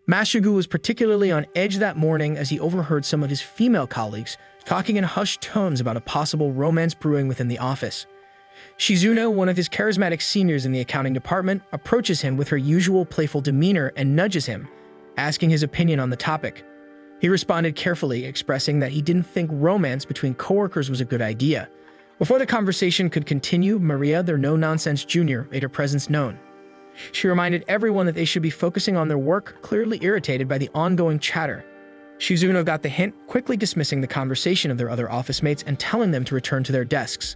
Masugu was particularly on edge that morning as he overheard some of his female colleagues talking in hushed tones about a possible romance brewing within the office. Shizuno, one of his charismatic seniors in the accounting department, approaches him with her usual playful demeanor and nudges him, asking his opinion on the topic. He responded carefully, expressing that he didn't think romance between coworkers was a good idea. Before the conversation could continue, Maria, their no-nonsense junior, made her presence known. She reminded everyone that they should be focusing on their work, clearly irritated by the ongoing chatter. Shizuno got the hint, quickly dismissing the conversation of their other office mates and telling them to return to their desks.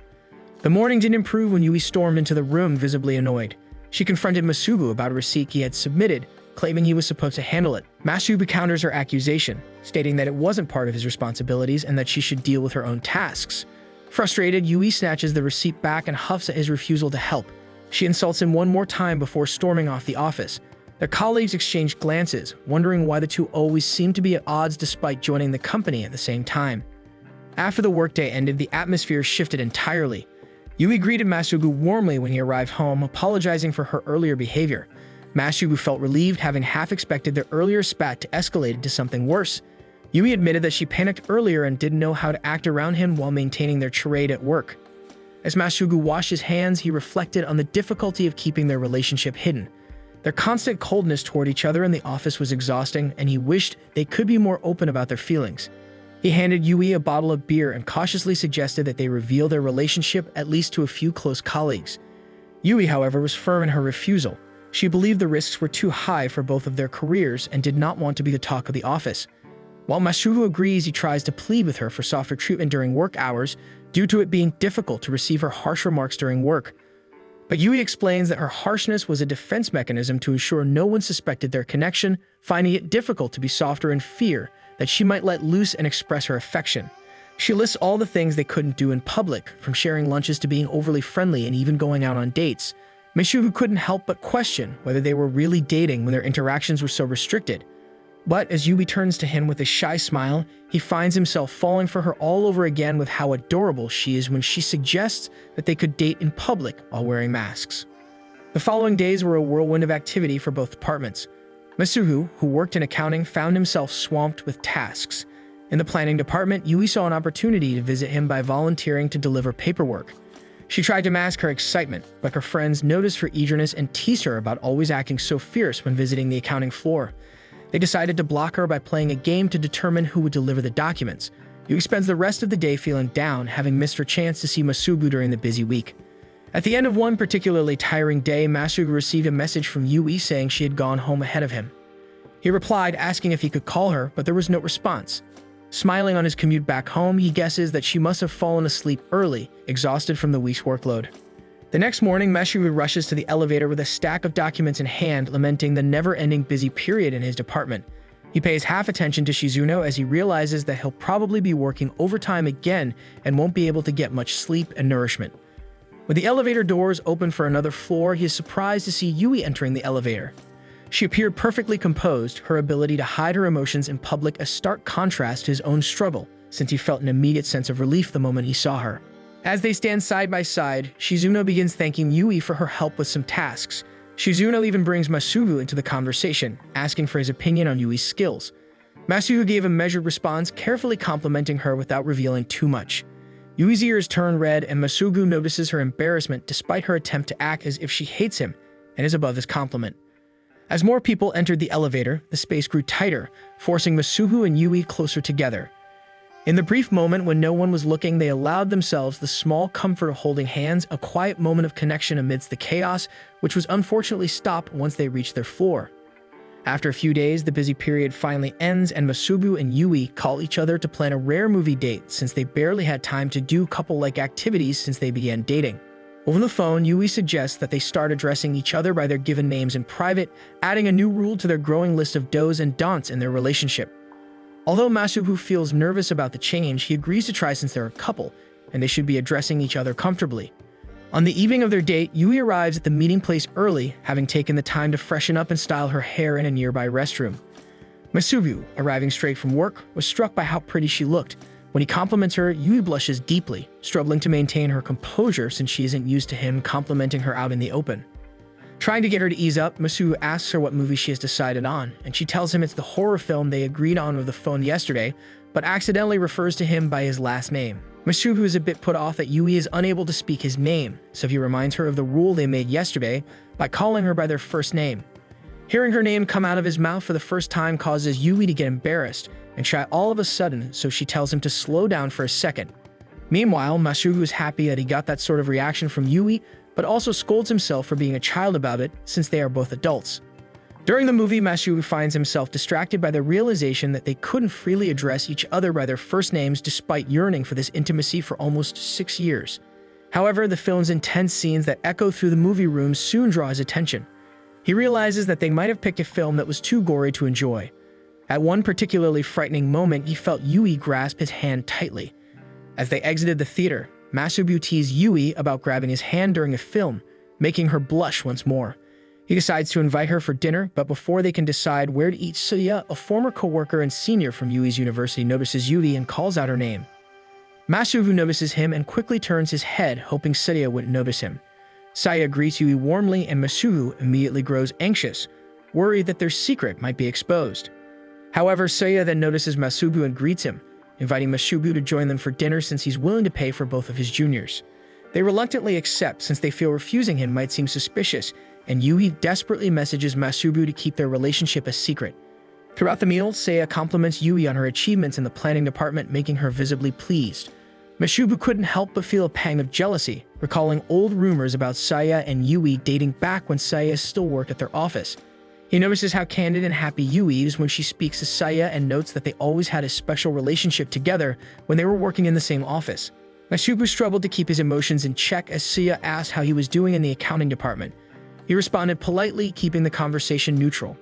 The morning didn't improve when Yui stormed into the room, visibly annoyed. She confronted Masugu about a receipt he had submitted, claiming he was supposed to handle it. Masugu counters her accusation, stating that it wasn't part of his responsibilities and that she should deal with her own tasks. Frustrated, Yui snatches the receipt back and huffs at his refusal to help. She insults him one more time before storming off the office. Their colleagues exchange glances, wondering why the two always seem to be at odds despite joining the company at the same time. After the workday ended, the atmosphere shifted entirely. Yui greeted Masugu warmly when he arrived home, apologizing for her earlier behavior. Masugu felt relieved, having half expected their earlier spat to escalate into something worse. Yui admitted that she panicked earlier and didn't know how to act around him while maintaining their charade at work. As Masugu washed his hands, he reflected on the difficulty of keeping their relationship hidden. Their constant coldness toward each other in the office was exhausting, and he wished they could be more open about their feelings. He handed Yui a bottle of beer and cautiously suggested that they reveal their relationship at least to a few close colleagues. Yui, however, was firm in her refusal. She believed the risks were too high for both of their careers and did not want to be the talk of the office. While Masugu agrees, he tries to plead with her for softer treatment during work hours due to it being difficult to receive her harsh remarks during work. But Yui explains that her harshness was a defense mechanism to ensure no one suspected their connection, finding it difficult to be softer in fear that she might let loose and express her affection. She lists all the things they couldn't do in public, from sharing lunches to being overly friendly and even going out on dates. Masugu couldn't help but question whether they were really dating when their interactions were so restricted. But as Yui turns to him with a shy smile, he finds himself falling for her all over again with how adorable she is when she suggests that they could date in public while wearing masks. The following days were a whirlwind of activity for both departments. Masugu, who worked in accounting, found himself swamped with tasks. In the planning department, Yui saw an opportunity to visit him by volunteering to deliver paperwork. She tried to mask her excitement, but her friends noticed her eagerness and teased her about always acting so fierce when visiting the accounting floor. They decided to block her by playing a game to determine who would deliver the documents. Yui spends the rest of the day feeling down, having missed her chance to see Masugu during the busy week. At the end of one particularly tiring day, Masugu received a message from Yui saying she had gone home ahead of him. He replied, asking if he could call her, but there was no response. Smiling on his commute back home, he guesses that she must have fallen asleep early, exhausted from the week's workload. The next morning, Masugu rushes to the elevator with a stack of documents in hand, lamenting the never-ending busy period in his department. He pays half attention to Shizuno as he realizes that he'll probably be working overtime again and won't be able to get much sleep and nourishment. When the elevator doors open for another floor, he is surprised to see Yui entering the elevator. She appeared perfectly composed, her ability to hide her emotions in public a stark contrast to his own struggle, since he felt an immediate sense of relief the moment he saw her. As they stand side by side, Shizuno begins thanking Yui for her help with some tasks. Shizuno even brings Masugu into the conversation, asking for his opinion on Yui's skills. Masugu gave a measured response, carefully complimenting her without revealing too much. Yui's ears turn red, and Masugu notices her embarrassment despite her attempt to act as if she hates him and is above his compliment. As more people entered the elevator, the space grew tighter, forcing Masugu and Yui closer together. In the brief moment when no one was looking, they allowed themselves the small comfort of holding hands, a quiet moment of connection amidst the chaos, which was unfortunately stopped once they reached their floor. After a few days, the busy period finally ends, and Masugu and Yui call each other to plan a rare movie date since they barely had time to do couple-like activities since they began dating. Over the phone, Yui suggests that they start addressing each other by their given names in private, adding a new rule to their growing list of do's and don'ts in their relationship. Although Masugu feels nervous about the change, he agrees to try since they're a couple, and they should be addressing each other comfortably. On the evening of their date, Yui arrives at the meeting place early, having taken the time to freshen up and style her hair in a nearby restroom. Masugu, arriving straight from work, was struck by how pretty she looked. When he compliments her, Yui blushes deeply, struggling to maintain her composure since she isn't used to him complimenting her out in the open. Trying to get her to ease up, Masubu asks her what movie she has decided on, and she tells him it's the horror film they agreed on over the phone yesterday, but accidentally refers to him by his last name. Masubu is a bit put off that Yui is unable to speak his name, so he reminds her of the rule they made yesterday by calling her by their first name. Hearing her name come out of his mouth for the first time causes Yui to get embarrassed and shy all of a sudden, so she tells him to slow down for a second. Meanwhile, Masubu is happy that he got that sort of reaction from Yui, but also scolds himself for being a child about it since they are both adults. During the movie, Masubu finds himself distracted by the realization that they couldn't freely address each other by their first names despite yearning for this intimacy for almost 6 years. However, the film's intense scenes that echo through the movie room soon draw his attention. He realizes that they might have picked a film that was too gory to enjoy. At one particularly frightening moment, he felt Yui grasp his hand tightly. As they exited the theater, Masubu teased Yui about grabbing his hand during a film, making her blush once more. He decides to invite her for dinner, but before they can decide where to eat, Suya, a former co-worker and senior from Yui's university, notices Yui and calls out her name. Masubu notices him and quickly turns his head, hoping Saya wouldn't notice him. Saya greets Yui warmly, and Masubu immediately grows anxious, worried that their secret might be exposed. However, Saya then notices Masubu and greets him, inviting Masubu to join them for dinner since he's willing to pay for both of his juniors. They reluctantly accept since they feel refusing him might seem suspicious, and Yui desperately messages Masubu to keep their relationship a secret. Throughout the meal, Saya compliments Yui on her achievements in the planning department, making her visibly pleased. Masubu couldn't help but feel a pang of jealousy, recalling old rumors about Saya and Yui dating back when Saya still worked at their office. He notices how candid and happy Yui is when she speaks to Saya and notes that they always had a special relationship together when they were working in the same office. Masubu struggled to keep his emotions in check as Saya asked how he was doing in the accounting department. He responded politely, keeping the conversation neutral.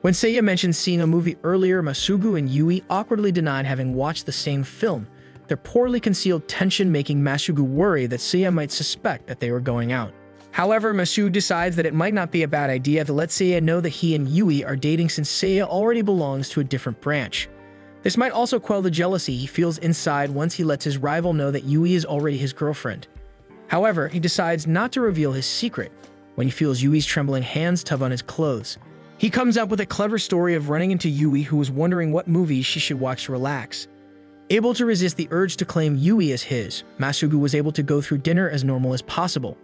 When Saya mentioned seeing a movie earlier, Masubu and Yui awkwardly denied having watched the same film, their poorly concealed tension making Masubu worry that Saya might suspect that they were going out. However, Masubu decides that it might not be a bad idea to let Saya know that he and Yui are dating since Saya already belongs to a different branch. This might also quell the jealousy he feels inside once he lets his rival know that Yui is already his girlfriend. However, he decides not to reveal his secret when he feels Yui's trembling hands tug on his clothes. He comes up with a clever story of running into Yui, who was wondering what movies she should watch to relax. Able to resist the urge to claim Yui as his, Masubu was able to go through dinner as normal as possible.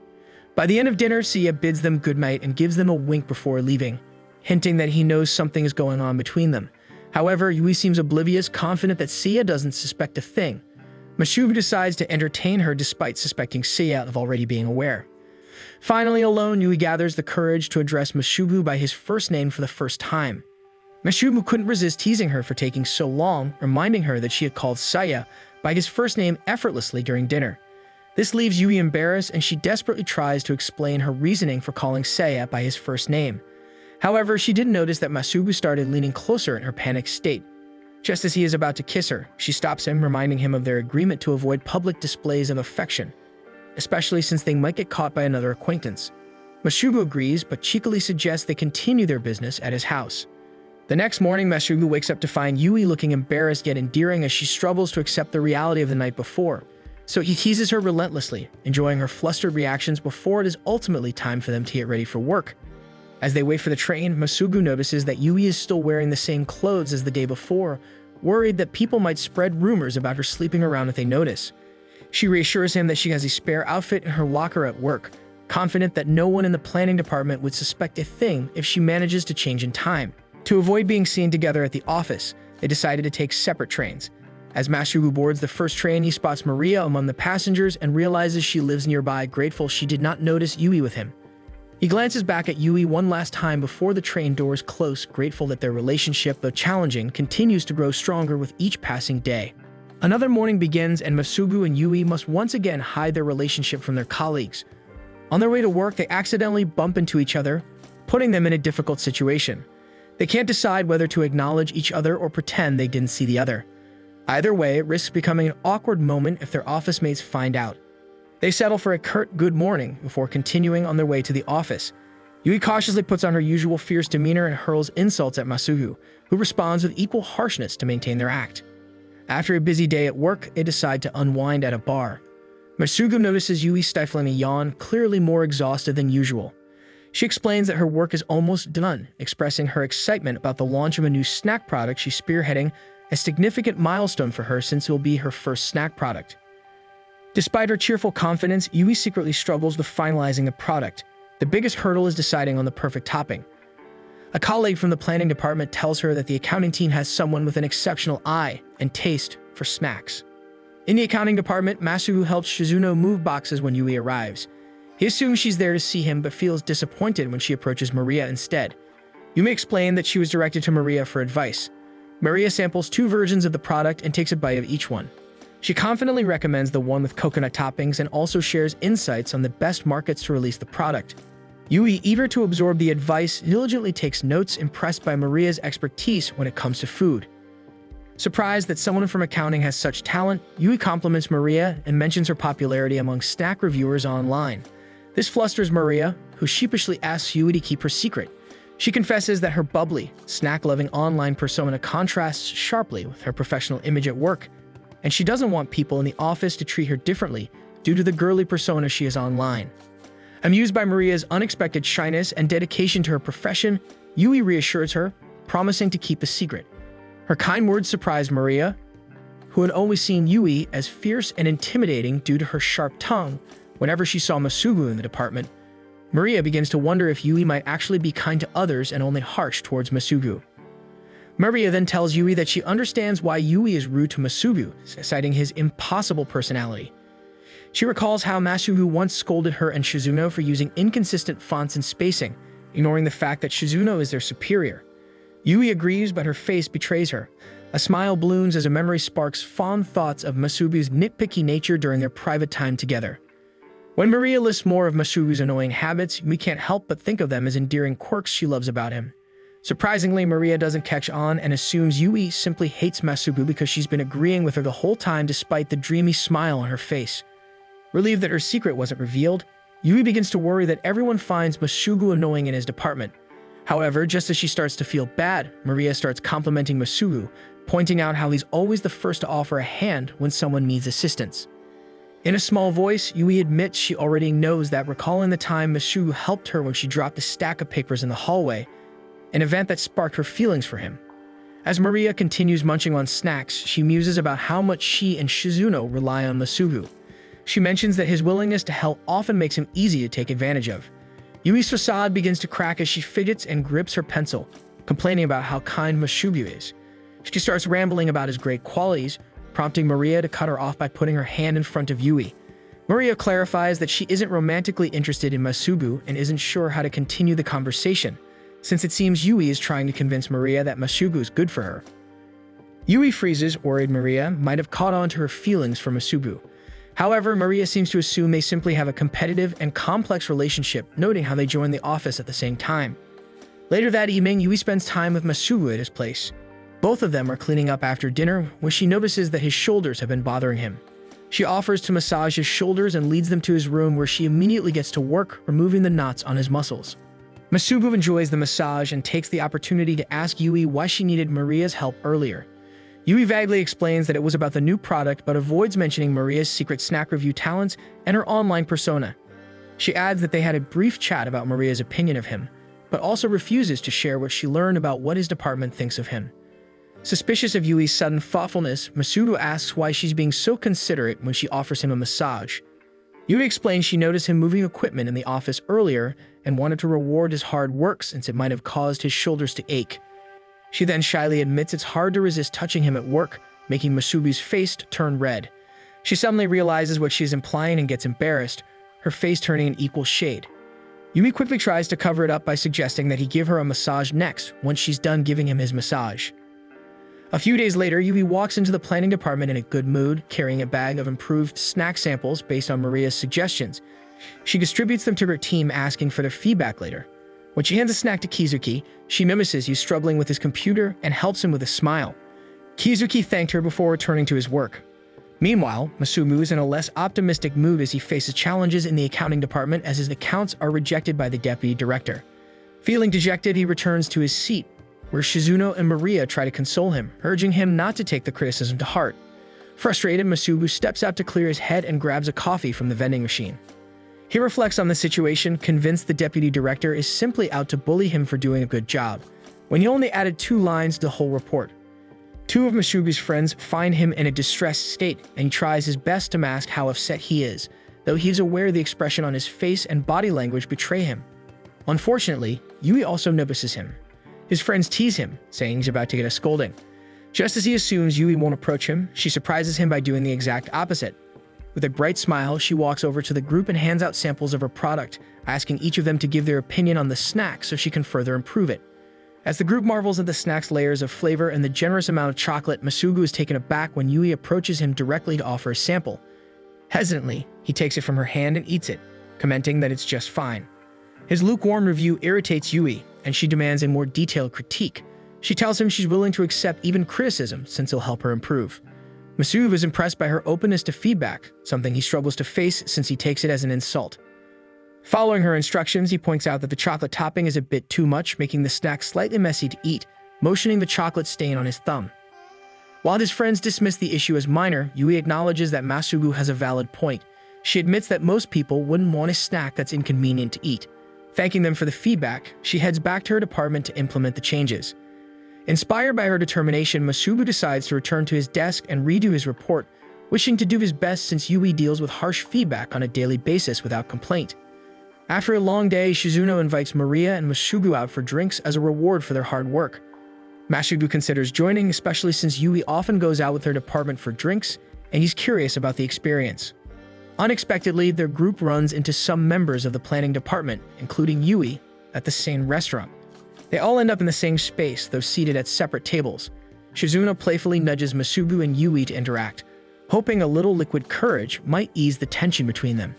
By the end of dinner, Sia bids them goodnight and gives them a wink before leaving, hinting that he knows something is going on between them. However, Yui seems oblivious, confident that Sia doesn't suspect a thing. Masubu decides to entertain her despite suspecting Sia of already being aware. Finally, alone, Yui gathers the courage to address Masubu by his first name for the first time. Masubu couldn't resist teasing her for taking so long, reminding her that she had called Saya by his first name effortlessly during dinner. This leaves Yui embarrassed, and she desperately tries to explain her reasoning for calling Saya by his first name. However, she didn't notice that Masubu started leaning closer in her panicked state. Just as he is about to kiss her, she stops him, reminding him of their agreement to avoid public displays of affection, especially since they might get caught by another acquaintance. Masubu agrees, but cheekily suggests they continue their business at his house. The next morning, Masubu wakes up to find Yui looking embarrassed yet endearing as she struggles to accept the reality of the night before. So he teases her relentlessly, enjoying her flustered reactions before it is ultimately time for them to get ready for work. As they wait for the train, Masubu notices that Yui is still wearing the same clothes as the day before, worried that people might spread rumors about her sleeping around if they notice. She reassures him that she has a spare outfit in her locker at work, confident that no one in the planning department would suspect a thing if she manages to change in time. To avoid being seen together at the office, they decided to take separate trains. As Masubu boards the first train, he spots Maria among the passengers and realizes she lives nearby, grateful she did not notice Yui with him. He glances back at Yui one last time before the train doors close, grateful that their relationship, though challenging, continues to grow stronger with each passing day. Another morning begins, and Masubu and Yui must once again hide their relationship from their colleagues. On their way to work, they accidentally bump into each other, putting them in a difficult situation. They can't decide whether to acknowledge each other or pretend they didn't see the other. Either way, it risks becoming an awkward moment if their office mates find out. They settle for a curt good morning before continuing on their way to the office. Yui cautiously puts on her usual fierce demeanor and hurls insults at Masubu, who responds with equal harshness to maintain their act. After a busy day at work, they decide to unwind at a bar. Masubu notices Yui stifling a yawn, clearly more exhausted than usual. She explains that her work is almost done, expressing her excitement about the launch of a new snack product she's spearheading, a significant milestone for her since it will be her first snack product. Despite her cheerful confidence, Yui secretly struggles with finalizing the product. The biggest hurdle is deciding on the perfect topping. A colleague from the planning department tells her that the accounting team has someone with an exceptional eye and taste for snacks. In the accounting department, Masugu helps Shizuno move boxes when Yui arrives. He assumes she's there to see him, but feels disappointed when she approaches Maria instead. Yumi explained that she was directed to Maria for advice. Maria samples 2 versions of the product and takes a bite of each one. She confidently recommends the one with coconut toppings and also shares insights on the best markets to release the product. Yui, eager to absorb the advice, diligently takes notes, impressed by Maria's expertise when it comes to food. Surprised that someone from accounting has such talent, Yui compliments Maria and mentions her popularity among snack reviewers online. This flusters Maria, who sheepishly asks Yui to keep her secret. She confesses that her bubbly, snack-loving online persona contrasts sharply with her professional image at work, and she doesn't want people in the office to treat her differently due to the girly persona she is online. Amused by Maria's unexpected shyness and dedication to her profession, Yui reassures her, promising to keep the secret. Her kind words surprised Maria, who had always seen Yui as fierce and intimidating due to her sharp tongue. Whenever she saw Masugu in the department, Maria begins to wonder if Yui might actually be kind to others and only harsh towards Masugu. Maria then tells Yui that she understands why Yui is rude to Masugu, citing his impossible personality. She recalls how Masugu once scolded her and Shizuno for using inconsistent fonts and spacing, ignoring the fact that Shizuno is their superior. Yui agrees, but her face betrays her. A smile blooms as a memory sparks fond thoughts of Masugu's nitpicky nature during their private time together. When Maria lists more of Masugu's annoying habits, we can't help but think of them as endearing quirks she loves about him. Surprisingly, Maria doesn't catch on and assumes Yui simply hates Masugu because she's been agreeing with her the whole time despite the dreamy smile on her face. Relieved that her secret wasn't revealed, Yui begins to worry that everyone finds Masugu annoying in his department. However, just as she starts to feel bad, Maria starts complimenting Masugu, pointing out how he's always the first to offer a hand when someone needs assistance. In a small voice, Yui admits she already knows that, recalling the time Masugu helped her when she dropped a stack of papers in the hallway, an event that sparked her feelings for him. As Maria continues munching on snacks, she muses about how much she and Shizuno rely on Masugu. She mentions that his willingness to help often makes him easy to take advantage of. Yui's facade begins to crack as she fidgets and grips her pencil, complaining about how kind Masugu is. She starts rambling about his great qualities, prompting Maria to cut her off by putting her hand in front of Yui. Maria clarifies that she isn't romantically interested in Masugu and isn't sure how to continue the conversation, since it seems Yui is trying to convince Maria that Masugu is good for her. Yui freezes, worried Maria might have caught on to her feelings for Masugu. However, Maria seems to assume they simply have a competitive and complex relationship, noting how they join the office at the same time. Later that evening, Yui spends time with Masugu at his place. Both of them are cleaning up after dinner when she notices that his shoulders have been bothering him. She offers to massage his shoulders and leads them to his room, where she immediately gets to work removing the knots on his muscles. Masugu enjoys the massage and takes the opportunity to ask Yui why she needed Maria's help earlier. Yui vaguely explains that it was about the new product, but avoids mentioning Maria's secret snack review talents and her online persona. She adds that they had a brief chat about Maria's opinion of him, but also refuses to share what she learned about what his department thinks of him. Suspicious of Yui's sudden thoughtfulness, Masugu asks why she's being so considerate when she offers him a massage. Yui explains she noticed him moving equipment in the office earlier and wanted to reward his hard work since it might have caused his shoulders to ache. She then shyly admits it's hard to resist touching him at work, making Masugu's face turn red. She suddenly realizes what she's implying and gets embarrassed, her face turning an equal shade. Yui quickly tries to cover it up by suggesting that he give her a massage next, once she's done giving him his massage. A few days later, Yui walks into the planning department in a good mood, carrying a bag of improved snack samples based on Maria's suggestions. She distributes them to her team, asking for their feedback later. When she hands a snack to Kizuki, she mimics he's struggling with his computer and helps him with a smile. Kizuki thanked her before returning to his work. Meanwhile, Masugu is in a less optimistic mood as he faces challenges in the accounting department as his accounts are rejected by the deputy director. Feeling dejected, he returns to his seat, where Shizuno and Maria try to console him, urging him not to take the criticism to heart. Frustrated, Masugu steps out to clear his head and grabs a coffee from the vending machine. He reflects on the situation, convinced the deputy director is simply out to bully him for doing a good job, when he only added 2 lines to the whole report. 2 of Masugu's friends find him in a distressed state, and he tries his best to mask how upset he is, though he's aware the expression on his face and body language betray him. Unfortunately, Yui also notices him. His friends tease him, saying he's about to get a scolding. Just as he assumes Yui won't approach him, she surprises him by doing the exact opposite. With a bright smile, she walks over to the group and hands out samples of her product, asking each of them to give their opinion on the snack so she can further improve it. As the group marvels at the snack's layers of flavor and the generous amount of chocolate, Masugu is taken aback when Yui approaches him directly to offer a sample. Hesitantly, he takes it from her hand and eats it, commenting that it's just fine. His lukewarm review irritates Yui, and she demands a more detailed critique. She tells him she's willing to accept even criticism since it'll help her improve. Masugu is impressed by her openness to feedback, something he struggles to face since he takes it as an insult. Following her instructions, he points out that the chocolate topping is a bit too much, making the snack slightly messy to eat, motioning the chocolate stain on his thumb. While his friends dismiss the issue as minor, Yui acknowledges that Masugu has a valid point. She admits that most people wouldn't want a snack that's inconvenient to eat. Thanking them for the feedback, she heads back to her department to implement the changes. Inspired by her determination, Masugu decides to return to his desk and redo his report, wishing to do his best since Yui deals with harsh feedback on a daily basis without complaint. After a long day, Shizuno invites Maria and Masugu out for drinks as a reward for their hard work. Masugu considers joining, especially since Yui often goes out with her department for drinks, and he's curious about the experience. Unexpectedly, their group runs into some members of the planning department, including Yui, at the same restaurant. They all end up in the same space, though seated at separate tables. Shizuno playfully nudges Masugu and Yui to interact, hoping a little liquid courage might ease the tension between them.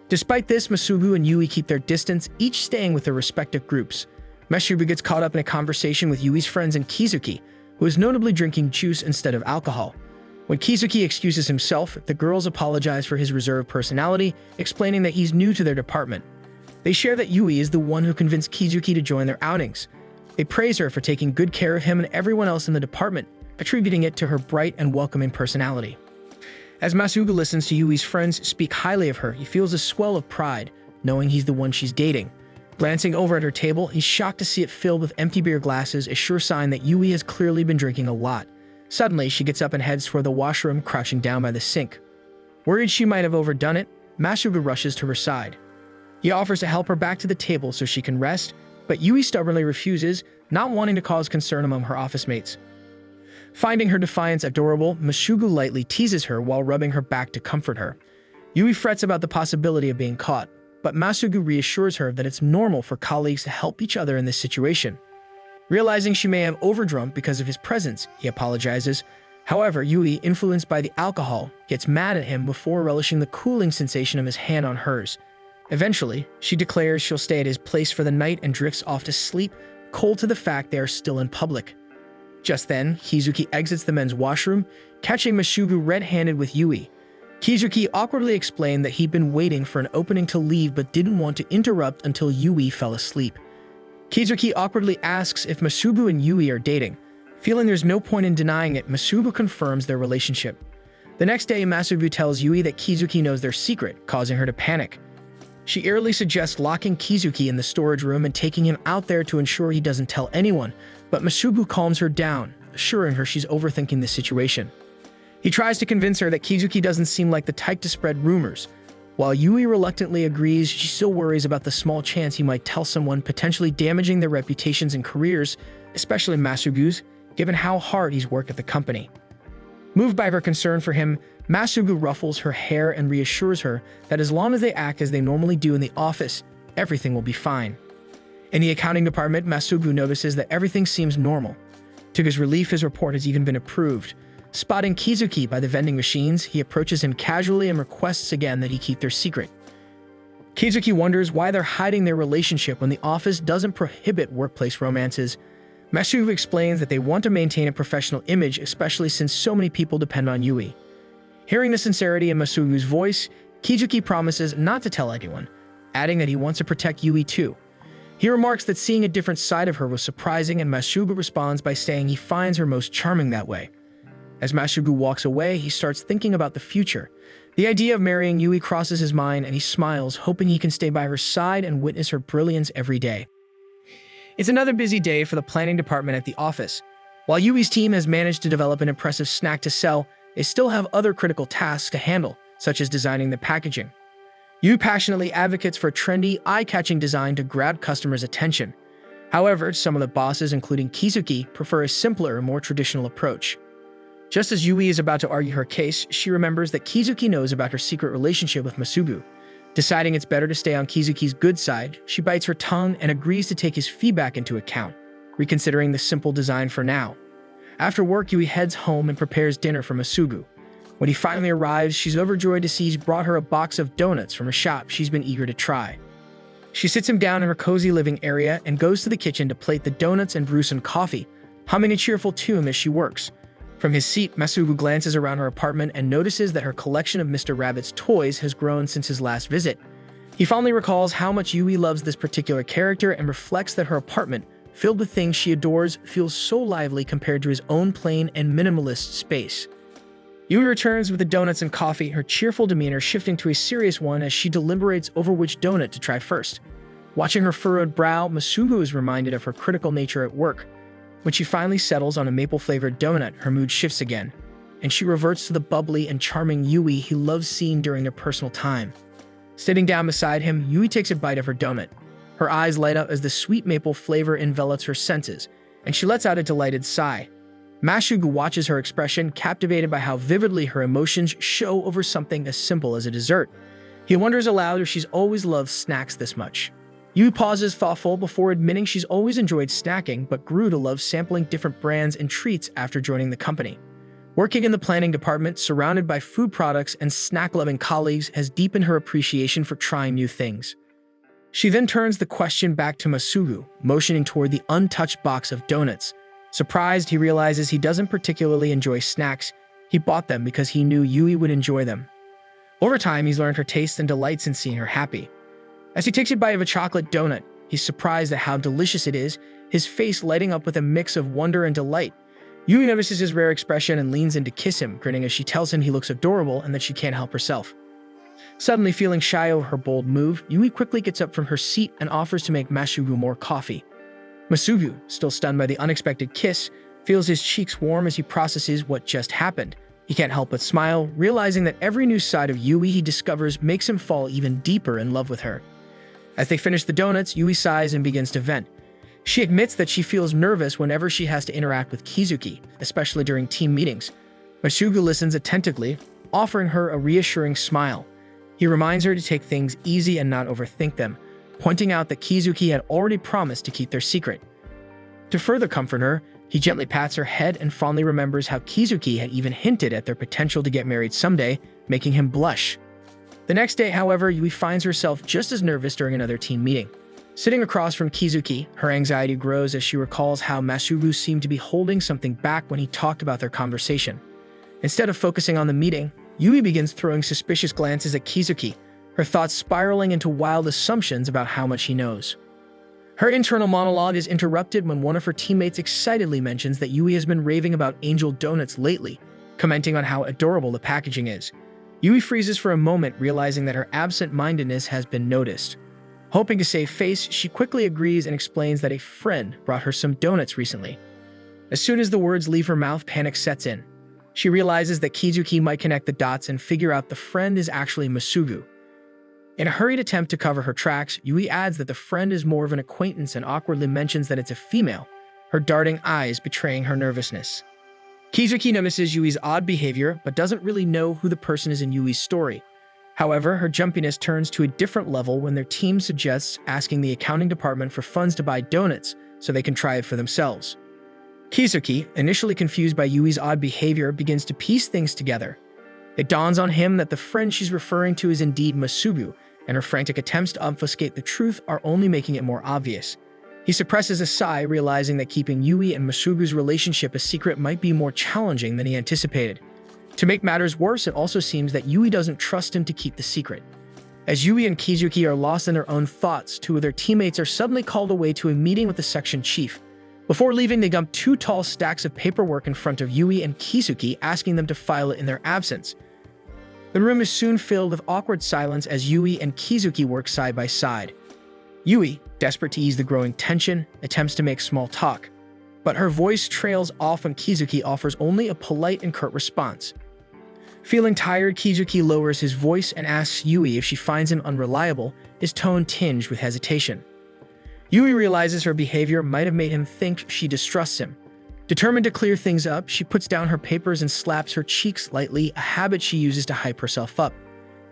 Despite this, Masugu and Yui keep their distance, each staying with their respective groups. Masugu gets caught up in a conversation with Yui's friends and Kizuki, who is notably drinking juice instead of alcohol. When Kizuki excuses himself, the girls apologize for his reserved personality, explaining that he's new to their department. They share that Yui is the one who convinced Kizuki to join their outings. They praise her for taking good care of him and everyone else in the department, attributing it to her bright and welcoming personality. As Masugu listens to Yui's friends speak highly of her, he feels a swell of pride, knowing he's the one she's dating. Glancing over at her table, he's shocked to see it filled with empty beer glasses, a sure sign that Yui has clearly been drinking a lot. Suddenly, she gets up and heads toward the washroom, crouching down by the sink. Worried she might have overdone it, Masugu rushes to her side. He offers to help her back to the table so she can rest, but Yui stubbornly refuses, not wanting to cause concern among her office mates. Finding her defiance adorable, Masugu lightly teases her while rubbing her back to comfort her. Yui frets about the possibility of being caught, but Masugu reassures her that it's normal for colleagues to help each other in this situation. Realizing she may have overdrunk because of his presence, he apologizes. However, Yui, influenced by the alcohol, gets mad at him before relishing the cooling sensation of his hand on hers. Eventually, she declares she'll stay at his place for the night and drifts off to sleep, cold to the fact they are still in public. Just then, Kizuki exits the men's washroom, catching Masugu red-handed with Yui. Kizuki awkwardly explained that he'd been waiting for an opening to leave but didn't want to interrupt until Yui fell asleep. Kizuki awkwardly asks if Masugu and Yui are dating. Feeling there's no point in denying it, Masugu confirms their relationship. The next day, Masugu tells Yui that Kizuki knows their secret, causing her to panic. She eerily suggests locking Kizuki in the storage room and taking him out there to ensure he doesn't tell anyone, but Masugu calms her down, assuring her she's overthinking the situation. He tries to convince her that Kizuki doesn't seem like the type to spread rumors. While Yui reluctantly agrees, she still worries about the small chance he might tell someone, potentially damaging their reputations and careers, especially Masugu's, given how hard he's worked at the company. Moved by her concern for him, Masugu ruffles her hair and reassures her that as long as they act as they normally do in the office, everything will be fine. In the accounting department, Masugu notices that everything seems normal. To his relief, his report has even been approved. Spotting Kizuki by the vending machines, he approaches him casually and requests again that he keep their secret. Kizuki wonders why they're hiding their relationship when the office doesn't prohibit workplace romances. Masugu explains that they want to maintain a professional image, especially since so many people depend on Yui. Hearing the sincerity in Masugu's voice, Kizuki promises not to tell anyone, adding that he wants to protect Yui too. He remarks that seeing a different side of her was surprising, and Masugu responds by saying he finds her most charming that way. As Masugu walks away, he starts thinking about the future. The idea of marrying Yui crosses his mind and he smiles, hoping he can stay by her side and witness her brilliance every day. It's another busy day for the planning department at the office. While Yui's team has managed to develop an impressive snack to sell, they still have other critical tasks to handle, such as designing the packaging. Yui passionately advocates for a trendy, eye-catching design to grab customers' attention. However, some of the bosses, including Kizuki, prefer a simpler, more traditional approach. Just as Yui is about to argue her case, she remembers that Kizuki knows about her secret relationship with Masugu. Deciding it's better to stay on Kizuki's good side, she bites her tongue and agrees to take his feedback into account, reconsidering the simple design for now. After work, Yui heads home and prepares dinner for Masugu. When he finally arrives, she's overjoyed to see he's brought her a box of donuts from a shop she's been eager to try. She sits him down in her cozy living area and goes to the kitchen to plate the donuts and brew some coffee, humming a cheerful tune as she works. From his seat, Masugu glances around her apartment and notices that her collection of Mr. Rabbit's toys has grown since his last visit. He fondly recalls how much Yui loves this particular character and reflects that her apartment, filled with things she adores, feels so lively compared to his own plain and minimalist space. Yui returns with the donuts and coffee, her cheerful demeanor shifting to a serious one as she deliberates over which donut to try first. Watching her furrowed brow, Masugu is reminded of her critical nature at work. When she finally settles on a maple-flavored donut, her mood shifts again, and she reverts to the bubbly and charming Yui he loves seeing during their personal time. Sitting down beside him, Yui takes a bite of her donut. Her eyes light up as the sweet maple flavor envelops her senses, and she lets out a delighted sigh. Masugu watches her expression, captivated by how vividly her emotions show over something as simple as a dessert. He wonders aloud if she's always loved snacks this much. Yui pauses thoughtful before admitting she's always enjoyed snacking but grew to love sampling different brands and treats after joining the company. Working in the planning department, surrounded by food products and snack-loving colleagues, has deepened her appreciation for trying new things. She then turns the question back to Masugu, motioning toward the untouched box of donuts. Surprised, he realizes he doesn't particularly enjoy snacks. He bought them because he knew Yui would enjoy them. Over time, he's learned her tastes and delights in seeing her happy. As he takes a bite of a chocolate donut, he's surprised at how delicious it is, his face lighting up with a mix of wonder and delight. Yui notices his rare expression and leans in to kiss him, grinning as she tells him he looks adorable and that she can't help herself. Suddenly feeling shy over her bold move, Yui quickly gets up from her seat and offers to make Masugu more coffee. Masugu, still stunned by the unexpected kiss, feels his cheeks warm as he processes what just happened. He can't help but smile, realizing that every new side of Yui he discovers makes him fall even deeper in love with her. As they finish the donuts, Yui sighs and begins to vent. She admits that she feels nervous whenever she has to interact with Kizuki, especially during team meetings. Masugu listens attentively, offering her a reassuring smile. He reminds her to take things easy and not overthink them, pointing out that Kizuki had already promised to keep their secret. To further comfort her, he gently pats her head and fondly remembers how Kizuki had even hinted at their potential to get married someday, making him blush. The next day, however, Yui finds herself just as nervous during another team meeting. Sitting across from Kizuki, her anxiety grows as she recalls how Masugu seemed to be holding something back when he talked about their conversation. Instead of focusing on the meeting, Yui begins throwing suspicious glances at Kizuki, her thoughts spiraling into wild assumptions about how much he knows. Her internal monologue is interrupted when one of her teammates excitedly mentions that Yui has been raving about Angel Donuts lately, commenting on how adorable the packaging is. Yui freezes for a moment, realizing that her absent-mindedness has been noticed. Hoping to save face, she quickly agrees and explains that a friend brought her some donuts recently. As soon as the words leave her mouth, panic sets in. She realizes that Kizuki might connect the dots and figure out the friend is actually Masugu. In a hurried attempt to cover her tracks, Yui adds that the friend is more of an acquaintance and awkwardly mentions that it's a female, her darting eyes betraying her nervousness. Kizuki notices Yui's odd behavior, but doesn't really know who the person is in Yui's story. However, her jumpiness turns to a different level when their team suggests asking the accounting department for funds to buy donuts so they can try it for themselves. Kizuki, initially confused by Yui's odd behavior, begins to piece things together. It dawns on him that the friend she's referring to is indeed Masugu, and her frantic attempts to obfuscate the truth are only making it more obvious. He suppresses a sigh, realizing that keeping Yui and Masugu's relationship a secret might be more challenging than he anticipated. To make matters worse, it also seems that Yui doesn't trust him to keep the secret. As Yui and Kizuki are lost in their own thoughts, two of their teammates are suddenly called away to a meeting with the section chief. Before leaving, they dump 2 tall stacks of paperwork in front of Yui and Kizuki, asking them to file it in their absence. The room is soon filled with awkward silence as Yui and Kizuki work side by side. Yui, desperate to ease the growing tension, attempts to make small talk, but her voice trails off when Kizuki offers only a polite and curt response. Feeling tired, Kizuki lowers his voice and asks Yui if she finds him unreliable, his tone tinged with hesitation. Yui realizes her behavior might have made him think she distrusts him. Determined to clear things up, she puts down her papers and slaps her cheeks lightly, a habit she uses to hype herself up.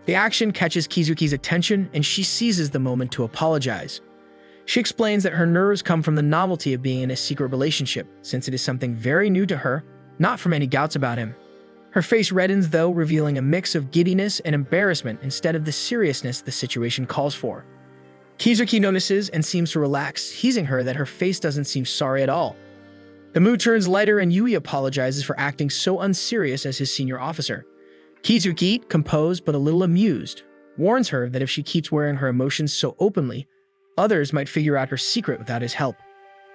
The action catches Kizuki's attention, and she seizes the moment to apologize. She explains that her nerves come from the novelty of being in a secret relationship, since it is something very new to her, not from any doubts about him. Her face reddens, though, revealing a mix of giddiness and embarrassment instead of the seriousness the situation calls for. Kizuki notices and seems to relax, teasing her that her face doesn't seem sorry at all. The mood turns lighter and Yui apologizes for acting so unserious as his senior officer. Kizuki, composed but a little amused, warns her that if she keeps wearing her emotions so openly, others might figure out her secret without his help.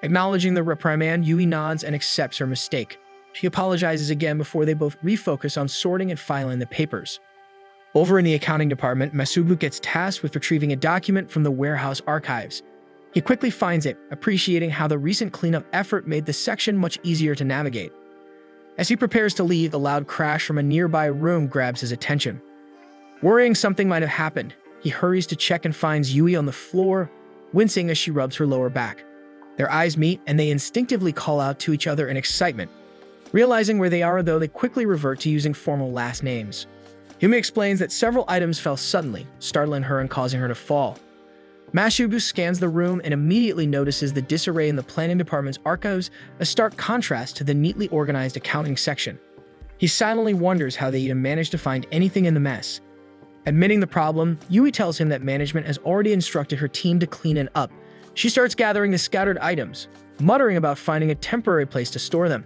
Acknowledging the reprimand, Yui nods and accepts her mistake. She apologizes again before they both refocus on sorting and filing the papers. Over in the accounting department, Masubu gets tasked with retrieving a document from the warehouse archives. He quickly finds it, appreciating how the recent cleanup effort made the section much easier to navigate. As he prepares to leave, a loud crash from a nearby room grabs his attention. Worrying something might have happened, he hurries to check and finds Yui on the floor, wincing as she rubs her lower back. Their eyes meet, and they instinctively call out to each other in excitement. Realizing where they are, though, they quickly revert to using formal last names. Yumi explains that several items fell suddenly, startling her and causing her to fall. Masubu scans the room and immediately notices the disarray in the planning department's archives, a stark contrast to the neatly organized accounting section. He silently wonders how they even managed to find anything in the mess. Admitting the problem, Yui tells him that management has already instructed her team to clean it up. She starts gathering the scattered items, muttering about finding a temporary place to store them.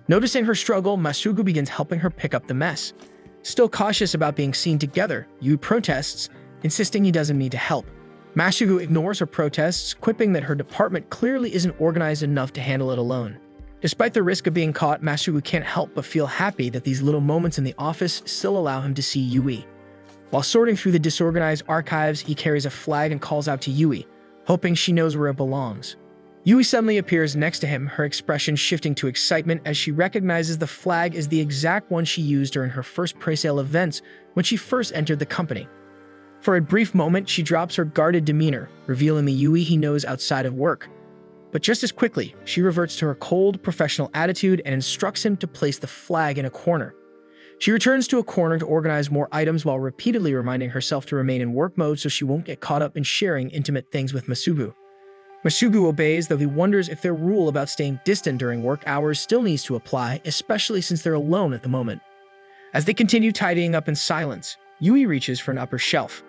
Noticing her struggle, Masubu begins helping her pick up the mess. Still cautious about being seen together, Yui protests, insisting he doesn't need to help. Masubu ignores her protests, quipping that her department clearly isn't organized enough to handle it alone. Despite the risk of being caught, Masubu can't help but feel happy that these little moments in the office still allow him to see Yui. While sorting through the disorganized archives, he carries a flag and calls out to Yui, hoping she knows where it belongs. Yui suddenly appears next to him, her expression shifting to excitement as she recognizes the flag is the exact one she used during her first presale events when she first entered the company. For a brief moment, she drops her guarded demeanor, revealing the Yui he knows outside of work. But just as quickly, she reverts to her cold, professional attitude and instructs him to place the flag in a corner. She returns to a corner to organize more items while repeatedly reminding herself to remain in work mode so she won't get caught up in sharing intimate things with Masubu. Masubu obeys, though he wonders if their rule about staying distant during work hours still needs to apply, especially since they're alone at the moment. As they continue tidying up in silence, Yui reaches for an upper shelf.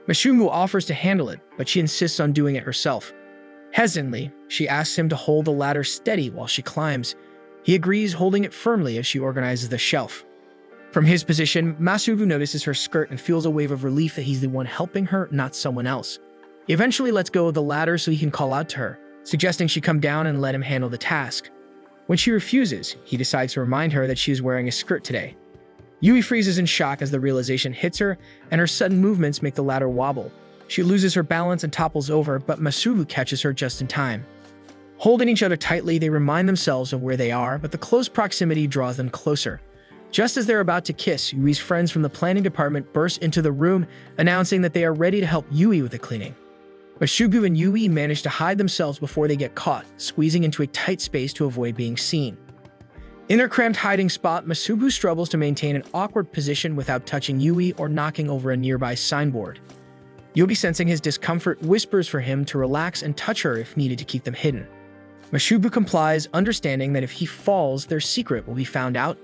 Masubu offers to handle it, but she insists on doing it herself. Hesitantly, she asks him to hold the ladder steady while she climbs. He agrees, holding it firmly as she organizes the shelf. From his position, Masubu notices her skirt and feels a wave of relief that he's the one helping her, not someone else. He eventually lets go of the ladder so he can call out to her, suggesting she come down and let him handle the task. When she refuses, he decides to remind her that she is wearing a skirt today. Yui freezes in shock as the realization hits her, and her sudden movements make the ladder wobble. She loses her balance and topples over, but Masubu catches her just in time. Holding each other tightly, they remind themselves of where they are, but the close proximity draws them closer. Just as they're about to kiss, Yui's friends from the planning department burst into the room, announcing that they are ready to help Yui with the cleaning. Masubu and Yui manage to hide themselves before they get caught, squeezing into a tight space to avoid being seen. In their cramped hiding spot, Masubu struggles to maintain an awkward position without touching Yui or knocking over a nearby signboard. Yui, sensing his discomfort, whispers for him to relax and touch her if needed to keep them hidden. Masubu complies, understanding that if he falls, their secret will be found out.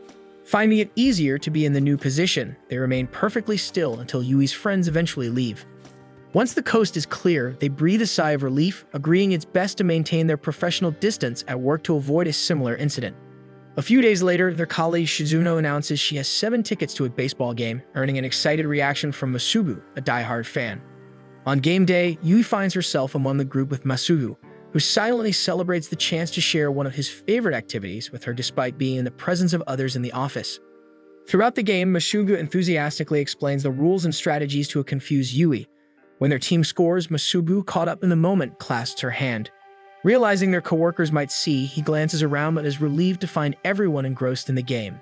Finding it easier to be in the new position, they remain perfectly still until Yui's friends eventually leave. Once the coast is clear, they breathe a sigh of relief, agreeing it's best to maintain their professional distance at work to avoid a similar incident. A few days later, their colleague Shizuno announces she has 7 tickets to a baseball game, earning an excited reaction from Masubu, a diehard fan. On game day, Yui finds herself among the group with Masubu, who silently celebrates the chance to share one of his favorite activities with her despite being in the presence of others in the office. Throughout the game, Masugu enthusiastically explains the rules and strategies to a confused Yui. When their team scores, Masugu, caught up in the moment, clasps her hand. Realizing their coworkers might see, he glances around but is relieved to find everyone engrossed in the game.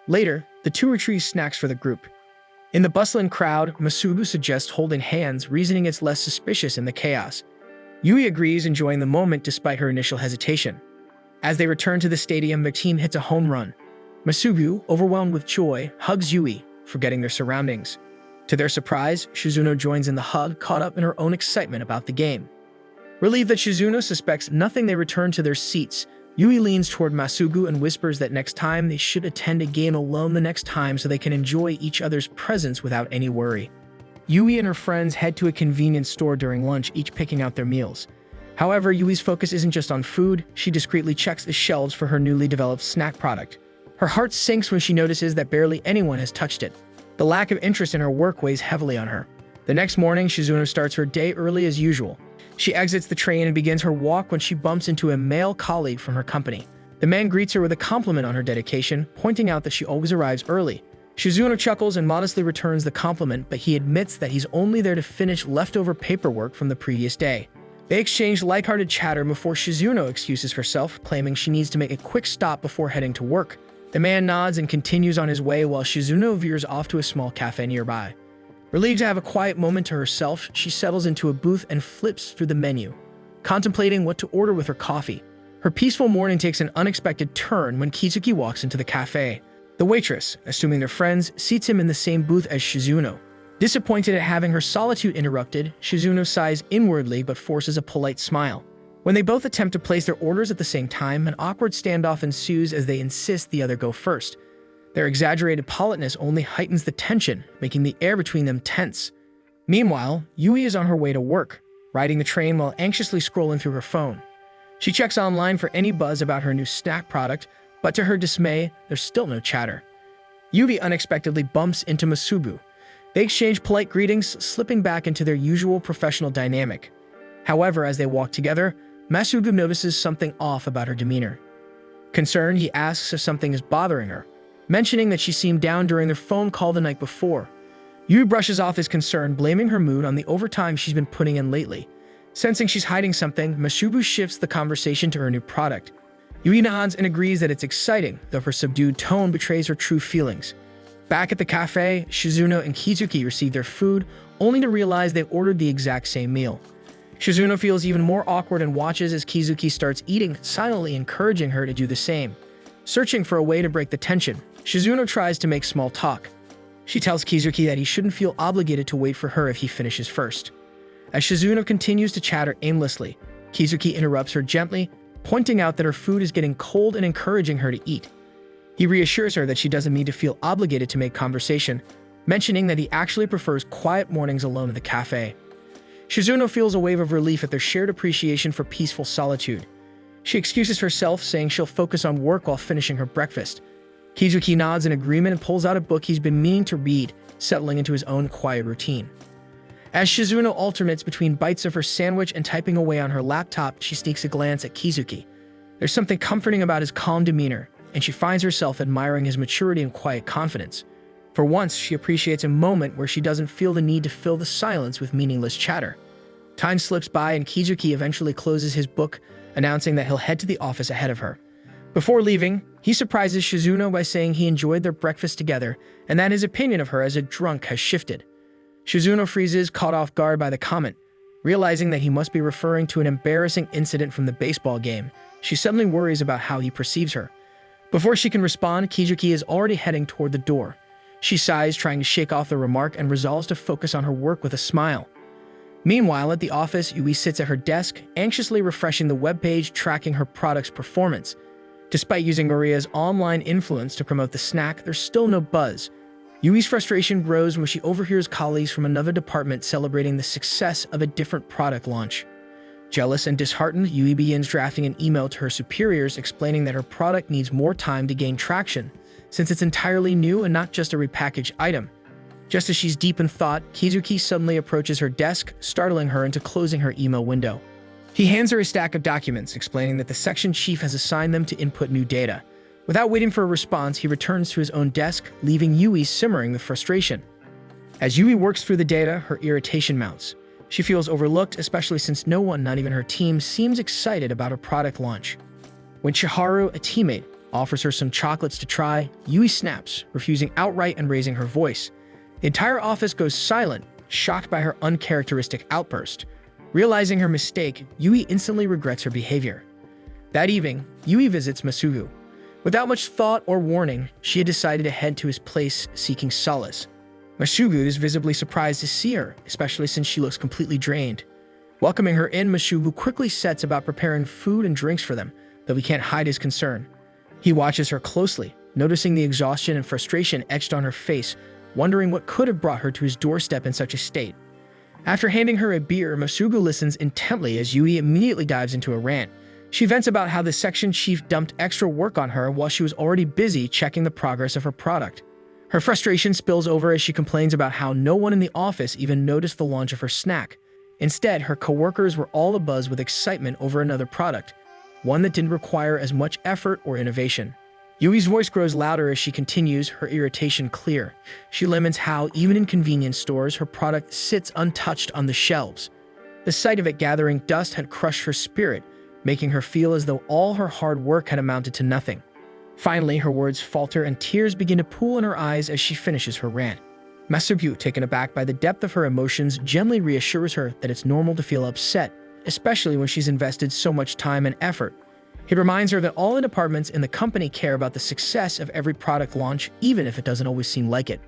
Later, the two retrieve snacks for the group. In the bustling crowd, Masugu suggests holding hands, reasoning it's less suspicious in the chaos. Yui agrees, enjoying the moment despite her initial hesitation. As they return to the stadium, their team hits a home run. Masugu, overwhelmed with joy, hugs Yui, forgetting their surroundings. To their surprise, Shizuno joins in the hug, caught up in her own excitement about the game. Relieved that Shizuno suspects nothing, they return to their seats. Yui leans toward Masugu and whispers that next time they should attend a game alone the next time so they can enjoy each other's presence without any worry. Yui and her friends head to a convenience store during lunch, each picking out their meals. However, Yui's focus isn't just on food. She discreetly checks the shelves for her newly developed snack product. Her heart sinks when she notices that barely anyone has touched it. The lack of interest in her work weighs heavily on her. The next morning, Shizuno starts her day early as usual. She exits the train and begins her walk when she bumps into a male colleague from her company. The man greets her with a compliment on her dedication, pointing out that she always arrives early. Shizuno chuckles and modestly returns the compliment, but he admits that he's only there to finish leftover paperwork from the previous day. They exchange lighthearted chatter before Shizuno excuses herself, claiming she needs to make a quick stop before heading to work. The man nods and continues on his way while Shizuno veers off to a small cafe nearby. Relieved to have a quiet moment to herself, she settles into a booth and flips through the menu, contemplating what to order with her coffee. Her peaceful morning takes an unexpected turn when Kizuki walks into the cafe. The waitress, assuming they're friends, seats him in the same booth as Shizuno. Disappointed at having her solitude interrupted, Shizuno sighs inwardly but forces a polite smile. When they both attempt to place their orders at the same time, an awkward standoff ensues as they insist the other go first. Their exaggerated politeness only heightens the tension, making the air between them tense. Meanwhile, Yui is on her way to work, riding the train while anxiously scrolling through her phone. She checks online for any buzz about her new snack product, but to her dismay, there's still no chatter. Yui unexpectedly bumps into Masugu. They exchange polite greetings, slipping back into their usual professional dynamic. However, as they walk together, Masugu notices something off about her demeanor. Concerned, he asks if something is bothering her, mentioning that she seemed down during their phone call the night before. Yui brushes off his concern, blaming her mood on the overtime she's been putting in lately. Sensing she's hiding something, Masugu shifts the conversation to her new product. Yui nods and agrees that it's exciting, though her subdued tone betrays her true feelings. Back at the cafe, Shizuno and Kizuki receive their food, only to realize they ordered the exact same meal. Shizuno feels even more awkward and watches as Kizuki starts eating, silently encouraging her to do the same. Searching for a way to break the tension, Shizuno tries to make small talk. She tells Kizuki that he shouldn't feel obligated to wait for her if he finishes first. As Shizuno continues to chatter aimlessly, Kizuki interrupts her gently, pointing out that her food is getting cold and encouraging her to eat. He reassures her that she doesn't need to feel obligated to make conversation, mentioning that he actually prefers quiet mornings alone at the cafe. Shizuno feels a wave of relief at their shared appreciation for peaceful solitude. She excuses herself, saying she'll focus on work while finishing her breakfast. Kizuki nods in agreement and pulls out a book he's been meaning to read, settling into his own quiet routine. As Shizuno alternates between bites of her sandwich and typing away on her laptop, she sneaks a glance at Kizuki. There's something comforting about his calm demeanor, and she finds herself admiring his maturity and quiet confidence. For once, she appreciates a moment where she doesn't feel the need to fill the silence with meaningless chatter. Time slips by and Kizuki eventually closes his book, announcing that he'll head to the office ahead of her. Before leaving, he surprises Shizuno by saying he enjoyed their breakfast together and that his opinion of her as a drunk has shifted. Shizuno freezes, caught off guard by the comment. Realizing that he must be referring to an embarrassing incident from the baseball game, she suddenly worries about how he perceives her. Before she can respond, Kizuki is already heading toward the door. She sighs, trying to shake off the remark, and resolves to focus on her work with a smile. Meanwhile, at the office, Yui sits at her desk, anxiously refreshing the webpage tracking her product's performance. Despite using Maria's online influence to promote the snack, there's still no buzz. Yui's frustration grows when she overhears colleagues from another department celebrating the success of a different product launch. Jealous and disheartened, Yui begins drafting an email to her superiors explaining that her product needs more time to gain traction, since it's entirely new and not just a repackaged item. Just as she's deep in thought, Kizuki suddenly approaches her desk, startling her into closing her email window. He hands her a stack of documents, explaining that the section chief has assigned them to input new data. Without waiting for a response, he returns to his own desk, leaving Yui simmering with frustration. As Yui works through the data, her irritation mounts. She feels overlooked, especially since no one, not even her team, seems excited about her product launch. When Chiharu, a teammate, offers her some chocolates to try, Yui snaps, refusing outright and raising her voice. The entire office goes silent, shocked by her uncharacteristic outburst. Realizing her mistake, Yui instantly regrets her behavior. That evening, Yui visits Masugu. Without much thought or warning, she had decided to head to his place seeking solace. Masugu is visibly surprised to see her, especially since she looks completely drained. Welcoming her in, Masugu quickly sets about preparing food and drinks for them, though he can't hide his concern. He watches her closely, noticing the exhaustion and frustration etched on her face, wondering what could have brought her to his doorstep in such a state. After handing her a beer, Masugu listens intently as Yui immediately dives into a rant. She vents about how the section chief dumped extra work on her while she was already busy checking the progress of her product. Her frustration spills over as she complains about how no one in the office even noticed the launch of her snack. Instead, her coworkers were all abuzz with excitement over another product, one that didn't require as much effort or innovation. Yui's voice grows louder as she continues, her irritation clear. She laments how, even in convenience stores, her product sits untouched on the shelves. The sight of it gathering dust had crushed her spirit, making her feel as though all her hard work had amounted to nothing. Finally, her words falter and tears begin to pool in her eyes as she finishes her rant. Masugu, taken aback by the depth of her emotions, gently reassures her that it's normal to feel upset, especially when she's invested so much time and effort. He reminds her that all the departments in the company care about the success of every product launch, even if it doesn't always seem like it.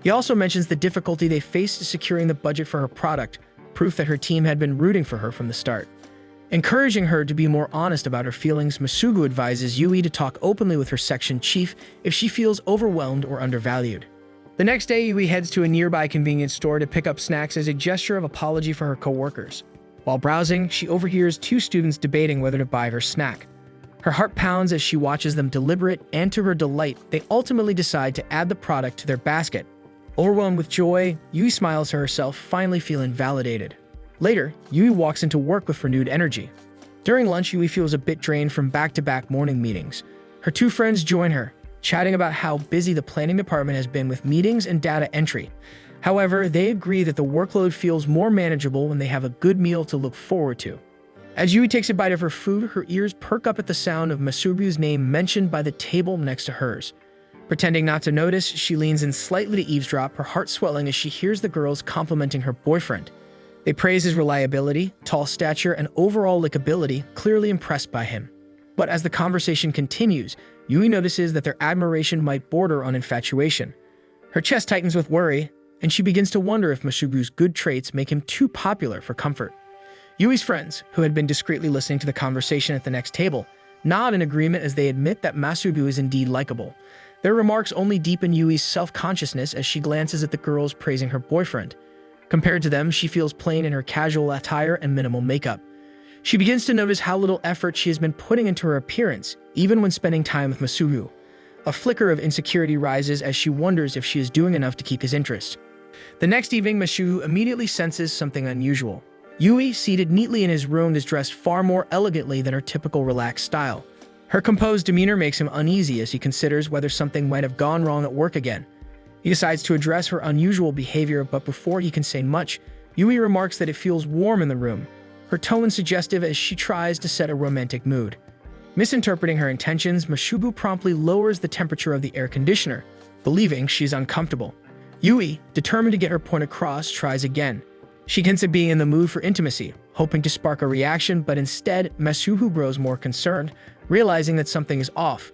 He also mentions the difficulty they faced securing the budget for her product, proof that her team had been rooting for her from the start. Encouraging her to be more honest about her feelings, Masugu advises Yui to talk openly with her section chief if she feels overwhelmed or undervalued. The next day, Yui heads to a nearby convenience store to pick up snacks as a gesture of apology for her coworkers. While browsing, she overhears two students debating whether to buy her snack. Her heart pounds as she watches them deliberate, and to her delight, they ultimately decide to add the product to their basket. Overwhelmed with joy, Yui smiles to herself, finally feeling validated. Later, Yui walks into work with renewed energy. During lunch, Yui feels a bit drained from back-to-back morning meetings. Her two friends join her, chatting about how busy the planning department has been with meetings and data entry. However, they agree that the workload feels more manageable when they have a good meal to look forward to. As Yui takes a bite of her food, her ears perk up at the sound of Masugu's name mentioned by the table next to hers. Pretending not to notice, she leans in slightly to eavesdrop, her heart swelling as she hears the girls complimenting her boyfriend. They praise his reliability, tall stature, and overall likability, clearly impressed by him. But as the conversation continues, Yui notices that their admiration might border on infatuation. Her chest tightens with worry, and she begins to wonder if Masugu's good traits make him too popular for comfort. Yui's friends, who had been discreetly listening to the conversation at the next table, nod in agreement as they admit that Masugu is indeed likable. Their remarks only deepen Yui's self-consciousness as she glances at the girls praising her boyfriend. Compared to them, she feels plain in her casual attire and minimal makeup. She begins to notice how little effort she has been putting into her appearance, even when spending time with Masugu. A flicker of insecurity rises as she wonders if she is doing enough to keep his interest. The next evening, Masugu immediately senses something unusual. Yui, seated neatly in his room, is dressed far more elegantly than her typical relaxed style. Her composed demeanor makes him uneasy as he considers whether something might have gone wrong at work again. He decides to address her unusual behavior, but before he can say much, Yui remarks that it feels warm in the room, her tone suggestive as she tries to set a romantic mood. Misinterpreting her intentions, Masugu promptly lowers the temperature of the air conditioner, believing she's uncomfortable. Yui, determined to get her point across, tries again. She hints at being in the mood for intimacy, hoping to spark a reaction, but instead, Masugu grows more concerned, realizing that something is off.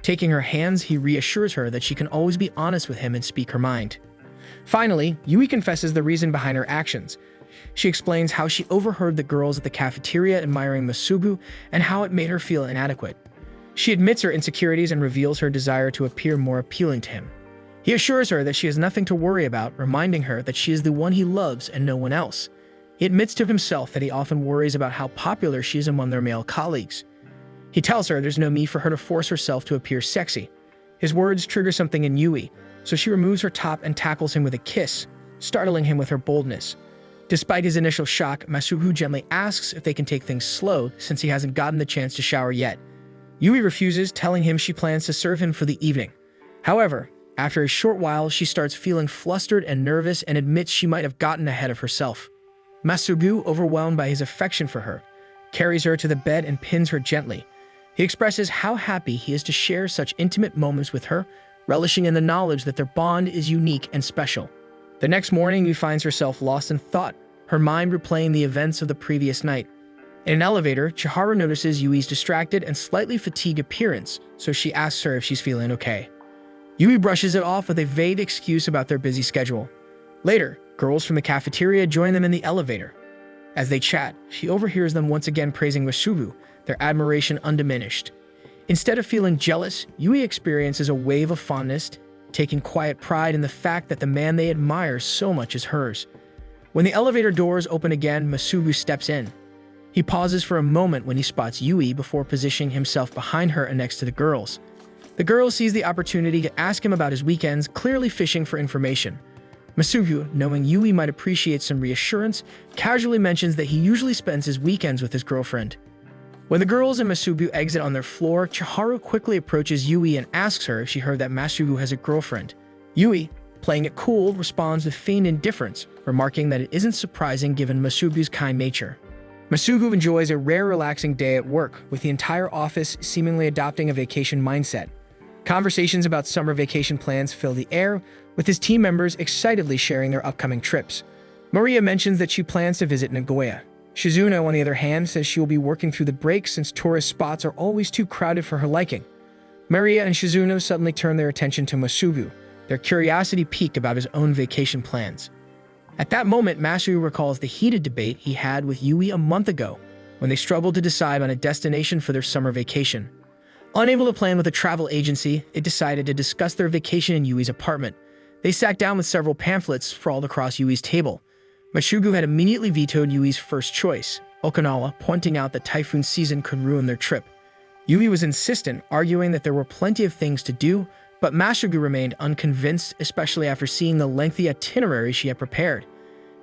Taking her hands, he reassures her that she can always be honest with him and speak her mind. Finally, Yui confesses the reason behind her actions. She explains how she overheard the girls at the cafeteria admiring Masugu and how it made her feel inadequate. She admits her insecurities and reveals her desire to appear more appealing to him. He assures her that she has nothing to worry about, reminding her that she is the one he loves and no one else. He admits to himself that he often worries about how popular she is among their male colleagues. He tells her there's no need for her to force herself to appear sexy. His words trigger something in Yui, so she removes her top and tackles him with a kiss, startling him with her boldness. Despite his initial shock, Masugu gently asks if they can take things slow since he hasn't gotten the chance to shower yet. Yui refuses, telling him she plans to serve him for the evening. However, after a short while, she starts feeling flustered and nervous and admits she might have gotten ahead of herself. Masubu, overwhelmed by his affection for her, carries her to the bed and pins her gently. He expresses how happy he is to share such intimate moments with her, relishing in the knowledge that their bond is unique and special. The next morning, Yui finds herself lost in thought, her mind replaying the events of the previous night. In an elevator, Chiharu notices Yui's distracted and slightly fatigued appearance, so she asks her if she's feeling okay. Yui brushes it off with a vague excuse about their busy schedule. Later, girls from the cafeteria join them in the elevator. As they chat, she overhears them once again praising Masubu, their admiration undiminished. Instead of feeling jealous, Yui experiences a wave of fondness, taking quiet pride in the fact that the man they admire so much is hers. When the elevator doors open again, Masubu steps in. He pauses for a moment when he spots Yui before positioning himself behind her and next to the girls. The girl sees the opportunity to ask him about his weekends, clearly fishing for information. Masubu, knowing Yui might appreciate some reassurance, casually mentions that he usually spends his weekends with his girlfriend. When the girls and Masubu exit on their floor, Chiharu quickly approaches Yui and asks her if she heard that Masubu has a girlfriend. Yui, playing it cool, responds with feigned indifference, remarking that it isn't surprising given Masubu's kind nature. Masubu enjoys a rare relaxing day at work, with the entire office seemingly adopting a vacation mindset. Conversations about summer vacation plans fill the air, with his team members excitedly sharing their upcoming trips. Maria mentions that she plans to visit Nagoya. Shizuno, on the other hand, says she will be working through the break since tourist spots are always too crowded for her liking. Maria and Shizuno suddenly turn their attention to Masubu, their curiosity piqued about his own vacation plans. At that moment, Masubu recalls the heated debate he had with Yui a month ago, when they struggled to decide on a destination for their summer vacation. Unable to plan with a travel agency, they decided to discuss their vacation in Yui's apartment. They sat down with several pamphlets sprawled across Yui's table. Masubu had immediately vetoed Yui's first choice, Okinawa, pointing out that typhoon season could ruin their trip. Yui was insistent, arguing that there were plenty of things to do, but Masubu remained unconvinced, especially after seeing the lengthy itinerary she had prepared.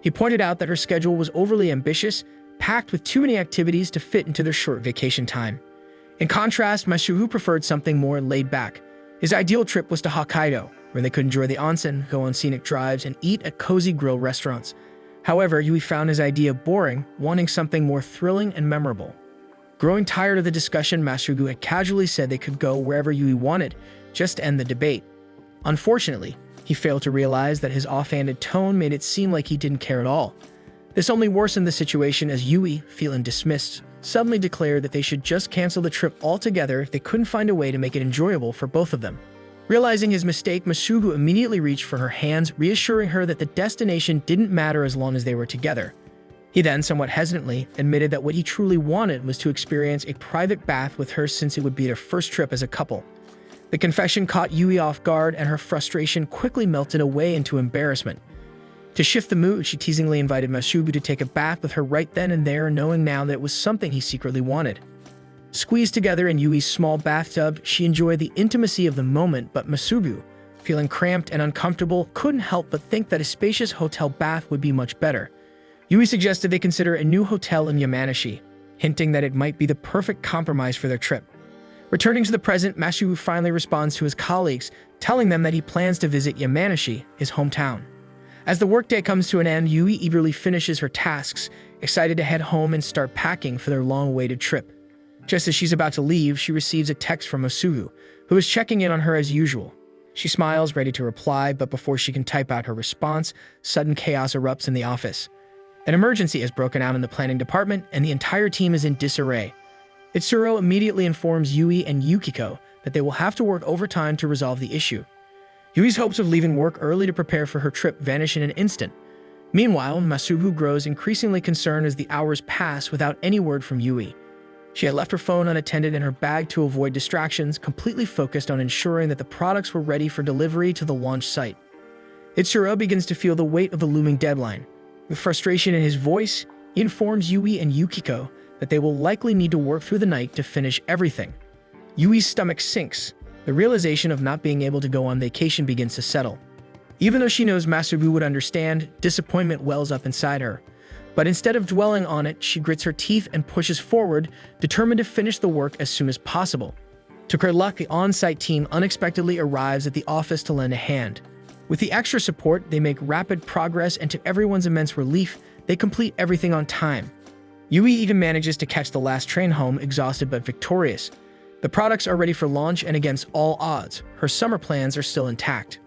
He pointed out that her schedule was overly ambitious, packed with too many activities to fit into their short vacation time. In contrast, Masubu preferred something more laid back. His ideal trip was to Hokkaido, where they could enjoy the onsen, go on scenic drives, and eat at cozy grill restaurants. However, Yui found his idea boring, wanting something more thrilling and memorable. Growing tired of the discussion, Masubu had casually said they could go wherever Yui wanted, just to end the debate. Unfortunately, he failed to realize that his offhanded tone made it seem like he didn't care at all. This only worsened the situation as Yui, feeling dismissed, suddenly declared that they should just cancel the trip altogether if they couldn't find a way to make it enjoyable for both of them. Realizing his mistake, Masubu immediately reached for her hands, reassuring her that the destination didn't matter as long as they were together. He then, somewhat hesitantly, admitted that what he truly wanted was to experience a private bath with her since it would be their first trip as a couple. The confession caught Yui off guard, and her frustration quickly melted away into embarrassment. To shift the mood, she teasingly invited Masubu to take a bath with her right then and there, knowing now that it was something he secretly wanted. Squeezed together in Yui's small bathtub, she enjoyed the intimacy of the moment, but Masubu, feeling cramped and uncomfortable, couldn't help but think that a spacious hotel bath would be much better. Yui suggested they consider a new hotel in Yamanashi, hinting that it might be the perfect compromise for their trip. Returning to the present, Masubu finally responds to his colleagues, telling them that he plans to visit Yamanashi, his hometown. As the workday comes to an end, Yui eagerly finishes her tasks, excited to head home and start packing for their long-awaited trip. Just as she's about to leave, she receives a text from Masubu, who is checking in on her as usual. She smiles, ready to reply, but before she can type out her response, sudden chaos erupts in the office. An emergency has broken out in the planning department, and the entire team is in disarray. Itsuro immediately informs Yui and Yukiko that they will have to work overtime to resolve the issue. Yui's hopes of leaving work early to prepare for her trip vanish in an instant. Meanwhile, Masubu grows increasingly concerned as the hours pass without any word from Yui. She had left her phone unattended in her bag to avoid distractions, completely focused on ensuring that the products were ready for delivery to the launch site. Itsuro begins to feel the weight of the looming deadline. With frustration in his voice, he informs Yui and Yukiko that they will likely need to work through the night to finish everything. Yui's stomach sinks. The realization of not being able to go on vacation begins to settle. Even though she knows Masubu would understand, disappointment wells up inside her. But instead of dwelling on it, she grits her teeth and pushes forward, determined to finish the work as soon as possible. To her luck, the on-site team unexpectedly arrives at the office to lend a hand. With the extra support, they make rapid progress, and to everyone's immense relief, they complete everything on time. Yui even manages to catch the last train home, exhausted but victorious. The products are ready for launch, and against all odds, her summer plans are still intact.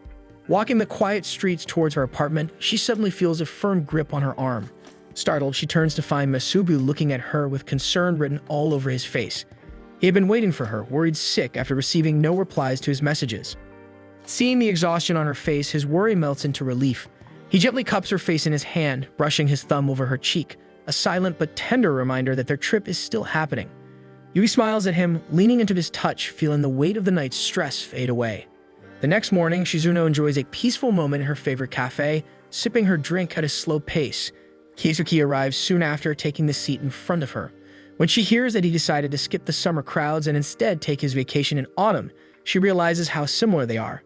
Walking the quiet streets towards her apartment, she suddenly feels a firm grip on her arm. Startled, she turns to find Masubu looking at her with concern written all over his face. He had been waiting for her, worried sick after receiving no replies to his messages. Seeing the exhaustion on her face, his worry melts into relief. He gently cups her face in his hand, brushing his thumb over her cheek, a silent but tender reminder that their trip is still happening. Yui smiles at him, leaning into his touch, feeling the weight of the night's stress fade away. The next morning, Shizuno enjoys a peaceful moment in her favorite cafe, sipping her drink at a slow pace. Keisuke arrives soon after, taking the seat in front of her. When she hears that he decided to skip the summer crowds and instead take his vacation in autumn, she realizes how similar they are.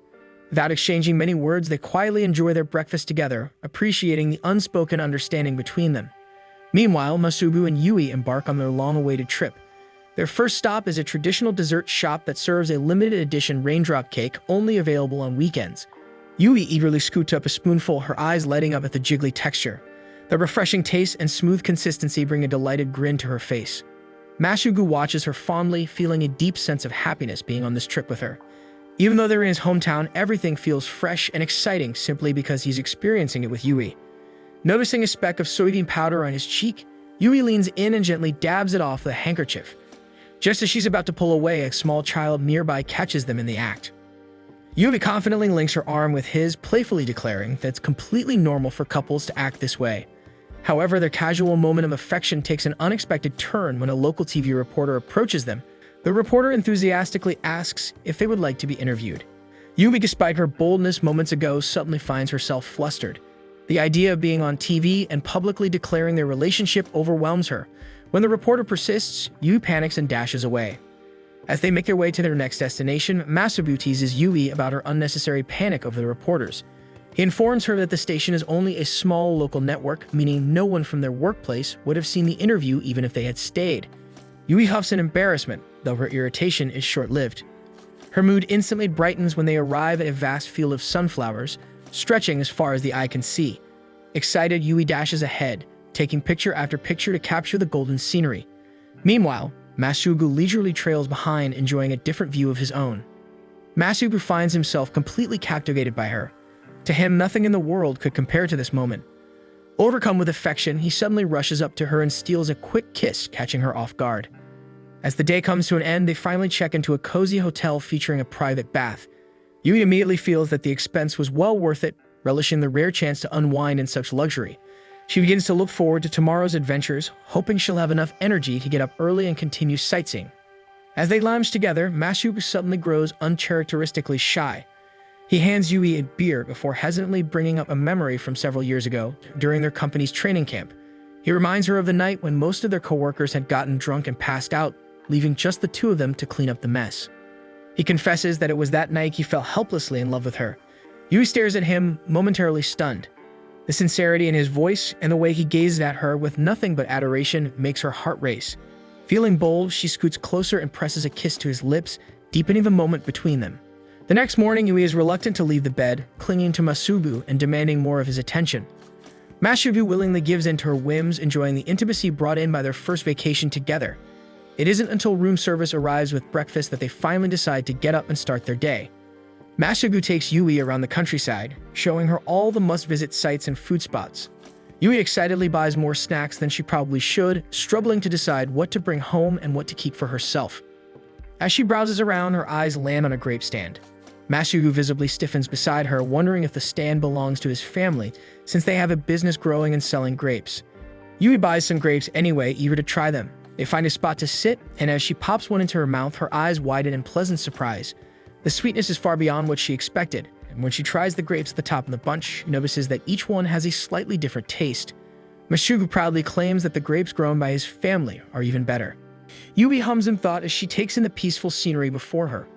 Without exchanging many words, they quietly enjoy their breakfast together, appreciating the unspoken understanding between them. Meanwhile, Masubu and Yui embark on their long-awaited trip. Their first stop is a traditional dessert shop that serves a limited-edition raindrop cake only available on weekends. Yui eagerly scoots up a spoonful, her eyes lighting up at the jiggly texture. The refreshing taste and smooth consistency bring a delighted grin to her face. Masubu watches her fondly, feeling a deep sense of happiness being on this trip with her. Even though they're in his hometown, everything feels fresh and exciting simply because he's experiencing it with Yui. Noticing a speck of soybean powder on his cheek, Yui leans in and gently dabs it off with a handkerchief. Just as she's about to pull away, a small child nearby catches them in the act. Yui confidently links her arm with his, playfully declaring that it's completely normal for couples to act this way. However, their casual moment of affection takes an unexpected turn when a local TV reporter approaches them. The reporter enthusiastically asks if they would like to be interviewed. Yui, despite her boldness moments ago, suddenly finds herself flustered. The idea of being on TV and publicly declaring their relationship overwhelms her. When the reporter persists, Yui panics and dashes away. As they make their way to their next destination, Masubu teases Yui about her unnecessary panic over the reporters. He informs her that the station is only a small local network, meaning no one from their workplace would have seen the interview even if they had stayed. Yui huffs in embarrassment, though her irritation is short-lived. Her mood instantly brightens when they arrive at a vast field of sunflowers, stretching as far as the eye can see. Excited, Yui dashes ahead, taking picture after picture to capture the golden scenery. Meanwhile, Masubu leisurely trails behind, enjoying a different view of his own. Masubu finds himself completely captivated by her. To him, nothing in the world could compare to this moment. Overcome with affection, he suddenly rushes up to her and steals a quick kiss, catching her off guard. As the day comes to an end, they finally check into a cozy hotel featuring a private bath. Yui immediately feels that the expense was well worth it, relishing the rare chance to unwind in such luxury. She begins to look forward to tomorrow's adventures, hoping she'll have enough energy to get up early and continue sightseeing. As they lounge together, Masubu suddenly grows uncharacteristically shy. He hands Yui a beer before hesitantly bringing up a memory from several years ago, during their company's training camp. He reminds her of the night when most of their coworkers had gotten drunk and passed out, leaving just the two of them to clean up the mess. He confesses that it was that night he fell helplessly in love with her. Yui stares at him, momentarily stunned. The sincerity in his voice and the way he gazes at her with nothing but adoration makes her heart race. Feeling bold, she scoots closer and presses a kiss to his lips, deepening the moment between them. The next morning, Yui is reluctant to leave the bed, clinging to Masubu and demanding more of his attention. Masubu willingly gives in to her whims, enjoying the intimacy brought in by their first vacation together. It isn't until room service arrives with breakfast that they finally decide to get up and start their day. Masubu takes Yui around the countryside, showing her all the must-visit sites and food spots. Yui excitedly buys more snacks than she probably should, struggling to decide what to bring home and what to keep for herself. As she browses around, her eyes land on a grape stand. Masubu visibly stiffens beside her, wondering if the stand belongs to his family, since they have a business growing and selling grapes. Yui buys some grapes anyway, eager to try them. They find a spot to sit, and as she pops one into her mouth, her eyes widen in pleasant surprise. The sweetness is far beyond what she expected, and when she tries the grapes at the top of the bunch, she notices that each one has a slightly different taste. Masubu proudly claims that the grapes grown by his family are even better. Yui hums in thought as she takes in the peaceful scenery before her.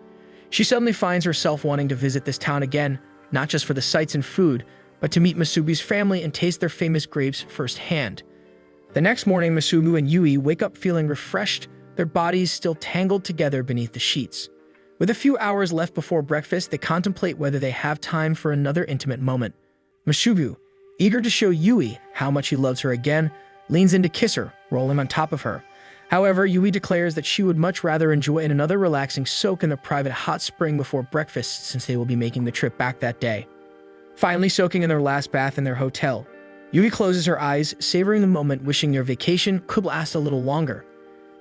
She suddenly finds herself wanting to visit this town again, not just for the sights and food, but to meet Masubu's family and taste their famous grapes firsthand. The next morning, Masubu and Yui wake up feeling refreshed, their bodies still tangled together beneath the sheets. With a few hours left before breakfast, they contemplate whether they have time for another intimate moment. Masugu, eager to show Yui how much he loves her again, leans in to kiss her, rolling on top of her. However, Yui declares that she would much rather enjoy another relaxing soak in the private hot spring before breakfast, since they will be making the trip back that day. Finally soaking in their last bath in their hotel, Yui closes her eyes, savoring the moment, wishing their vacation could last a little longer.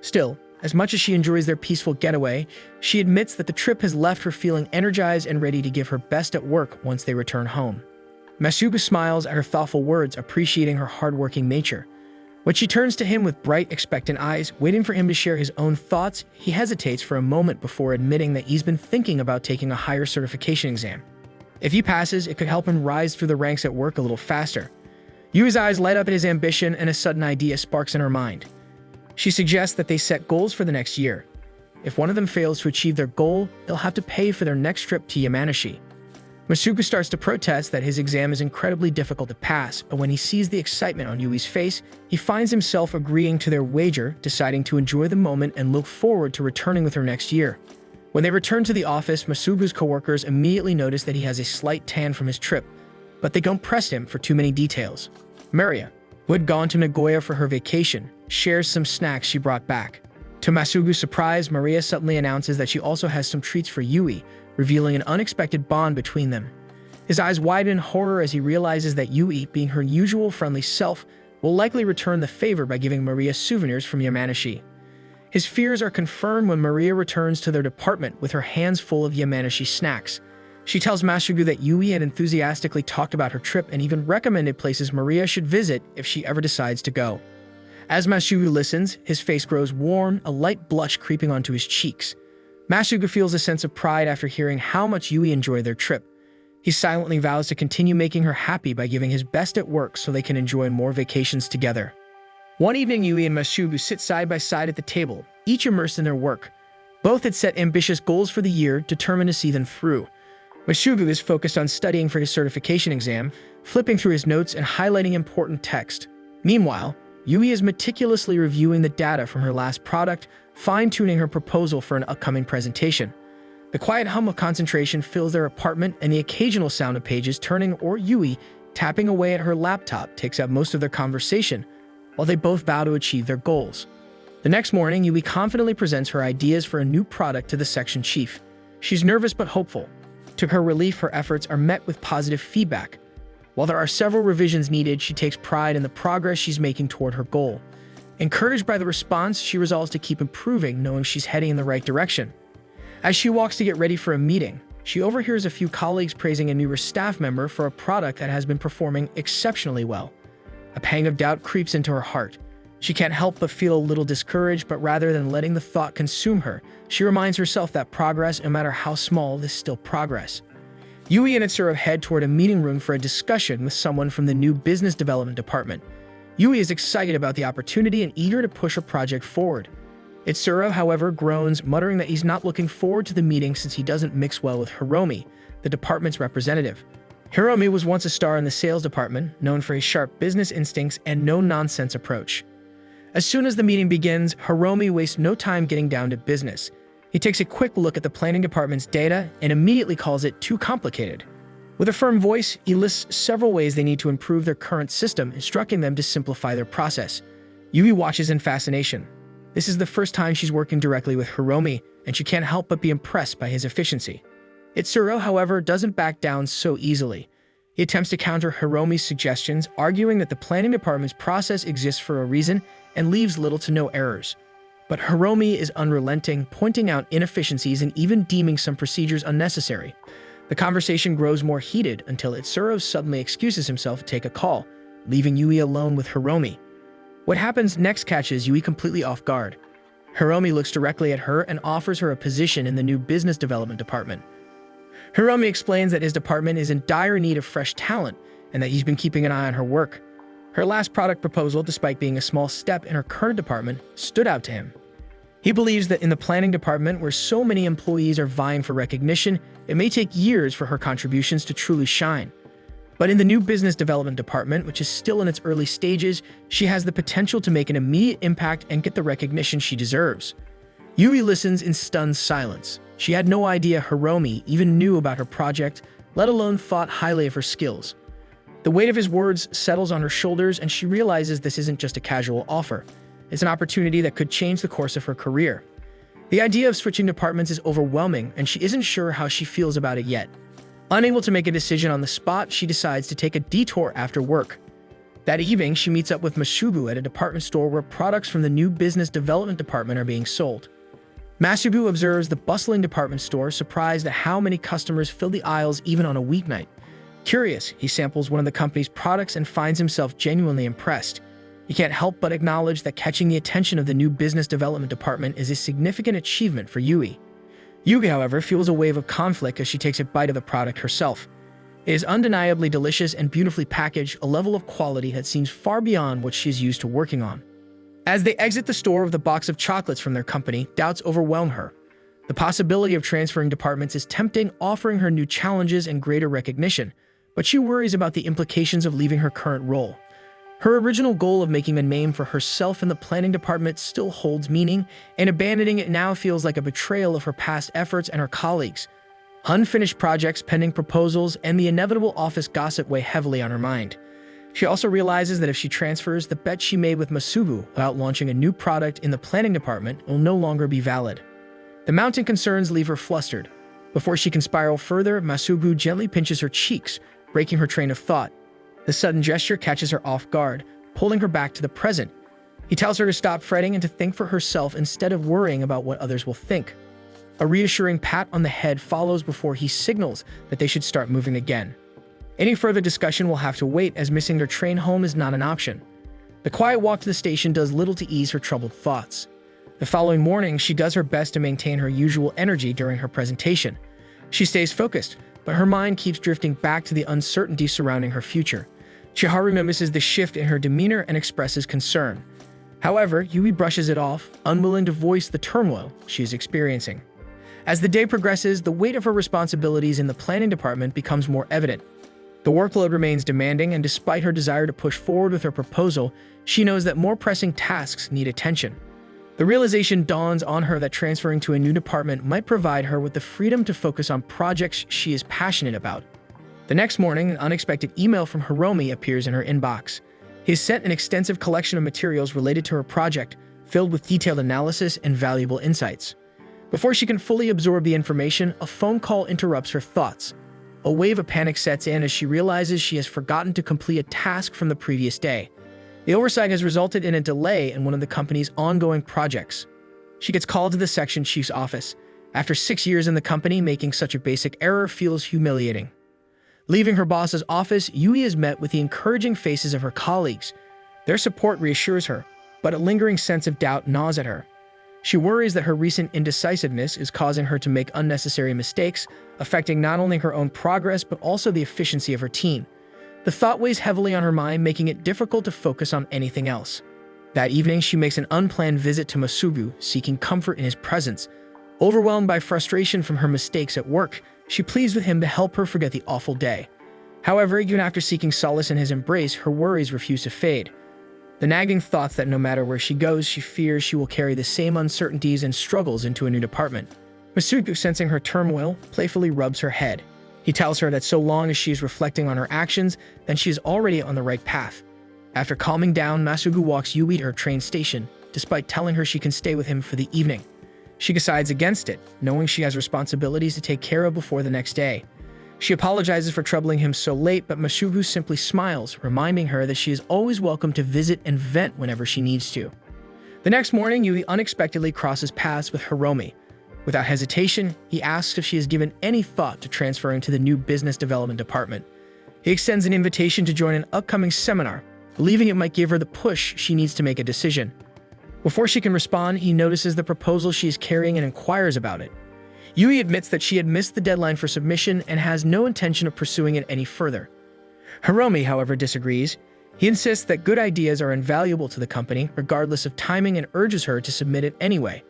Still, as much as she enjoys their peaceful getaway, she admits that the trip has left her feeling energized and ready to give her best at work once they return home. Masugu smiles at her thoughtful words, appreciating her hardworking nature. When she turns to him with bright, expectant eyes, waiting for him to share his own thoughts, he hesitates for a moment before admitting that he's been thinking about taking a higher certification exam. If he passes, it could help him rise through the ranks at work a little faster. Yui's eyes light up at his ambition, and a sudden idea sparks in her mind. She suggests that they set goals for the next year. If one of them fails to achieve their goal, they'll have to pay for their next trip to Yamanashi. Masugu starts to protest that his exam is incredibly difficult to pass, but when he sees the excitement on Yui's face, he finds himself agreeing to their wager, deciding to enjoy the moment and look forward to returning with her next year. When they return to the office, Masugu's coworkers immediately notice that he has a slight tan from his trip, but they don't press him for too many details. Maria, who had gone to Nagoya for her vacation, shares some snacks she brought back. To Masugu's surprise, Maria suddenly announces that she also has some treats for Yui, revealing an unexpected bond between them. His eyes widen in horror as he realizes that Yui, being her usual friendly self, will likely return the favor by giving Maria souvenirs from Yamanashi. His fears are confirmed when Maria returns to their department with her hands full of Yamanashi snacks. She tells Masugu that Yui had enthusiastically talked about her trip and even recommended places Maria should visit if she ever decides to go. As Masugu listens, his face grows warm, a light blush creeping onto his cheeks. Masugu feels a sense of pride after hearing how much Yui enjoyed their trip. He silently vows to continue making her happy by giving his best at work so they can enjoy more vacations together. One evening, Yui and Masugu sit side by side at the table, each immersed in their work. Both had set ambitious goals for the year, determined to see them through. Masugu is focused on studying for his certification exam, flipping through his notes and highlighting important text. Meanwhile, Yui is meticulously reviewing the data from her last product, fine-tuning her proposal for an upcoming presentation. The quiet hum of concentration fills their apartment, and the occasional sound of pages turning or Yui tapping away at her laptop takes up most of their conversation, while they both vow to achieve their goals. The next morning, Yui confidently presents her ideas for a new product to the section chief. She's nervous but hopeful. To her relief, her efforts are met with positive feedback. While there are several revisions needed, she takes pride in the progress she's making toward her goal. Encouraged by the response, she resolves to keep improving, knowing she's heading in the right direction. As she walks to get ready for a meeting, she overhears a few colleagues praising a newer staff member for a product that has been performing exceptionally well. A pang of doubt creeps into her heart. She can't help but feel a little discouraged, but rather than letting the thought consume her, she reminds herself that progress, no matter how small, is still progress. Yui and Itsuro head toward a meeting room for a discussion with someone from the new business development department. Yui is excited about the opportunity and eager to push her project forward. Itsuro, however, groans, muttering that he's not looking forward to the meeting since he doesn't mix well with Hiromi, the department's representative. Hiromi was once a star in the sales department, known for his sharp business instincts and no-nonsense approach. As soon as the meeting begins, Hiromi wastes no time getting down to business. He takes a quick look at the planning department's data and immediately calls it too complicated. With a firm voice, he lists several ways they need to improve their current system, instructing them to simplify their process. Yui watches in fascination. This is the first time she's working directly with Hiromi, and she can't help but be impressed by his efficiency. Itsuro, however, doesn't back down so easily. He attempts to counter Hiromi's suggestions, arguing that the planning department's process exists for a reason and leaves little to no errors. But Hiromi is unrelenting, pointing out inefficiencies and even deeming some procedures unnecessary. The conversation grows more heated until Itsuro suddenly excuses himself to take a call, leaving Yui alone with Hiromi. What happens next catches Yui completely off guard. Hiromi looks directly at her and offers her a position in the new business development department. Hiromi explains that his department is in dire need of fresh talent and that he's been keeping an eye on her work. Her last product proposal, despite being a small step in her current department, stood out to him. He believes that in the planning department, where so many employees are vying for recognition, it may take years for her contributions to truly shine. But in the new business development department, which is still in its early stages, she has the potential to make an immediate impact and get the recognition she deserves. Yui listens in stunned silence. She had no idea Hiromi even knew about her project, let alone thought highly of her skills. The weight of his words settles on her shoulders, and she realizes this isn't just a casual offer. It's an opportunity that could change the course of her career. The idea of switching departments is overwhelming, and she isn't sure how she feels about it yet. Unable to make a decision on the spot, she decides to take a detour after work. That evening, she meets up with Masubu at a department store where products from the new business development department are being sold. Masubu observes the bustling department store, surprised at how many customers fill the aisles even on a weeknight. Curious, he samples one of the company's products and finds himself genuinely impressed. He can't help but acknowledge that catching the attention of the new business development department is a significant achievement for Yui. Yuki, however, feels a wave of conflict as she takes a bite of the product herself. It is undeniably delicious and beautifully packaged, a level of quality that seems far beyond what she is used to working on. As they exit the store with a box of chocolates from their company, doubts overwhelm her. The possibility of transferring departments is tempting, offering her new challenges and greater recognition, but she worries about the implications of leaving her current role. Her original goal of making a name for herself in the planning department still holds meaning, and abandoning it now feels like a betrayal of her past efforts and her colleagues. Unfinished projects, pending proposals, and the inevitable office gossip weigh heavily on her mind. She also realizes that if she transfers, the bet she made with Masubu about launching a new product in the planning department will no longer be valid. The mounting concerns leave her flustered. Before she can spiral further, Masubu gently pinches her cheeks, breaking her train of thought. The sudden gesture catches her off guard, pulling her back to the present. He tells her to stop fretting and to think for herself instead of worrying about what others will think. A reassuring pat on the head follows before he signals that they should start moving again. Any further discussion will have to wait, as missing their train home is not an option. The quiet walk to the station does little to ease her troubled thoughts. The following morning, she does her best to maintain her usual energy during her presentation. She stays focused, but her mind keeps drifting back to the uncertainty surrounding her future. Chiharu notices the shift in her demeanor and expresses concern. However, Yui brushes it off, unwilling to voice the turmoil she is experiencing. As the day progresses, the weight of her responsibilities in the planning department becomes more evident. The workload remains demanding, and despite her desire to push forward with her proposal, she knows that more pressing tasks need attention. The realization dawns on her that transferring to a new department might provide her with the freedom to focus on projects she is passionate about. The next morning, an unexpected email from Hiromi appears in her inbox. He has sent an extensive collection of materials related to her project, filled with detailed analysis and valuable insights. Before she can fully absorb the information, a phone call interrupts her thoughts. A wave of panic sets in as she realizes she has forgotten to complete a task from the previous day. The oversight has resulted in a delay in one of the company's ongoing projects. She gets called to the section chief's office. After 6 years in the company, making such a basic error feels humiliating. Leaving her boss's office, Yui is met with the encouraging faces of her colleagues. Their support reassures her, but a lingering sense of doubt gnaws at her. She worries that her recent indecisiveness is causing her to make unnecessary mistakes, affecting not only her own progress but also the efficiency of her team. The thought weighs heavily on her mind, making it difficult to focus on anything else. That evening, she makes an unplanned visit to Masubu, seeking comfort in his presence. Overwhelmed by frustration from her mistakes at work, she pleads with him to help her forget the awful day. However, even after seeking solace in his embrace, her worries refuse to fade. The nagging thoughts that no matter where she goes, she fears she will carry the same uncertainties and struggles into a new department. Masubu, sensing her turmoil, playfully rubs her head. He tells her that so long as she is reflecting on her actions, then she is already on the right path. After calming down, Masubu walks Yui to her train station, despite telling her she can stay with him for the evening. She decides against it, knowing she has responsibilities to take care of before the next day. She apologizes for troubling him so late, but Masubu simply smiles, reminding her that she is always welcome to visit and vent whenever she needs to. The next morning, Yui unexpectedly crosses paths with Hiromi. Without hesitation, he asks if she has given any thought to transferring to the new business development department. He extends an invitation to join an upcoming seminar, believing it might give her the push she needs to make a decision. Before she can respond, he notices the proposal she is carrying and inquires about it. Yui admits that she had missed the deadline for submission and has no intention of pursuing it any further. Hiromi, however, disagrees. He insists that good ideas are invaluable to the company, regardless of timing, and urges her to submit it anyway.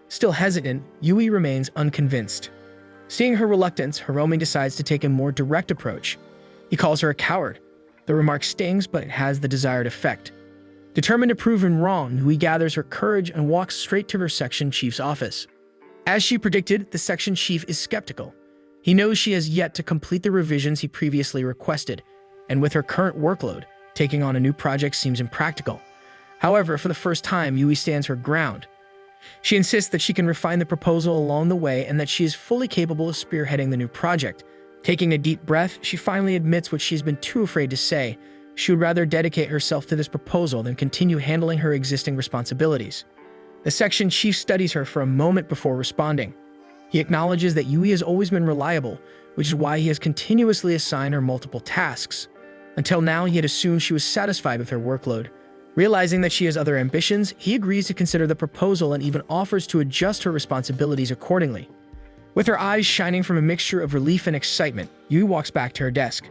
Still hesitant, Yui remains unconvinced. Seeing her reluctance, Hiromi decides to take a more direct approach. He calls her a coward. The remark stings, but it has the desired effect. Determined to prove him wrong, Yui gathers her courage and walks straight to her section chief's office. As she predicted, the section chief is skeptical. He knows she has yet to complete the revisions he previously requested, and with her current workload, taking on a new project seems impractical. However, for the first time, Yui stands her ground. She insists that she can refine the proposal along the way and that she is fully capable of spearheading the new project. Taking a deep breath, she finally admits what she's been too afraid to say. She would rather dedicate herself to this proposal than continue handling her existing responsibilities. The section chief studies her for a moment before responding. He acknowledges that Yui has always been reliable, which is why he has continuously assigned her multiple tasks. Until now, he had assumed she was satisfied with her workload. Realizing that she has other ambitions, he agrees to consider the proposal and even offers to adjust her responsibilities accordingly. With her eyes shining from a mixture of relief and excitement, Yui walks back to her desk.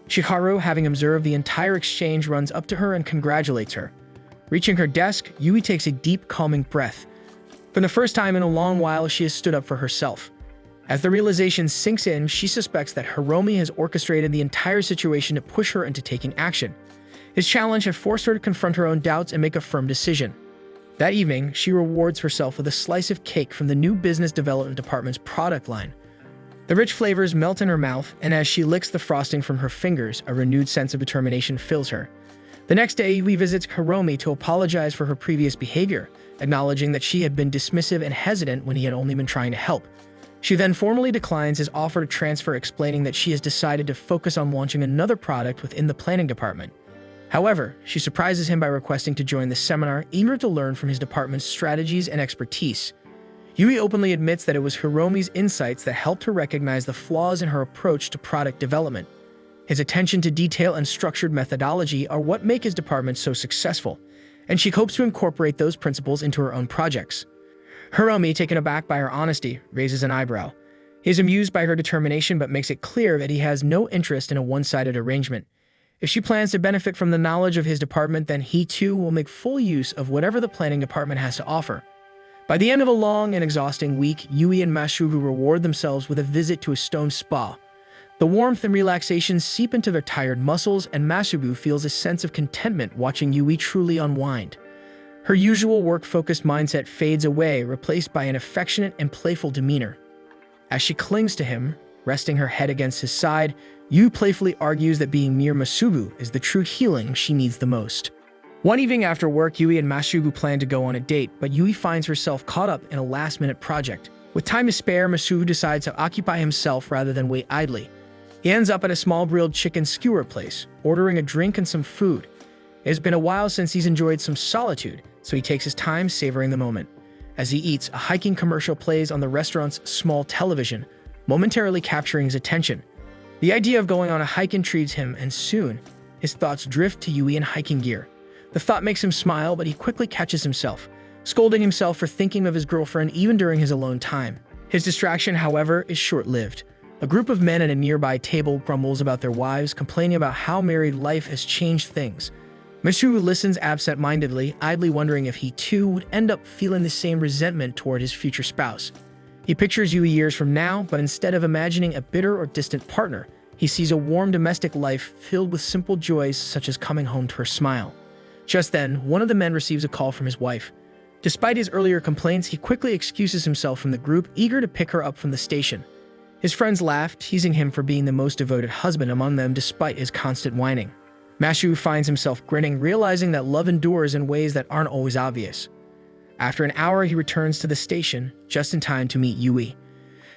Shiharu, having observed the entire exchange, runs up to her and congratulates her. Reaching her desk, Yui takes a deep, calming breath. For the first time in a long while, she has stood up for herself. As the realization sinks in, she suspects that Hiromi has orchestrated the entire situation to push her into taking action. His challenge had forced her to confront her own doubts and make a firm decision. That evening, she rewards herself with a slice of cake from the new business development department's product line. The rich flavors melt in her mouth, and as she licks the frosting from her fingers, a renewed sense of determination fills her. The next day, Yui visits Hiromi to apologize for her previous behavior, acknowledging that she had been dismissive and hesitant when he had only been trying to help. She then formally declines his offer to transfer, explaining that she has decided to focus on launching another product within the planning department. However, she surprises him by requesting to join the seminar, eager to learn from his department's strategies and expertise. Yui openly admits that it was Hiromi's insights that helped her recognize the flaws in her approach to product development. His attention to detail and structured methodology are what make his department so successful, and she hopes to incorporate those principles into her own projects. Hiromi, taken aback by her honesty, raises an eyebrow. He is amused by her determination but makes it clear that he has no interest in a one-sided arrangement. If she plans to benefit from the knowledge of his department, then he too will make full use of whatever the planning department has to offer. By the end of a long and exhausting week, Yui and Masubu reward themselves with a visit to a stone spa. The warmth and relaxation seep into their tired muscles, and Masubu feels a sense of contentment watching Yui truly unwind. Her usual work-focused mindset fades away, replaced by an affectionate and playful demeanor. As she clings to him, resting her head against his side, Yui playfully argues that being near Masubu is the true healing she needs the most. One evening after work, Yui and Masubu plan to go on a date, but Yui finds herself caught up in a last-minute project. With time to spare, Masubu decides to occupy himself rather than wait idly. He ends up at a small grilled chicken skewer place, ordering a drink and some food. It has been a while since he's enjoyed some solitude, so he takes his time savoring the moment. As he eats, a hiking commercial plays on the restaurant's small television, momentarily capturing his attention. The idea of going on a hike intrigues him, and soon, his thoughts drift to Yui and hiking gear. The thought makes him smile, but he quickly catches himself, scolding himself for thinking of his girlfriend even during his alone time. His distraction, however, is short-lived. A group of men at a nearby table grumbles about their wives, complaining about how married life has changed things. Masubu listens absent-mindedly, idly wondering if he too would end up feeling the same resentment toward his future spouse. He pictures Yui years from now, but instead of imagining a bitter or distant partner, he sees a warm domestic life filled with simple joys such as coming home to her smile. Just then, one of the men receives a call from his wife. Despite his earlier complaints, he quickly excuses himself from the group, eager to pick her up from the station. His friends laugh, teasing him for being the most devoted husband among them despite his constant whining. Masubu finds himself grinning, realizing that love endures in ways that aren't always obvious. After an hour, he returns to the station, just in time to meet Yui.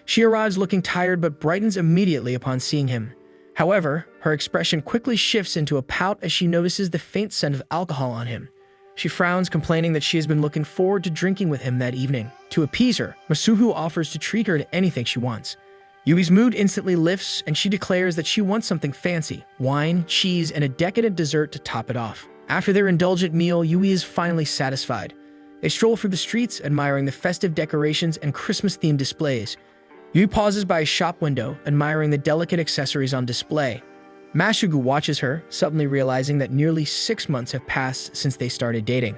She arrives looking tired but brightens immediately upon seeing him. However, her expression quickly shifts into a pout as she notices the faint scent of alcohol on him. She frowns, complaining that she has been looking forward to drinking with him that evening. To appease her, Masubu offers to treat her to anything she wants. Yui's mood instantly lifts, and she declares that she wants something fancy: wine, cheese, and a decadent dessert to top it off. After their indulgent meal, Yui is finally satisfied. They stroll through the streets, admiring the festive decorations and Christmas-themed displays. Yui pauses by a shop window, admiring the delicate accessories on display. Masubu watches her, suddenly realizing that nearly 6 months have passed since they started dating.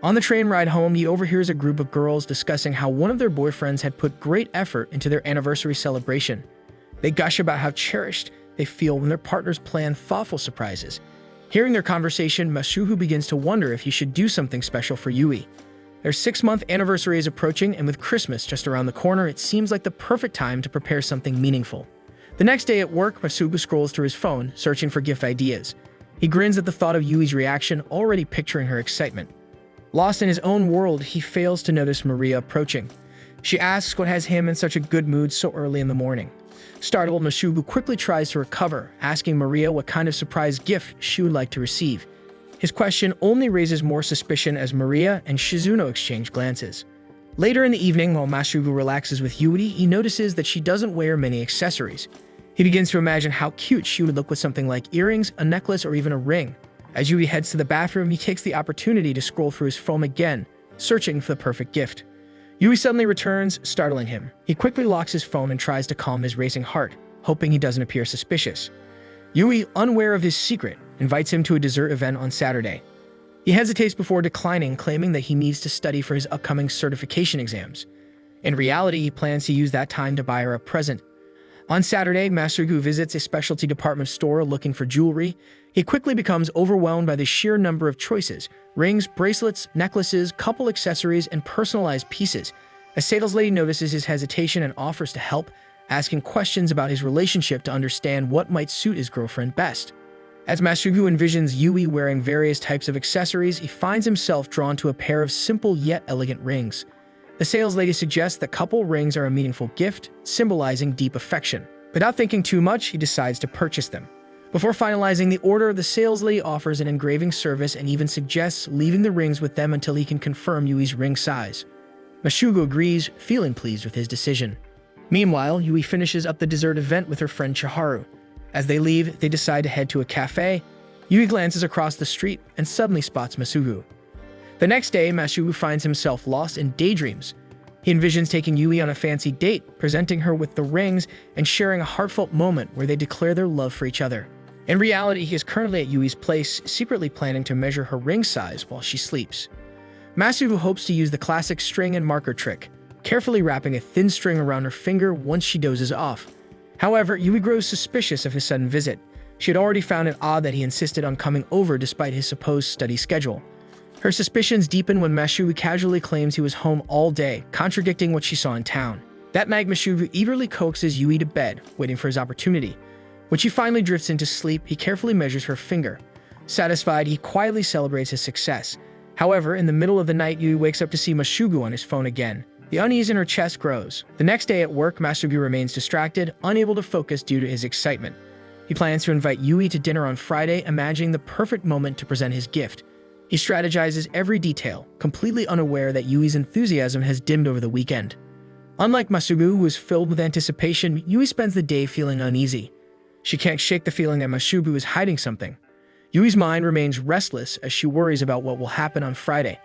On the train ride home, he overhears a group of girls discussing how one of their boyfriends had put great effort into their anniversary celebration. They gush about how cherished they feel when their partners plan thoughtful surprises. Hearing their conversation, Masubu begins to wonder if he should do something special for Yui. Their 6-month anniversary is approaching, and with Christmas just around the corner, it seems like the perfect time to prepare something meaningful. The next day at work, Masugu scrolls through his phone, searching for gift ideas. He grins at the thought of Yui's reaction, already picturing her excitement. Lost in his own world, he fails to notice Maria approaching. She asks what has him in such a good mood so early in the morning. Startled, Masugu quickly tries to recover, asking Maria what kind of surprise gift she would like to receive. His question only raises more suspicion as Maria and Shizuno exchange glances. Later in the evening, while Masugu relaxes with Yui, he notices that she doesn't wear many accessories. He begins to imagine how cute she would look with something like earrings, a necklace, or even a ring. As Yui heads to the bathroom, he takes the opportunity to scroll through his phone again, searching for the perfect gift. Yui suddenly returns, startling him. He quickly locks his phone and tries to calm his racing heart, hoping he doesn't appear suspicious. Yui, unaware of his secret, invites him to a dessert event on Saturday. He hesitates before declining, claiming that he needs to study for his upcoming certification exams. In reality, he plans to use that time to buy her a present. On Saturday, Masugu visits a specialty department store looking for jewelry. He quickly becomes overwhelmed by the sheer number of choices: rings, bracelets, necklaces, couple accessories, and personalized pieces. A sales lady notices his hesitation and offers to help, asking questions about his relationship to understand what might suit his girlfriend best. As Masugu envisions Yui wearing various types of accessories, he finds himself drawn to a pair of simple yet elegant rings. The sales lady suggests that couple rings are a meaningful gift, symbolizing deep affection. Without thinking too much, he decides to purchase them. Before finalizing the order, the sales lady offers an engraving service and even suggests leaving the rings with them until he can confirm Yui's ring size. Masugu agrees, feeling pleased with his decision. Meanwhile, Yui finishes up the dessert event with her friend Chiharu. As they leave, they decide to head to a cafe. Yui glances across the street and suddenly spots Masugu. The next day, Masugu finds himself lost in daydreams. He envisions taking Yui on a fancy date, presenting her with the rings, and sharing a heartfelt moment where they declare their love for each other. In reality, he is currently at Yui's place, secretly planning to measure her ring size while she sleeps. Masugu hopes to use the classic string and marker trick, carefully wrapping a thin string around her finger once she dozes off. However, Yui grows suspicious of his sudden visit. She had already found it odd that he insisted on coming over despite his supposed study schedule. Her suspicions deepen when Masugu casually claims he was home all day, contradicting what she saw in town. That night, Masugu eagerly coaxes Yui to bed, waiting for his opportunity. When she finally drifts into sleep, he carefully measures her finger. Satisfied, he quietly celebrates his success. However, in the middle of the night, Yui wakes up to see Masugu on his phone again. The unease in her chest grows. The next day at work, Masugu remains distracted, unable to focus due to his excitement. He plans to invite Yui to dinner on Friday, imagining the perfect moment to present his gift. He strategizes every detail, completely unaware that Yui's enthusiasm has dimmed over the weekend. Unlike Masugu, who is filled with anticipation, Yui spends the day feeling uneasy. She can't shake the feeling that Masugu is hiding something. Yui's mind remains restless as she worries about what will happen on Friday.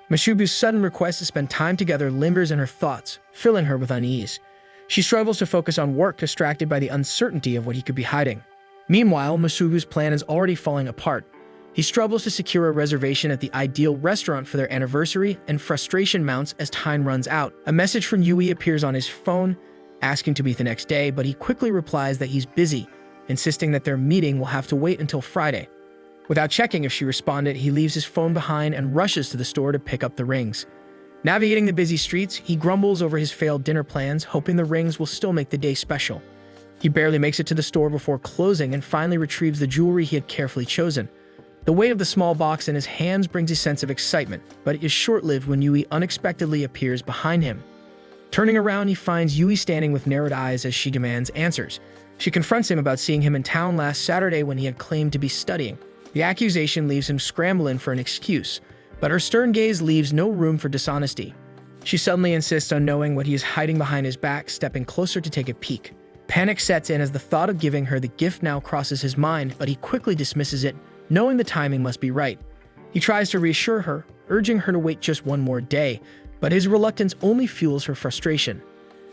Masugu's sudden request to spend time together lingers in her thoughts, filling her with unease. She struggles to focus on work, distracted by the uncertainty of what he could be hiding. Meanwhile, Masugu's plan is already falling apart. He struggles to secure a reservation at the ideal restaurant for their anniversary, and frustration mounts as time runs out. A message from Yui appears on his phone, asking to meet the next day, but he quickly replies that he's busy, insisting that their meeting will have to wait until Friday. Without checking if she responded, he leaves his phone behind and rushes to the store to pick up the rings. Navigating the busy streets, he grumbles over his failed dinner plans, hoping the rings will still make the day special. He barely makes it to the store before closing and finally retrieves the jewelry he had carefully chosen. The weight of the small box in his hands brings a sense of excitement, but it is short-lived when Yui unexpectedly appears behind him. Turning around, he finds Yui standing with narrowed eyes as she demands answers. She confronts him about seeing him in town last Saturday when he had claimed to be studying. The accusation leaves him scrambling for an excuse, but her stern gaze leaves no room for dishonesty. She suddenly insists on knowing what he is hiding behind his back, stepping closer to take a peek. Panic sets in as the thought of giving her the gift now crosses his mind, but he quickly dismisses it, knowing the timing must be right. He tries to reassure her, urging her to wait just one more day, but his reluctance only fuels her frustration.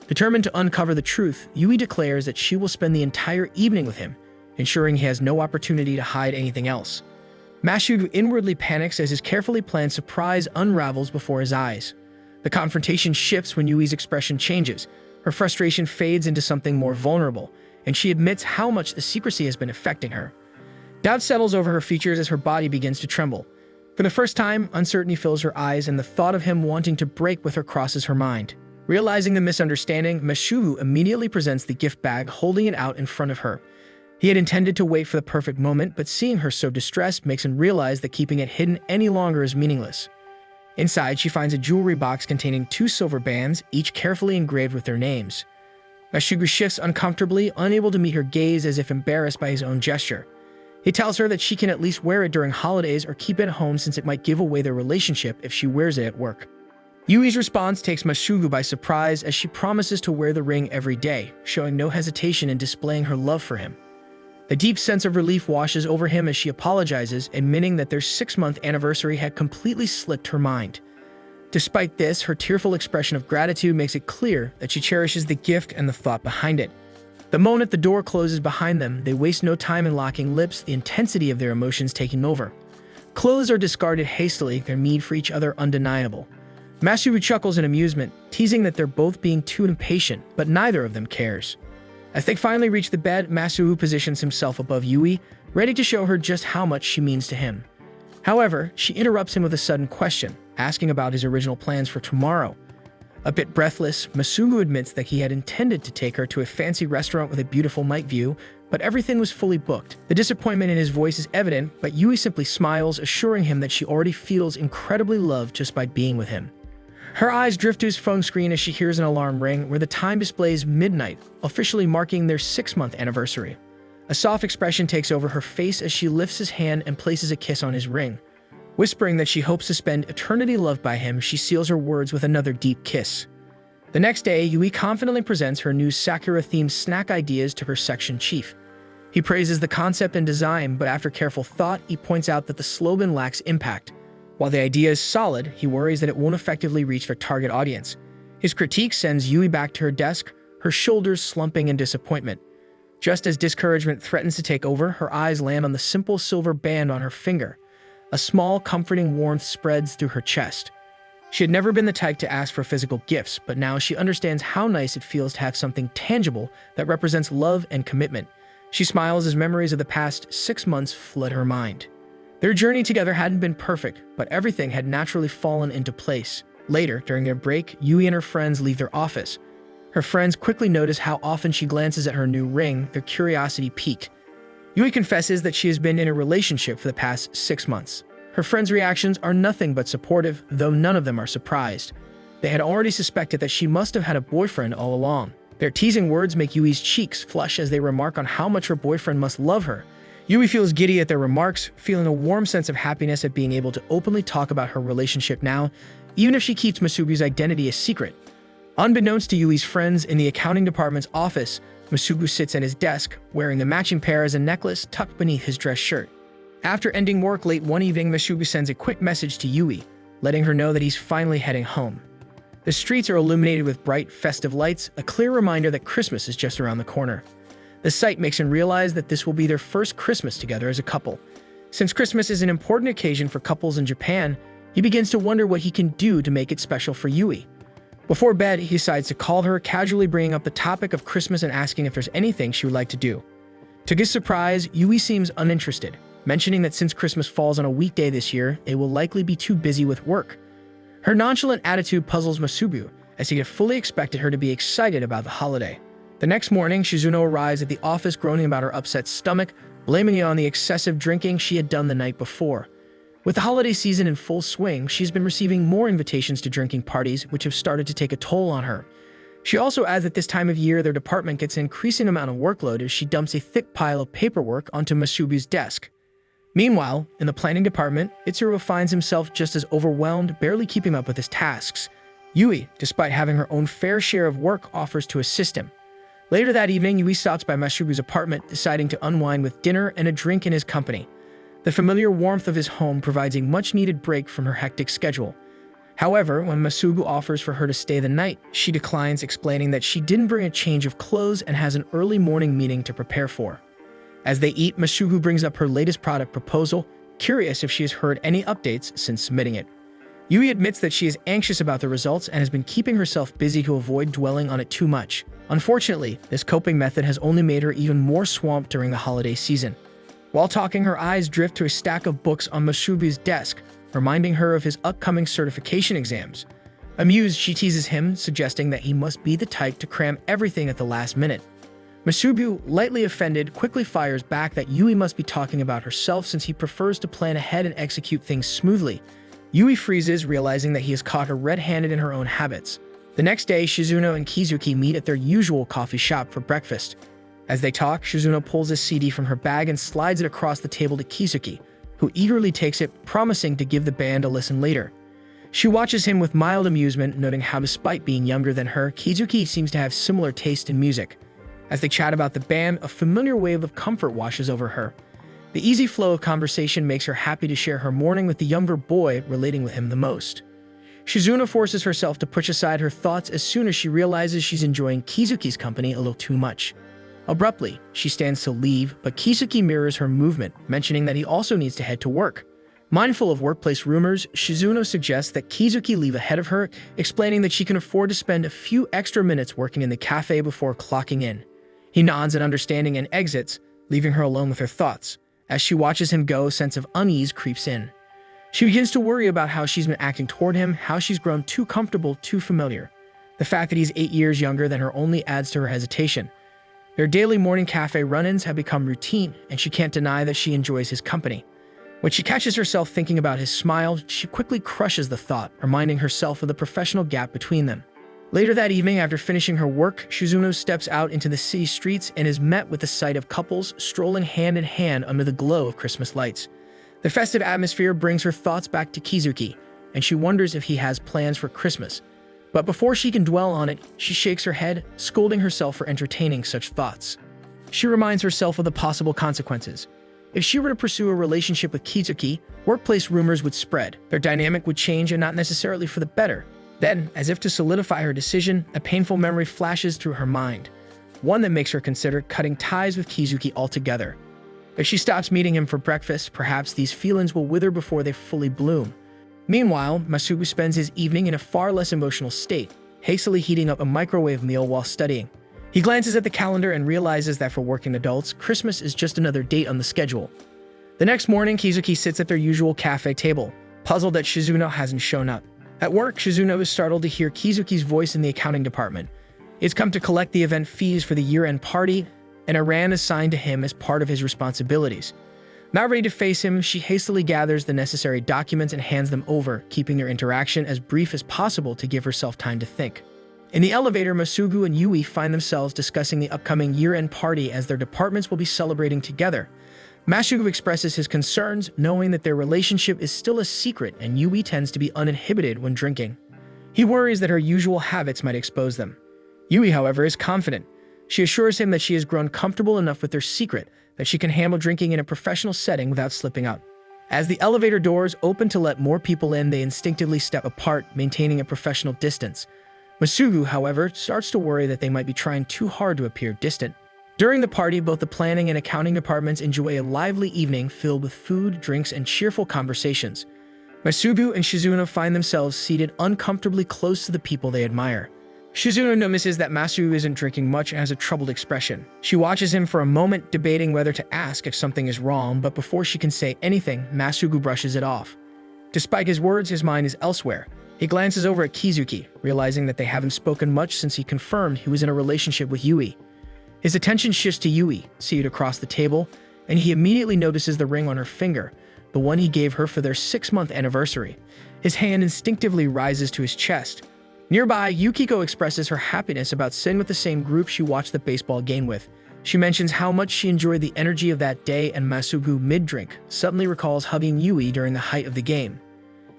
Determined to uncover the truth, Yui declares that she will spend the entire evening with him, ensuring he has no opportunity to hide anything else. Masugu inwardly panics as his carefully planned surprise unravels before his eyes. The confrontation shifts when Yui's expression changes. Her frustration fades into something more vulnerable, and she admits how much the secrecy has been affecting her. Doubt settles over her features as her body begins to tremble. For the first time, uncertainty fills her eyes and the thought of him wanting to break with her crosses her mind. Realizing the misunderstanding, Masugu immediately presents the gift bag, holding it out in front of her. He had intended to wait for the perfect moment, but seeing her so distressed makes him realize that keeping it hidden any longer is meaningless. Inside, she finds a jewelry box containing 2 silver bands, each carefully engraved with their names. Masugu shifts uncomfortably, unable to meet her gaze as if embarrassed by his own gesture. He tells her that she can at least wear it during holidays or keep it at home since it might give away their relationship if she wears it at work. Yui's response takes Masugu by surprise as she promises to wear the ring every day, showing no hesitation in displaying her love for him. A deep sense of relief washes over him as she apologizes, admitting that their 6-month anniversary had completely slipped her mind. Despite this, her tearful expression of gratitude makes it clear that she cherishes the gift and the thought behind it. The moment the door closes behind them, they waste no time in locking lips, the intensity of their emotions taking over. Clothes are discarded hastily, their need for each other undeniable. Masugu chuckles in amusement, teasing that they're both being too impatient, but neither of them cares. As they finally reach the bed, Masugu positions himself above Yui, ready to show her just how much she means to him. However, she interrupts him with a sudden question, asking about his original plans for tomorrow. A bit breathless, Masugu admits that he had intended to take her to a fancy restaurant with a beautiful night view, but everything was fully booked. The disappointment in his voice is evident, but Yui simply smiles, assuring him that she already feels incredibly loved just by being with him. Her eyes drift to his phone screen as she hears an alarm ring where the time displays midnight, officially marking their 6-month anniversary. A soft expression takes over her face as she lifts his hand and places a kiss on his ring. Whispering that she hopes to spend eternity loved by him, she seals her words with another deep kiss. The next day, Yui confidently presents her new Sakura-themed snack ideas to her section chief. He praises the concept and design, but after careful thought, he points out that the slogan lacks impact. While the idea is solid, he worries that it won't effectively reach their target audience. His critique sends Yui back to her desk, her shoulders slumping in disappointment. Just as discouragement threatens to take over, her eyes land on the simple silver band on her finger. A small, comforting warmth spreads through her chest. She had never been the type to ask for physical gifts, but now she understands how nice it feels to have something tangible that represents love and commitment. She smiles as memories of the past 6 months flood her mind. Their journey together hadn't been perfect, but everything had naturally fallen into place. Later, during their break, Yui and her friends leave their office. Her friends quickly notice how often she glances at her new ring, their curiosity piqued. Yui confesses that she has been in a relationship for the past 6 months. Her friends' reactions are nothing but supportive, though none of them are surprised. They had already suspected that she must have had a boyfriend all along. Their teasing words make Yui's cheeks flush as they remark on how much her boyfriend must love her. Yui feels giddy at their remarks, feeling a warm sense of happiness at being able to openly talk about her relationship now, even if she keeps Masugu's identity a secret. Unbeknownst to Yui's friends in the accounting department's office, Masugu sits at his desk, wearing the matching pair as a necklace tucked beneath his dress shirt. After ending work late one evening, Masugu sends a quick message to Yui, letting her know that he's finally heading home. The streets are illuminated with bright, festive lights, a clear reminder that Christmas is just around the corner. The sight makes him realize that this will be their first Christmas together as a couple. Since Christmas is an important occasion for couples in Japan, he begins to wonder what he can do to make it special for Yui. Before bed, he decides to call her, casually bringing up the topic of Christmas and asking if there's anything she would like to do. To his surprise, Yui seems uninterested, mentioning that since Christmas falls on a weekday this year, they will likely be too busy with work. Her nonchalant attitude puzzles Masugu, as he had fully expected her to be excited about the holiday. The next morning, Shizuno arrives at the office groaning about her upset stomach, blaming it on the excessive drinking she had done the night before. With the holiday season in full swing, she's been receiving more invitations to drinking parties, which have started to take a toll on her. She also adds that this time of year, their department gets an increasing amount of workload as she dumps a thick pile of paperwork onto Masugu's desk. Meanwhile, in the planning department, Itsuru finds himself just as overwhelmed, barely keeping up with his tasks. Yui, despite having her own fair share of work, offers to assist him. Later that evening, Yui stops by Masugu's apartment, deciding to unwind with dinner and a drink in his company. The familiar warmth of his home provides a much-needed break from her hectic schedule. However, when Masugu offers for her to stay the night, she declines, explaining that she didn't bring a change of clothes and has an early morning meeting to prepare for. As they eat, Masugu brings up her latest product proposal, curious if she has heard any updates since submitting it. Yui admits that she is anxious about the results and has been keeping herself busy to avoid dwelling on it too much. Unfortunately, this coping method has only made her even more swamped during the holiday season. While talking, her eyes drift to a stack of books on Masugu's desk, reminding her of his upcoming certification exams. Amused, she teases him, suggesting that he must be the type to cram everything at the last minute. Masubu, lightly offended, quickly fires back that Yui must be talking about herself since he prefers to plan ahead and execute things smoothly. Yui freezes, realizing that he has caught her red-handed in her own habits. The next day, Shizuno and Kizuki meet at their usual coffee shop for breakfast. As they talk, Shizuno pulls a CD from her bag and slides it across the table to Kizuki, who eagerly takes it, promising to give the band a listen later. She watches him with mild amusement, noting how despite being younger than her, Kizuki seems to have similar taste in music. As they chat about the band, a familiar wave of comfort washes over her. The easy flow of conversation makes her happy to share her morning with the younger boy, relating with him the most. Shizuno forces herself to push aside her thoughts as soon as she realizes she's enjoying Kizuki's company a little too much. Abruptly, she stands to leave, but Kizuki mirrors her movement, mentioning that he also needs to head to work. Mindful of workplace rumors, Shizuno suggests that Kizuki leave ahead of her, explaining that she can afford to spend a few extra minutes working in the cafe before clocking in. He nods in understanding and exits, leaving her alone with her thoughts. As she watches him go, a sense of unease creeps in. She begins to worry about how she's been acting toward him, how she's grown too comfortable, too familiar. The fact that he's 8 years younger than her only adds to her hesitation. Their daily morning cafe run-ins have become routine, and she can't deny that she enjoys his company. When she catches herself thinking about his smile, she quickly crushes the thought, reminding herself of the professional gap between them. Later that evening, after finishing her work, Shizuno steps out into the city streets and is met with the sight of couples strolling hand in hand under the glow of Christmas lights. The festive atmosphere brings her thoughts back to Kizuki, and she wonders if he has plans for Christmas. But before she can dwell on it, she shakes her head, scolding herself for entertaining such thoughts. She reminds herself of the possible consequences. If she were to pursue a relationship with Kizuki, workplace rumors would spread. Their dynamic would change, and not necessarily for the better. Then, as if to solidify her decision, a painful memory flashes through her mind, one that makes her consider cutting ties with Kizuki altogether. If she stops meeting him for breakfast, perhaps these feelings will wither before they fully bloom. Meanwhile, Masubu spends his evening in a far less emotional state, hastily heating up a microwave meal while studying. He glances at the calendar and realizes that for working adults, Christmas is just another date on the schedule. The next morning, Kizuki sits at their usual cafe table, puzzled that Shizuno hasn't shown up. At work, Shizuno is startled to hear Kizuki's voice in the accounting department. It's come to collect the event fees for the year-end party, and a ran assigned to him as part of his responsibilities. Not ready to face him, she hastily gathers the necessary documents and hands them over, keeping their interaction as brief as possible to give herself time to think. In the elevator, Masubu and Yui find themselves discussing the upcoming year-end party as their departments will be celebrating together. Masubu expresses his concerns, knowing that their relationship is still a secret and Yui tends to be uninhibited when drinking. He worries that her usual habits might expose them. Yui, however, is confident. She assures him that she has grown comfortable enough with their secret that she can handle drinking in a professional setting without slipping up. As the elevator doors open to let more people in, they instinctively step apart, maintaining a professional distance. Masubu, however, starts to worry that they might be trying too hard to appear distant. During the party, both the planning and accounting departments enjoy a lively evening filled with food, drinks, and cheerful conversations. Masubu and Shizuno find themselves seated uncomfortably close to the people they admire. Shizuno notices that Masubu isn't drinking much and has a troubled expression. She watches him for a moment, debating whether to ask if something is wrong, but before she can say anything, Masubu brushes it off. Despite his words, his mind is elsewhere. He glances over at Kizuki, realizing that they haven't spoken much since he confirmed he was in a relationship with Yui. His attention shifts to Yui, seated across the table, and he immediately notices the ring on her finger, the one he gave her for their 6-month anniversary. His hand instinctively rises to his chest. Nearby, Yukiko expresses her happiness about sitting with the same group she watched the baseball game with. She mentions how much she enjoyed the energy of that day, and Masubu, mid-drink, suddenly recalls hugging Yui during the height of the game.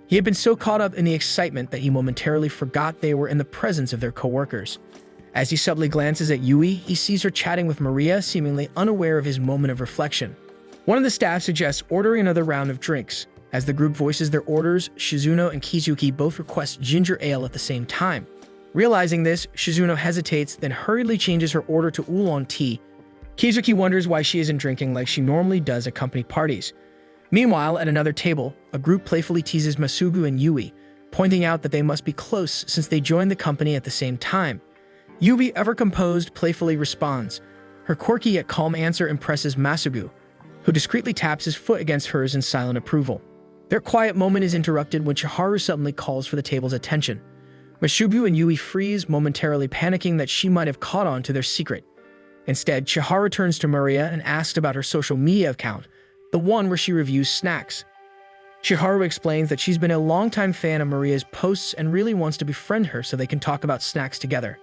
He had been so caught up in the excitement that he momentarily forgot they were in the presence of their coworkers. As he subtly glances at Yui, he sees her chatting with Maria, seemingly unaware of his moment of reflection. One of the staff suggests ordering another round of drinks. As the group voices their orders, Shizuno and Kizuki both request ginger ale at the same time. Realizing this, Shizuno hesitates, then hurriedly changes her order to oolong tea. Kizuki wonders why she isn't drinking like she normally does at company parties. Meanwhile, at another table, a group playfully teases Masubu and Yui, pointing out that they must be close since they joined the company at the same time. Yui, ever composed, playfully responds. Her quirky yet calm answer impresses Masubu, who discreetly taps his foot against hers in silent approval. Their quiet moment is interrupted when Chiharu suddenly calls for the table's attention. Masubu and Yui freeze, momentarily panicking that she might have caught on to their secret. Instead, Chiharu turns to Maria and asks about her social media account, the one where she reviews snacks. Chiharu explains that she's been a longtime fan of Maria's posts and really wants to befriend her so they can talk about snacks together.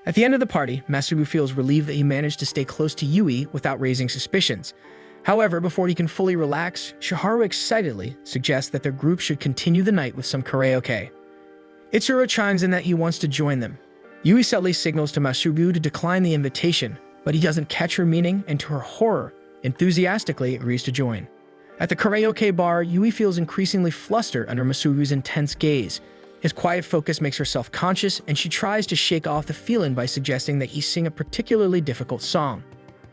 At the end of the party, Masubu feels relieved that he managed to stay close to Yui without raising suspicions. However, before he can fully relax, Chiharu excitedly suggests that their group should continue the night with some karaoke. Itsuro chimes in that he wants to join them. Yui subtly signals to Masubu to decline the invitation, but he doesn't catch her meaning and, to her horror, enthusiastically agrees to join. At the karaoke bar, Yui feels increasingly flustered under Masubu's intense gaze. His quiet focus makes her self-conscious, and she tries to shake off the feeling by suggesting that he sing a particularly difficult song.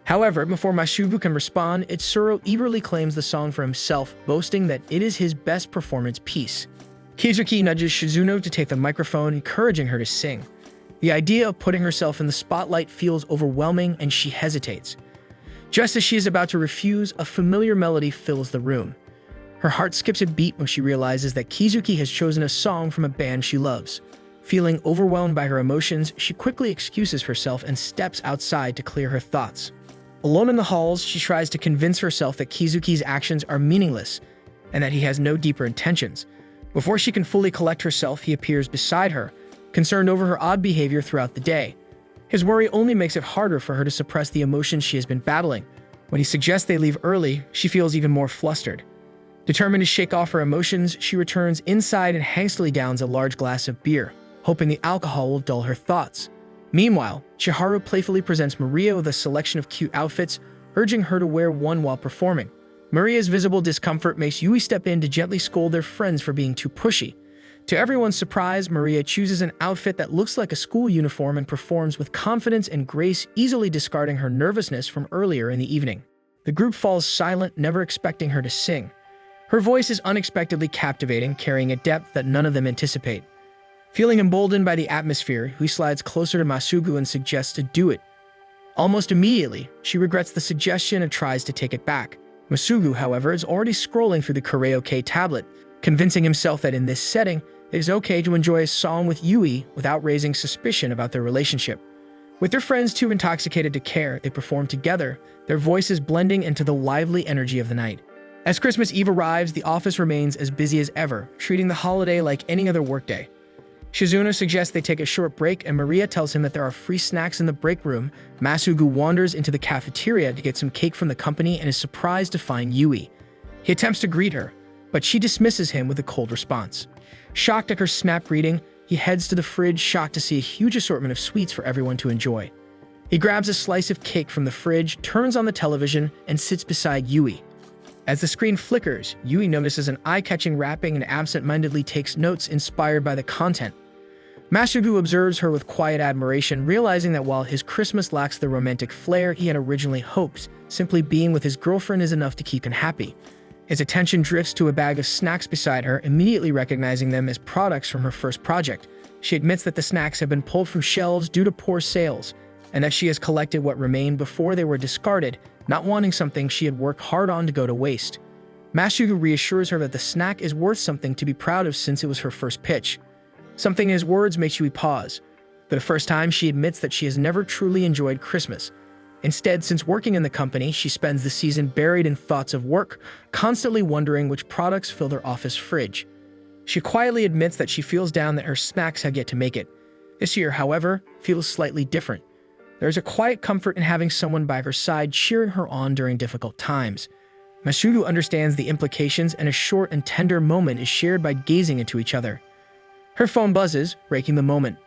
However, before Masubu can respond, Itsuro eagerly claims the song for himself, boasting that it is his best performance piece. Kizuki nudges Shizuno to take the microphone, encouraging her to sing. The idea of putting herself in the spotlight feels overwhelming, and she hesitates. Just as she is about to refuse, a familiar melody fills the room. Her heart skips a beat when she realizes that Kizuki has chosen a song from a band she loves. Feeling overwhelmed by her emotions, she quickly excuses herself and steps outside to clear her thoughts. Alone in the halls, she tries to convince herself that Kizuki's actions are meaningless and that he has no deeper intentions. Before she can fully collect herself, he appears beside her, concerned over her odd behavior throughout the day. His worry only makes it harder for her to suppress the emotions she has been battling. When he suggests they leave early, she feels even more flustered. Determined to shake off her emotions, she returns inside and hastily downs a large glass of beer, hoping the alcohol will dull her thoughts. Meanwhile, Chiharu playfully presents Maria with a selection of cute outfits, urging her to wear one while performing. Maria's visible discomfort makes Yui step in to gently scold their friends for being too pushy. To everyone's surprise, Maria chooses an outfit that looks like a school uniform and performs with confidence and grace, easily discarding her nervousness from earlier in the evening. The group falls silent, never expecting her to sing. Her voice is unexpectedly captivating, carrying a depth that none of them anticipate. Feeling emboldened by the atmosphere, Yui slides closer to Masubu and suggests to do it. Almost immediately, she regrets the suggestion and tries to take it back. Masubu, however, is already scrolling through the karaoke tablet, convincing himself that in this setting, it is okay to enjoy a song with Yui without raising suspicion about their relationship. With their friends too intoxicated to care, they perform together, their voices blending into the lively energy of the night. As Christmas Eve arrives, the office remains as busy as ever, treating the holiday like any other workday. Shizuno suggests they take a short break, and Maria tells him that there are free snacks in the break room. Masugu wanders into the cafeteria to get some cake from the company and is surprised to find Yui. He attempts to greet her, but she dismisses him with a cold response. Shocked at her snap greeting, he heads to the fridge, shocked to see a huge assortment of sweets for everyone to enjoy. He grabs a slice of cake from the fridge, turns on the television, and sits beside Yui. As the screen flickers, Yui notices an eye-catching wrapping and absent-mindedly takes notes inspired by the content. Masugu observes her with quiet admiration, realizing that while his Christmas lacks the romantic flair he had originally hoped, simply being with his girlfriend is enough to keep him happy. His attention drifts to a bag of snacks beside her, immediately recognizing them as products from her first project. She admits that the snacks have been pulled from shelves due to poor sales, and that she has collected what remained before they were discarded, not wanting something she had worked hard on to go to waste. Masugu reassures her that the snack is worth something to be proud of since it was her first pitch. Something in his words makes Yui pause. For the first time, she admits that she has never truly enjoyed Christmas. Instead, since working in the company, she spends the season buried in thoughts of work, constantly wondering which products fill their office fridge. She quietly admits that she feels down that her snacks have yet to make it. This year, however, feels slightly different. There is a quiet comfort in having someone by her side cheering her on during difficult times. Masugu understands the implications, and a short and tender moment is shared by gazing into each other. Her phone buzzes, breaking the moment.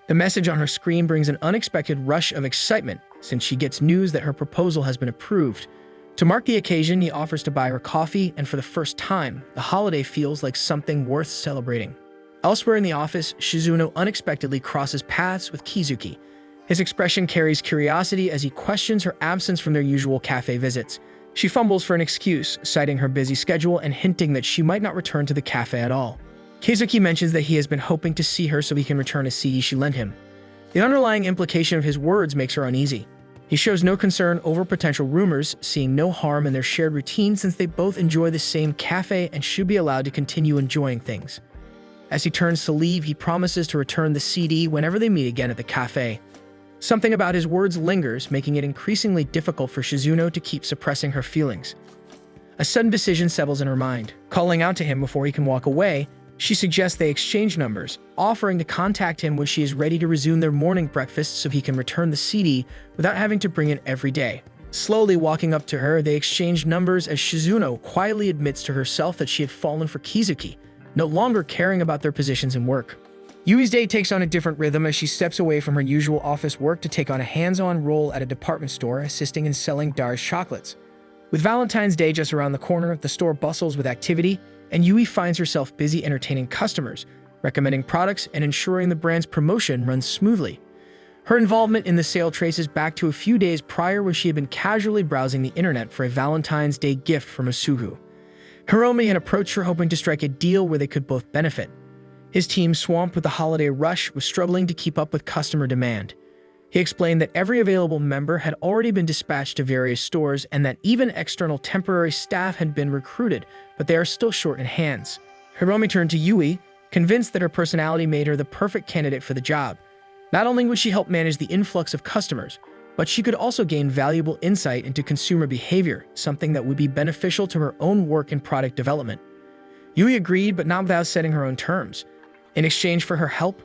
The message on her screen brings an unexpected rush of excitement since she gets news that her proposal has been approved. To mark the occasion, he offers to buy her coffee, and for the first time, the holiday feels like something worth celebrating. Elsewhere in the office, Shizuno unexpectedly crosses paths with Kizuki. His expression carries curiosity as he questions her absence from their usual cafe visits. She fumbles for an excuse, citing her busy schedule and hinting that she might not return to the cafe at all. Kizuki mentions that he has been hoping to see her so he can return a CD she lent him. The underlying implication of his words makes her uneasy. He shows no concern over potential rumors, seeing no harm in their shared routine since they both enjoy the same cafe and should be allowed to continue enjoying things. As he turns to leave, he promises to return the CD whenever they meet again at the cafe. Something about his words lingers, making it increasingly difficult for Shizuno to keep suppressing her feelings. A sudden decision settles in her mind. Calling out to him before he can walk away, she suggests they exchange numbers, offering to contact him when she is ready to resume their morning breakfast so he can return the CD without having to bring it every day. Slowly walking up to her, they exchange numbers as Shizuno quietly admits to herself that she had fallen for Kizuki, no longer caring about their positions in work. Yui's day takes on a different rhythm as she steps away from her usual office work to take on a hands-on role at a department store assisting in selling Dar's chocolates. With Valentine's Day just around the corner, the store bustles with activity, and Yui finds herself busy entertaining customers, recommending products, and ensuring the brand's promotion runs smoothly. Her involvement in the sale traces back to a few days prior when she had been casually browsing the internet for a Valentine's Day gift for Masugu. Hiromi had approached her hoping to strike a deal where they could both benefit. His team, swamped with the holiday rush, was struggling to keep up with customer demand. He explained that every available member had already been dispatched to various stores and that even external temporary staff had been recruited, but they are still short in hands. Hiromi turned to Yui, convinced that her personality made her the perfect candidate for the job. Not only would she help manage the influx of customers, but she could also gain valuable insight into consumer behavior, something that would be beneficial to her own work in product development. Yui agreed, but not without setting her own terms. In exchange for her help,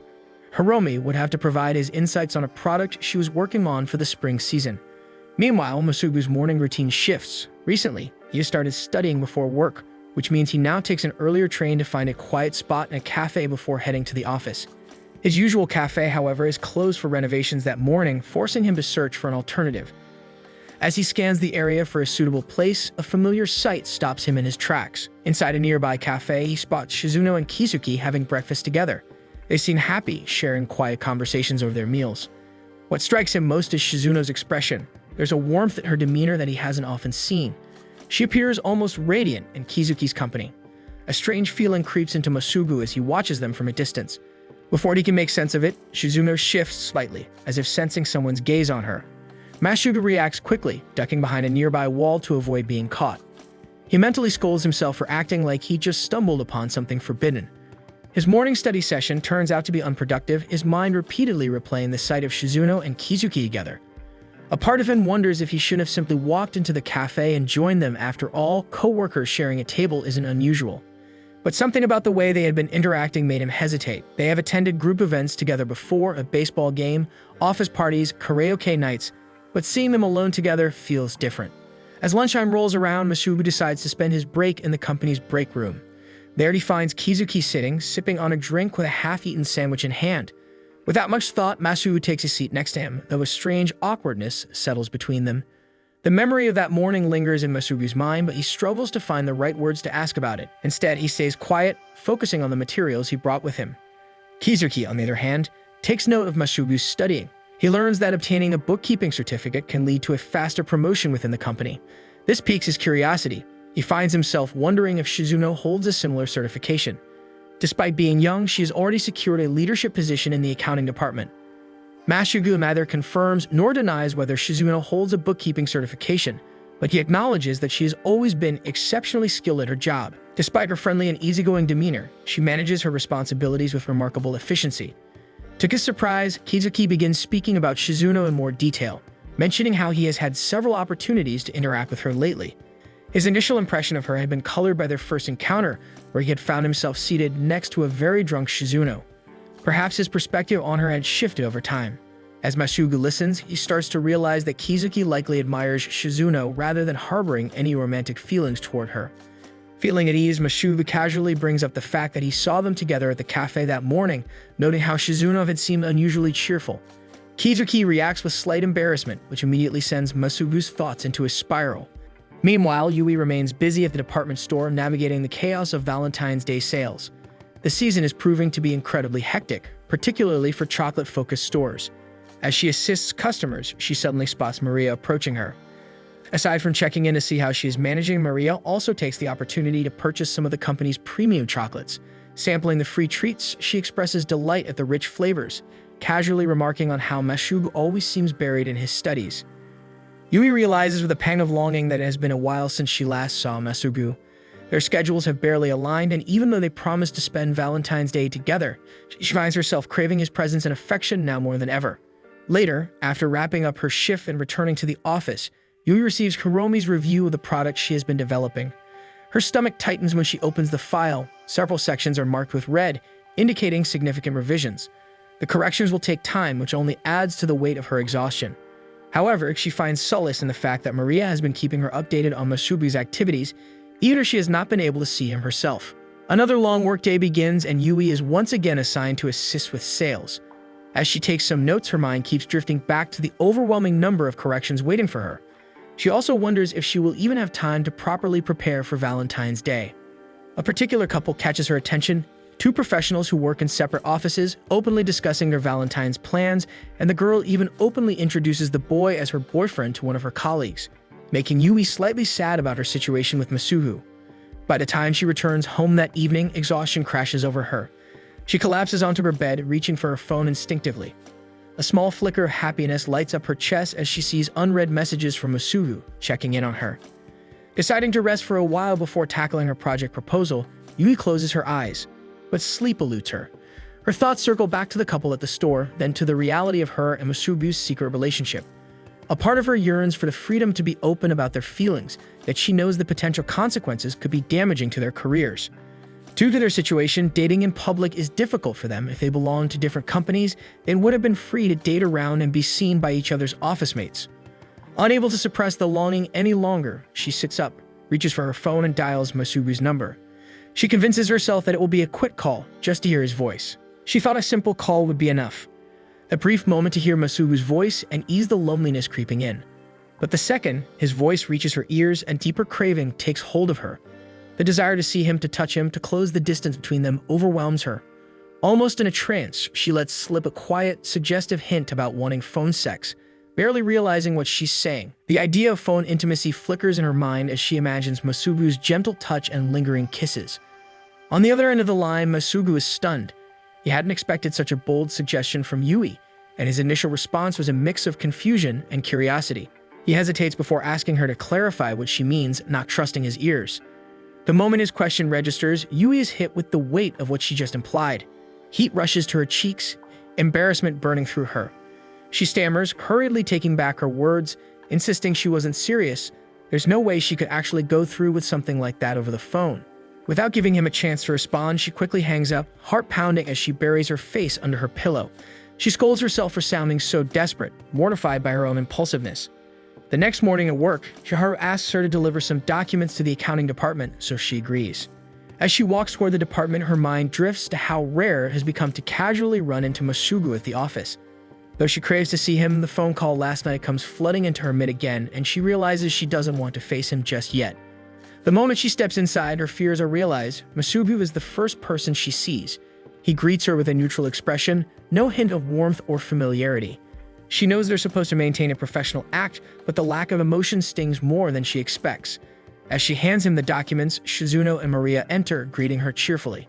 Hiromi would have to provide his insights on a product she was working on for the spring season. Meanwhile, Masugu's morning routine shifts. Recently, he has started studying before work, which means he now takes an earlier train to find a quiet spot in a cafe before heading to the office. His usual cafe, however, is closed for renovations that morning, forcing him to search for an alternative. As he scans the area for a suitable place, a familiar sight stops him in his tracks. Inside a nearby cafe, he spots Shizuno and Kizuki having breakfast together. They seem happy, sharing quiet conversations over their meals. What strikes him most is Shizuno's expression. There's a warmth in her demeanor that he hasn't often seen. She appears almost radiant in Kizuki's company. A strange feeling creeps into Masugu as he watches them from a distance. Before he can make sense of it, Shizuno shifts slightly, as if sensing someone's gaze on her. Masugu reacts quickly, ducking behind a nearby wall to avoid being caught. He mentally scolds himself for acting like he just stumbled upon something forbidden. His morning study session turns out to be unproductive, his mind repeatedly replaying the sight of Shizuno and Kizuki together. A part of him wonders if he shouldn't have simply walked into the cafe and joined them. After all, co-workers sharing a table isn't unusual. But something about the way they had been interacting made him hesitate. They have attended group events together before, a baseball game, office parties, karaoke nights, but seeing them alone together feels different. As lunchtime rolls around, Masugu decides to spend his break in the company's break room. There he finds Kizuki sitting, sipping on a drink with a half-eaten sandwich in hand. Without much thought, Masugu takes a seat next to him, though a strange awkwardness settles between them. The memory of that morning lingers in Masugu's mind, but he struggles to find the right words to ask about it. Instead, he stays quiet, focusing on the materials he brought with him. Kizuki, on the other hand, takes note of Masugu's studying. He learns that obtaining a bookkeeping certificate can lead to a faster promotion within the company. This piques his curiosity. He finds himself wondering if Shizuno holds a similar certification. Despite being young, she has already secured a leadership position in the accounting department. Masugu neither confirms nor denies whether Shizuno holds a bookkeeping certification, but he acknowledges that she has always been exceptionally skilled at her job. Despite her friendly and easygoing demeanor, she manages her responsibilities with remarkable efficiency. To his surprise, Kizuki begins speaking about Shizuno in more detail, mentioning how he has had several opportunities to interact with her lately. His initial impression of her had been colored by their first encounter, where he had found himself seated next to a very drunk Shizuno. Perhaps his perspective on her had shifted over time. As Masugu listens, he starts to realize that Kizuki likely admires Shizuno rather than harboring any romantic feelings toward her. Feeling at ease, Masugu casually brings up the fact that he saw them together at the cafe that morning, noting how Shizuno had seemed unusually cheerful. Kizuki reacts with slight embarrassment, which immediately sends Masugu's thoughts into a spiral. Meanwhile, Yui remains busy at the department store navigating the chaos of Valentine's Day sales. The season is proving to be incredibly hectic, particularly for chocolate-focused stores. As she assists customers, she suddenly spots Maria approaching her. Aside from checking in to see how she is managing, Maria also takes the opportunity to purchase some of the company's premium chocolates. Sampling the free treats, she expresses delight at the rich flavors, casually remarking on how Masugu always seems buried in his studies. Yui realizes with a pang of longing that it has been a while since she last saw Masubu. Their schedules have barely aligned, and even though they promised to spend Valentine's Day together, she finds herself craving his presence and affection now more than ever. Later, after wrapping up her shift and returning to the office, Yui receives Hiromi's review of the product she has been developing. Her stomach tightens when she opens the file. Several sections are marked with red, indicating significant revisions. The corrections will take time, which only adds to the weight of her exhaustion. However, she finds solace in the fact that Maria has been keeping her updated on Masubu's activities, even if she has not been able to see him herself. Another long workday begins, and Yui is once again assigned to assist with sales. As she takes some notes, her mind keeps drifting back to the overwhelming number of corrections waiting for her. She also wonders if she will even have time to properly prepare for Valentine's Day. A particular couple catches her attention, two professionals who work in separate offices, openly discussing their Valentine's plans, and the girl even openly introduces the boy as her boyfriend to one of her colleagues, making Yui slightly sad about her situation with Masubu. By the time she returns home that evening, exhaustion crashes over her. She collapses onto her bed, reaching for her phone instinctively. A small flicker of happiness lights up her chest as she sees unread messages from Masubu checking in on her. Deciding to rest for a while before tackling her project proposal, Yui closes her eyes, but sleep eludes her. Her thoughts circle back to the couple at the store, then to the reality of her and Masubu's secret relationship. A part of her yearns for the freedom to be open about their feelings, that she knows the potential consequences could be damaging to their careers. Due to their situation, dating in public is difficult for them. If they belonged to different companies, they would have been free to date around and be seen by each other's office mates. Unable to suppress the longing any longer, she sits up, reaches for her phone and dials Masubu's number. She convinces herself that it will be a quick call, just to hear his voice. She thought a simple call would be enough. A brief moment to hear Masubu's voice and ease the loneliness creeping in. But the second his voice reaches her ears, and deeper craving takes hold of her. The desire to see him, to touch him, to close the distance between them overwhelms her. Almost in a trance, she lets slip a quiet, suggestive hint about wanting phone sex, barely realizing what she's saying. The idea of phone intimacy flickers in her mind as she imagines Masubu's gentle touch and lingering kisses. On the other end of the line, Masubu is stunned. He hadn't expected such a bold suggestion from Yui, and his initial response was a mix of confusion and curiosity. He hesitates before asking her to clarify what she means, not trusting his ears. The moment his question registers, Yui is hit with the weight of what she just implied. Heat rushes to her cheeks, embarrassment burning through her. She stammers, hurriedly taking back her words, insisting she wasn't serious. There's no way she could actually go through with something like that over the phone. Without giving him a chance to respond, she quickly hangs up, heart pounding as she buries her face under her pillow. She scolds herself for sounding so desperate, mortified by her own impulsiveness. The next morning at work, Shiharu asks her to deliver some documents to the accounting department, so she agrees. As she walks toward the department, her mind drifts to how rare it has become to casually run into Masubu at the office. Though she craves to see him, the phone call last night comes flooding into her mid again, and she realizes she doesn't want to face him just yet. The moment she steps inside, her fears are realized. Masubu is the first person she sees. He greets her with a neutral expression, no hint of warmth or familiarity. She knows they're supposed to maintain a professional act, but the lack of emotion stings more than she expects. As she hands him the documents, Shizuno and Maria enter, greeting her cheerfully.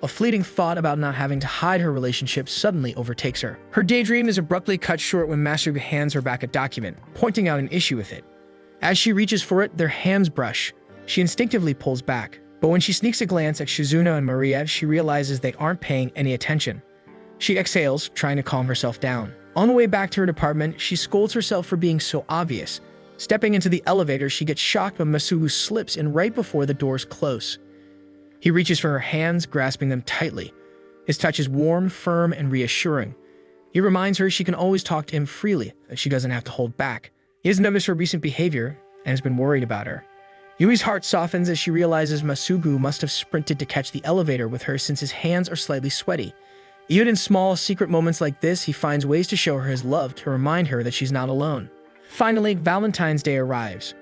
A fleeting thought about not having to hide her relationship suddenly overtakes her. Her daydream is abruptly cut short when Masubu hands her back a document, pointing out an issue with it. As she reaches for it, their hands brush. She instinctively pulls back, but when she sneaks a glance at Shizuno and Maria, she realizes they aren't paying any attention. She exhales, trying to calm herself down. On the way back to her department, she scolds herself for being so obvious. Stepping into the elevator, she gets shocked when Masubu slips in right before the doors close. He reaches for her hands, grasping them tightly. His touch is warm, firm, and reassuring. He reminds her she can always talk to him freely, that she doesn't have to hold back. He has noticed her recent behavior and has been worried about her. Yui's heart softens as she realizes Masubu must have sprinted to catch the elevator with her since his hands are slightly sweaty. Even in small, secret moments like this, he finds ways to show her his love, to remind her that she's not alone. Finally, Valentine's Day arrives.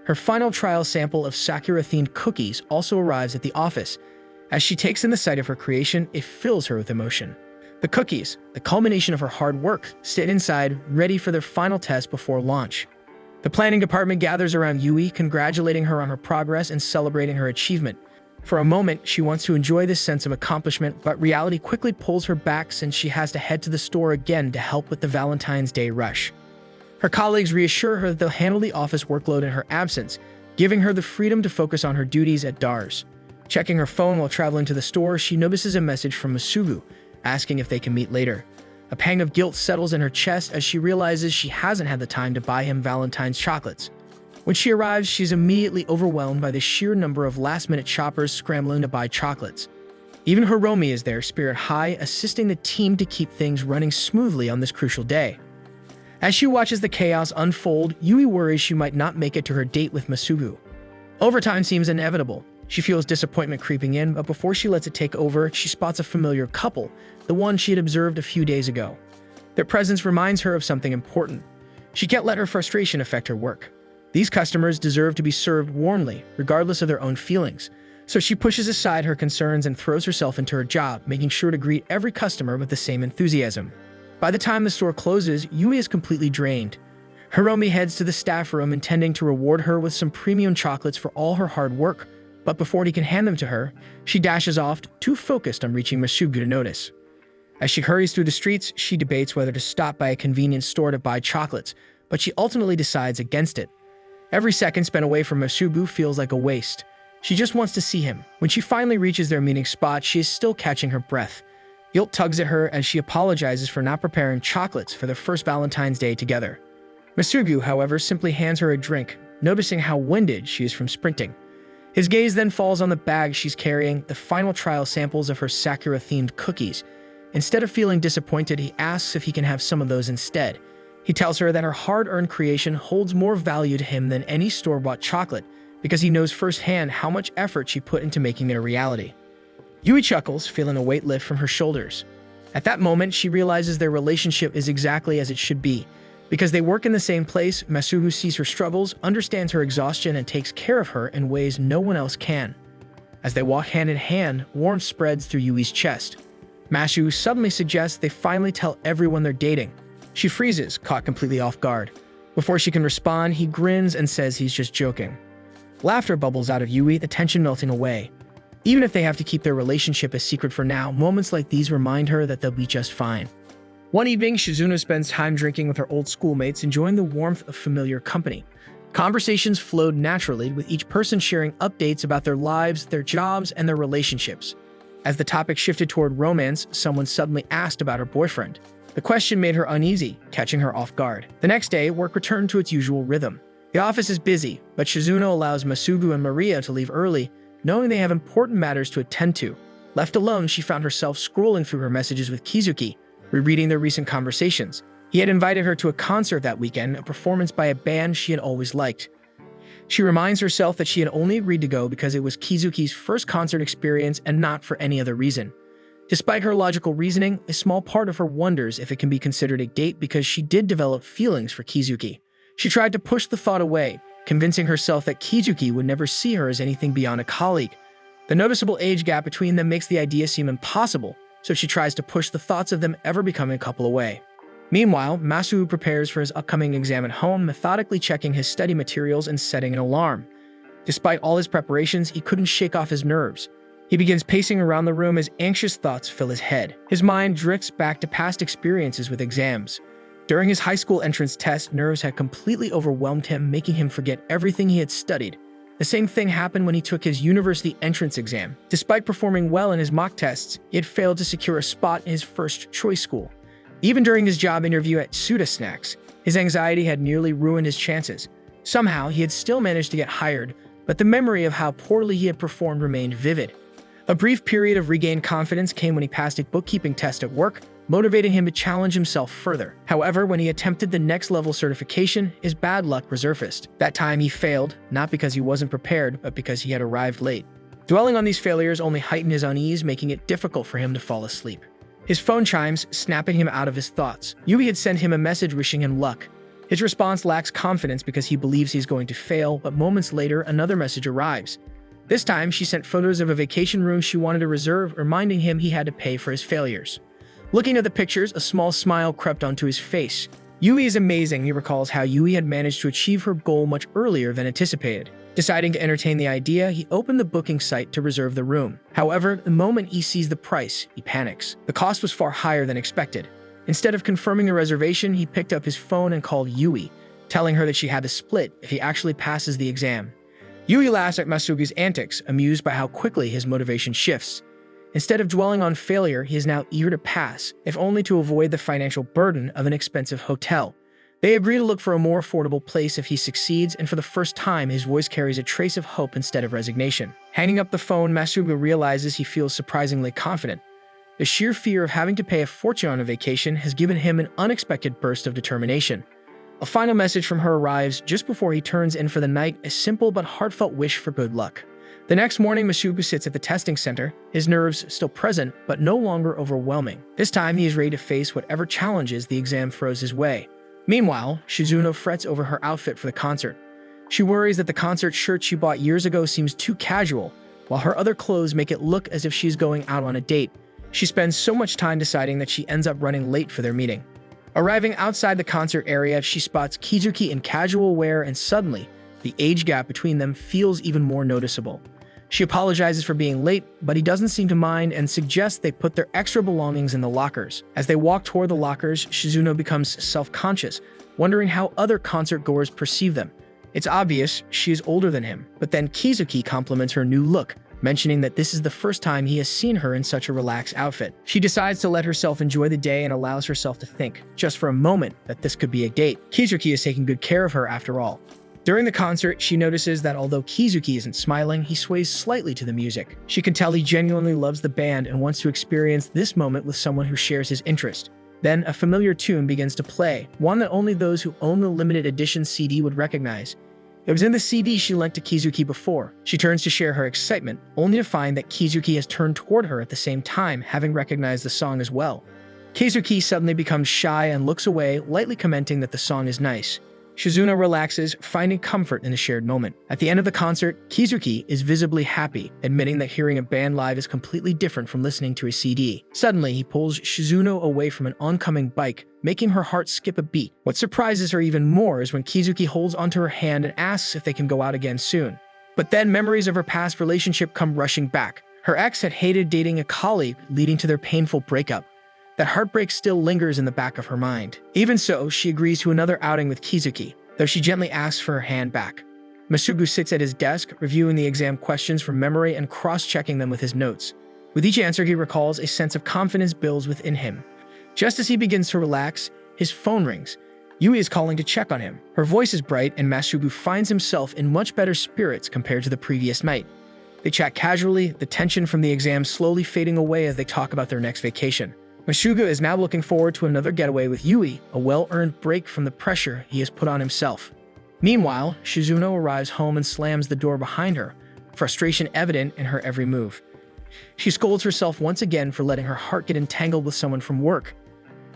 Her final trial sample of Sakura-themed cookies also arrives at the office. As she takes in the sight of her creation, it fills her with emotion. The cookies, the culmination of her hard work, sit inside, ready for their final test before launch. The planning department gathers around Yui, congratulating her on her progress and celebrating her achievement. For a moment, she wants to enjoy this sense of accomplishment, but reality quickly pulls her back since she has to head to the store again to help with the Valentine's Day rush. Her colleagues reassure her that they'll handle the office workload in her absence, giving her the freedom to focus on her duties at DARS. Checking her phone while traveling to the store, she notices a message from Masugu, asking if they can meet later. A pang of guilt settles in her chest as she realizes she hasn't had the time to buy him Valentine's chocolates. When she arrives, she's immediately overwhelmed by the sheer number of last-minute shoppers scrambling to buy chocolates. Even Hiromi is there, spirit high, assisting the team to keep things running smoothly on this crucial day. As she watches the chaos unfold, Yui worries she might not make it to her date with Masugu. Overtime seems inevitable. She feels disappointment creeping in, but before she lets it take over, she spots a familiar couple, the one she had observed a few days ago. Their presence reminds her of something important. She can't let her frustration affect her work. These customers deserve to be served warmly, regardless of their own feelings. So she pushes aside her concerns and throws herself into her job, making sure to greet every customer with the same enthusiasm. By the time the store closes, Yui is completely drained. Hiromi heads to the staff room, intending to reward her with some premium chocolates for all her hard work, but before he can hand them to her, she dashes off, too focused on reaching Masugu to notice. As she hurries through the streets, she debates whether to stop by a convenience store to buy chocolates, but she ultimately decides against it. Every second spent away from Masugu feels like a waste. She just wants to see him. When she finally reaches their meeting spot, she is still catching her breath. Guilt tugs at her as she apologizes for not preparing chocolates for their first Valentine's Day together. Masugu, however, simply hands her a drink, noticing how winded she is from sprinting. His gaze then falls on the bag she's carrying, the final trial samples of her Sakura-themed cookies. Instead of feeling disappointed, he asks if he can have some of those instead. He tells her that her hard-earned creation holds more value to him than any store-bought chocolate, because he knows firsthand how much effort she put into making it a reality. Yui chuckles, feeling a weight lift from her shoulders. At that moment, she realizes their relationship is exactly as it should be. Because they work in the same place, Masugu sees her struggles, understands her exhaustion, and takes care of her in ways no one else can. As they walk hand in hand, warmth spreads through Yui's chest. Masugu suddenly suggests they finally tell everyone they're dating. She freezes, caught completely off guard. Before she can respond, he grins and says he's just joking. Laughter bubbles out of Yui, the tension melting away. Even if they have to keep their relationship a secret for now, moments like these remind her that they'll be just fine. One evening, Shizuno spends time drinking with her old schoolmates, enjoying the warmth of familiar company. Conversations flowed naturally, with each person sharing updates about their lives, their jobs, and their relationships. As the topic shifted toward romance, someone suddenly asked about her boyfriend. The question made her uneasy, catching her off guard. The next day, work returned to its usual rhythm. The office is busy, but Shizuno allows Masugu and Maria to leave early, knowing they have important matters to attend to. Left alone, she found herself scrolling through her messages with Kizuki, rereading their recent conversations. He had invited her to a concert that weekend, a performance by a band she had always liked. She reminds herself that she had only agreed to go because it was Kizuki's first concert experience and not for any other reason. Despite her logical reasoning, a small part of her wonders if it can be considered a date because she did develop feelings for Kizuki. She tried to push the thought away, convincing herself that Kizuki would never see her as anything beyond a colleague. The noticeable age gap between them makes the idea seem impossible, so she tries to push the thoughts of them ever becoming a couple away. Meanwhile, Masugu prepares for his upcoming exam at home, methodically checking his study materials and setting an alarm. Despite all his preparations, he couldn't shake off his nerves. He begins pacing around the room as anxious thoughts fill his head. His mind drifts back to past experiences with exams. During his high school entrance test, nerves had completely overwhelmed him, making him forget everything he had studied. The same thing happened when he took his university entrance exam. Despite performing well in his mock tests, he had failed to secure a spot in his first choice school. Even during his job interview at Suda Snacks, his anxiety had nearly ruined his chances. Somehow, he had still managed to get hired, but the memory of how poorly he had performed remained vivid. A brief period of regained confidence came when he passed a bookkeeping test at work, motivating him to challenge himself further. However, when he attempted the next-level certification, his bad luck resurfaced. That time he failed, not because he wasn't prepared, but because he had arrived late. Dwelling on these failures only heightened his unease, making it difficult for him to fall asleep. His phone chimes, snapping him out of his thoughts. Yui had sent him a message wishing him luck. His response lacks confidence because he believes he's going to fail, but moments later, another message arrives. This time, she sent photos of a vacation room she wanted to reserve, reminding him he had to pay for his failures. Looking at the pictures, a small smile crept onto his face. Yui is amazing, he recalls how Yui had managed to achieve her goal much earlier than anticipated. Deciding to entertain the idea, he opened the booking site to reserve the room. However, the moment he sees the price, he panics. The cost was far higher than expected. Instead of confirming the reservation, he picked up his phone and called Yui, telling her that she had to split if he actually passes the exam. Yui laughs at Masugu's antics, amused by how quickly his motivation shifts. Instead of dwelling on failure, he is now eager to pass, if only to avoid the financial burden of an expensive hotel. They agree to look for a more affordable place if he succeeds, and for the first time, his voice carries a trace of hope instead of resignation. Hanging up the phone, Masugu realizes he feels surprisingly confident. The sheer fear of having to pay a fortune on a vacation has given him an unexpected burst of determination. A final message from her arrives just before he turns in for the night, a simple but heartfelt wish for good luck. The next morning, Masugu sits at the testing center, his nerves still present but no longer overwhelming. This time, he is ready to face whatever challenges the exam throws his way. Meanwhile, Shizuno frets over her outfit for the concert. She worries that the concert shirt she bought years ago seems too casual, while her other clothes make it look as if she's going out on a date. She spends so much time deciding that she ends up running late for their meeting. Arriving outside the concert area, she spots Kizuki in casual wear, and suddenly, the age gap between them feels even more noticeable. She apologizes for being late, but he doesn't seem to mind and suggests they put their extra belongings in the lockers. As they walk toward the lockers, Shizuno becomes self-conscious, wondering how other concert-goers perceive them. It's obvious she is older than him, but then Kizuki compliments her new look, mentioning that this is the first time he has seen her in such a relaxed outfit. She decides to let herself enjoy the day and allows herself to think, just for a moment, that this could be a date. Kizuki is taking good care of her after all. During the concert, she notices that although Kizuki isn't smiling, he sways slightly to the music. She can tell he genuinely loves the band and wants to experience this moment with someone who shares his interest. Then, a familiar tune begins to play, one that only those who own the limited edition CD would recognize. It was in the CD she lent to Kizuki before. She turns to share her excitement, only to find that Kizuki has turned toward her at the same time, having recognized the song as well. Kizuki suddenly becomes shy and looks away, lightly commenting that the song is nice. Shizuno relaxes, finding comfort in the shared moment. At the end of the concert, Kizuki is visibly happy, admitting that hearing a band live is completely different from listening to a CD. Suddenly, he pulls Shizuno away from an oncoming bike, making her heart skip a beat. What surprises her even more is when Kizuki holds onto her hand and asks if they can go out again soon. But then memories of her past relationship come rushing back. Her ex had hated dating a colleague, leading to their painful breakup. That heartbreak still lingers in the back of her mind. Even so, she agrees to another outing with Kizuki, though she gently asks for her hand back. Masugu sits at his desk, reviewing the exam questions from memory and cross-checking them with his notes. With each answer he recalls, a sense of confidence builds within him. Just as he begins to relax, his phone rings. Yui is calling to check on him. Her voice is bright, and Masugu finds himself in much better spirits compared to the previous night. They chat casually, the tension from the exam slowly fading away as they talk about their next vacation. Masugu is now looking forward to another getaway with Yui, a well-earned break from the pressure he has put on himself. Meanwhile, Shizuno arrives home and slams the door behind her, frustration evident in her every move. She scolds herself once again for letting her heart get entangled with someone from work.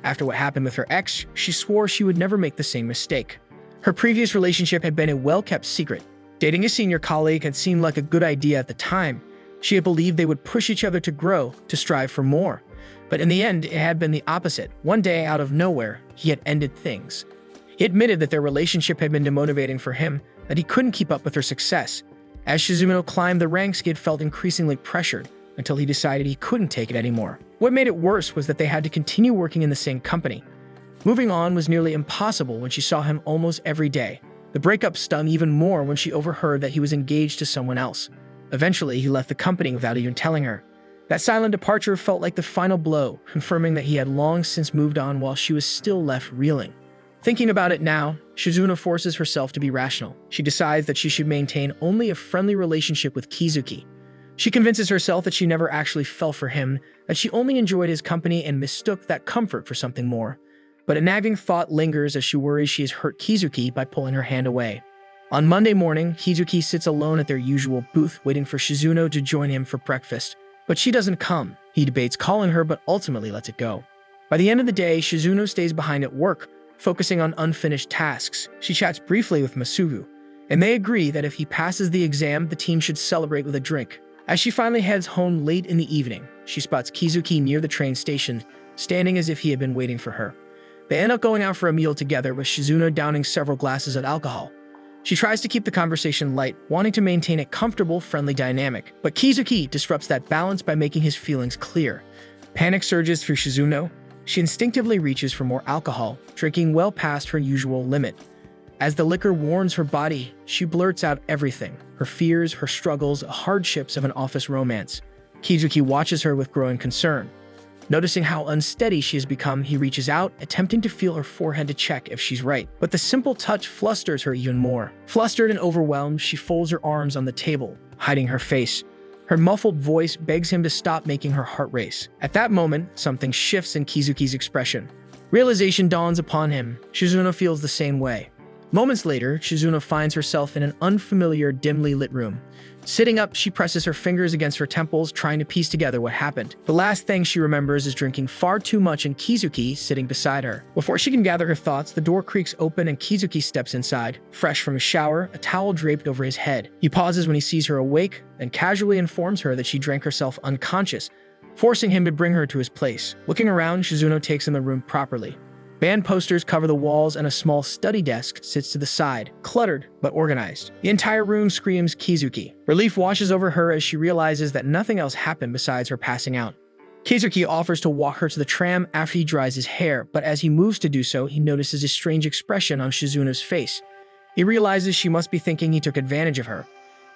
After what happened with her ex, she swore she would never make the same mistake. Her previous relationship had been a well-kept secret. Dating a senior colleague had seemed like a good idea at the time. She had believed they would push each other to grow, to strive for more. But in the end, it had been the opposite. One day, out of nowhere, he had ended things. He admitted that their relationship had been demotivating for him, that he couldn't keep up with her success. As Shizuno climbed the ranks, he had felt increasingly pressured, until he decided he couldn't take it anymore. What made it worse was that they had to continue working in the same company. Moving on was nearly impossible when she saw him almost every day. The breakup stung even more when she overheard that he was engaged to someone else. Eventually, he left the company without even telling her. That silent departure felt like the final blow, confirming that he had long since moved on while she was still left reeling. Thinking about it now, Shizuno forces herself to be rational. She decides that she should maintain only a friendly relationship with Kizuki. She convinces herself that she never actually fell for him, that she only enjoyed his company and mistook that comfort for something more. But a nagging thought lingers as she worries she has hurt Kizuki by pulling her hand away. On Monday morning, Kizuki sits alone at their usual booth, waiting for Shizuno to join him for breakfast. But she doesn't come. He debates calling her, but ultimately lets it go. By the end of the day, Shizuno stays behind at work, focusing on unfinished tasks. She chats briefly with Masugu, and they agree that if he passes the exam, the team should celebrate with a drink. As she finally heads home late in the evening, she spots Kizuki near the train station, standing as if he had been waiting for her. They end up going out for a meal together, with Shizuno downing several glasses of alcohol. She tries to keep the conversation light, wanting to maintain a comfortable, friendly dynamic. But Kizuki disrupts that balance by making his feelings clear. Panic surges through Shizuno. She instinctively reaches for more alcohol, drinking well past her usual limit. As the liquor warms her body, she blurts out everything: her fears, her struggles, hardships of an office romance. Kizuki watches her with growing concern. Noticing how unsteady she has become, he reaches out, attempting to feel her forehead to check if she's right. But the simple touch flusters her even more. Flustered and overwhelmed, she folds her arms on the table, hiding her face. Her muffled voice begs him to stop, making her heart race. At that moment, something shifts in Kizuki's expression. Realization dawns upon him. Shizuno feels the same way. Moments later, Shizuno finds herself in an unfamiliar, dimly lit room. Sitting up, she presses her fingers against her temples, trying to piece together what happened. The last thing she remembers is drinking far too much and Kizuki sitting beside her. Before she can gather her thoughts, the door creaks open and Kizuki steps inside, fresh from a shower, a towel draped over his head. He pauses when he sees her awake, then casually informs her that she drank herself unconscious, forcing him to bring her to his place. Looking around, Shizuno takes in the room properly. Band posters cover the walls and a small study desk sits to the side, cluttered but organized. The entire room screams Kizuki. Relief washes over her as she realizes that nothing else happened besides her passing out. Kizuki offers to walk her to the tram after he dries his hair, but as he moves to do so, he notices a strange expression on Shizuno's face. He realizes she must be thinking he took advantage of her.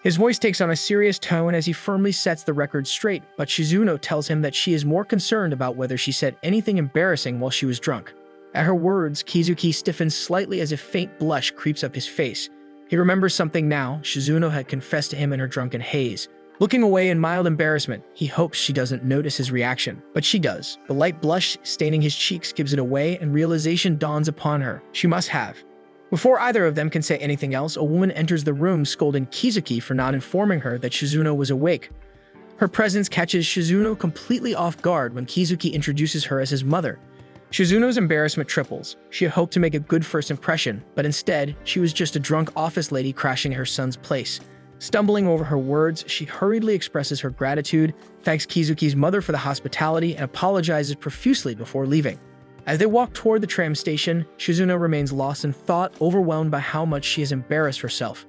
His voice takes on a serious tone as he firmly sets the record straight, but Shizuno tells him that she is more concerned about whether she said anything embarrassing while she was drunk. At her words, Kizuki stiffens slightly as a faint blush creeps up his face. He remembers something now. Shizuno had confessed to him in her drunken haze. Looking away in mild embarrassment, he hopes she doesn't notice his reaction. But she does. The light blush staining his cheeks gives it away, and realization dawns upon her. She must have. Before either of them can say anything else, a woman enters the room scolding Kizuki for not informing her that Shizuno was awake. Her presence catches Shizuno completely off guard when Kizuki introduces her as his mother. Shizuno's embarrassment triples. She had hoped to make a good first impression, but instead, she was just a drunk office lady crashing at her son's place. Stumbling over her words, she hurriedly expresses her gratitude, thanks Kizuki's mother for the hospitality, and apologizes profusely before leaving. As they walk toward the tram station, Shizuno remains lost in thought, overwhelmed by how much she has embarrassed herself.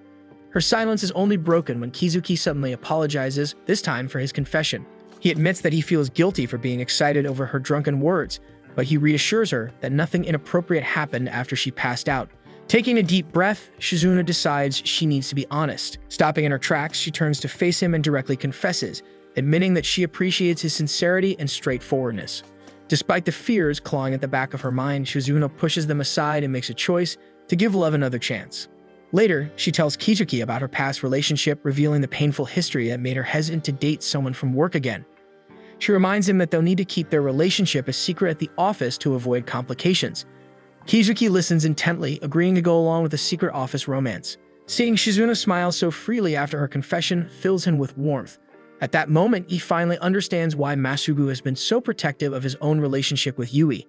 Her silence is only broken when Kizuki suddenly apologizes, this time for his confession. He admits that he feels guilty for being excited over her drunken words, but he reassures her that nothing inappropriate happened after she passed out. Taking a deep breath, Shizuno decides she needs to be honest. Stopping in her tracks, she turns to face him and directly confesses, admitting that she appreciates his sincerity and straightforwardness. Despite the fears clawing at the back of her mind, Shizuno pushes them aside and makes a choice to give love another chance. Later, she tells Kizuki about her past relationship, revealing the painful history that made her hesitant to date someone from work again. She reminds him that they'll need to keep their relationship a secret at the office to avoid complications. Kizuki listens intently, agreeing to go along with the secret office romance. Seeing Shizuno smile so freely after her confession fills him with warmth. At that moment, he finally understands why Masugu has been so protective of his own relationship with Yui.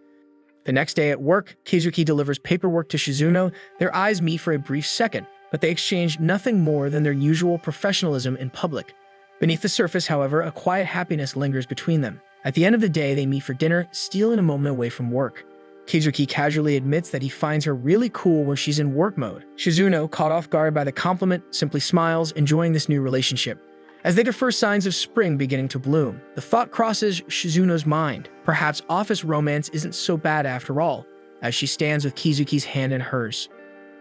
The next day at work, Kizuki delivers paperwork to Shizuno. Their eyes meet for a brief second, but they exchange nothing more than their usual professionalism in public. Beneath the surface, however, a quiet happiness lingers between them. At the end of the day, they meet for dinner, stealing a moment away from work. Kizuki casually admits that he finds her really cool when she's in work mode. Shizuno, caught off guard by the compliment, simply smiles, enjoying this new relationship. As they defer signs of spring beginning to bloom, the thought crosses Shizuno's mind. Perhaps office romance isn't so bad after all, as she stands with Kizuki's hand in hers.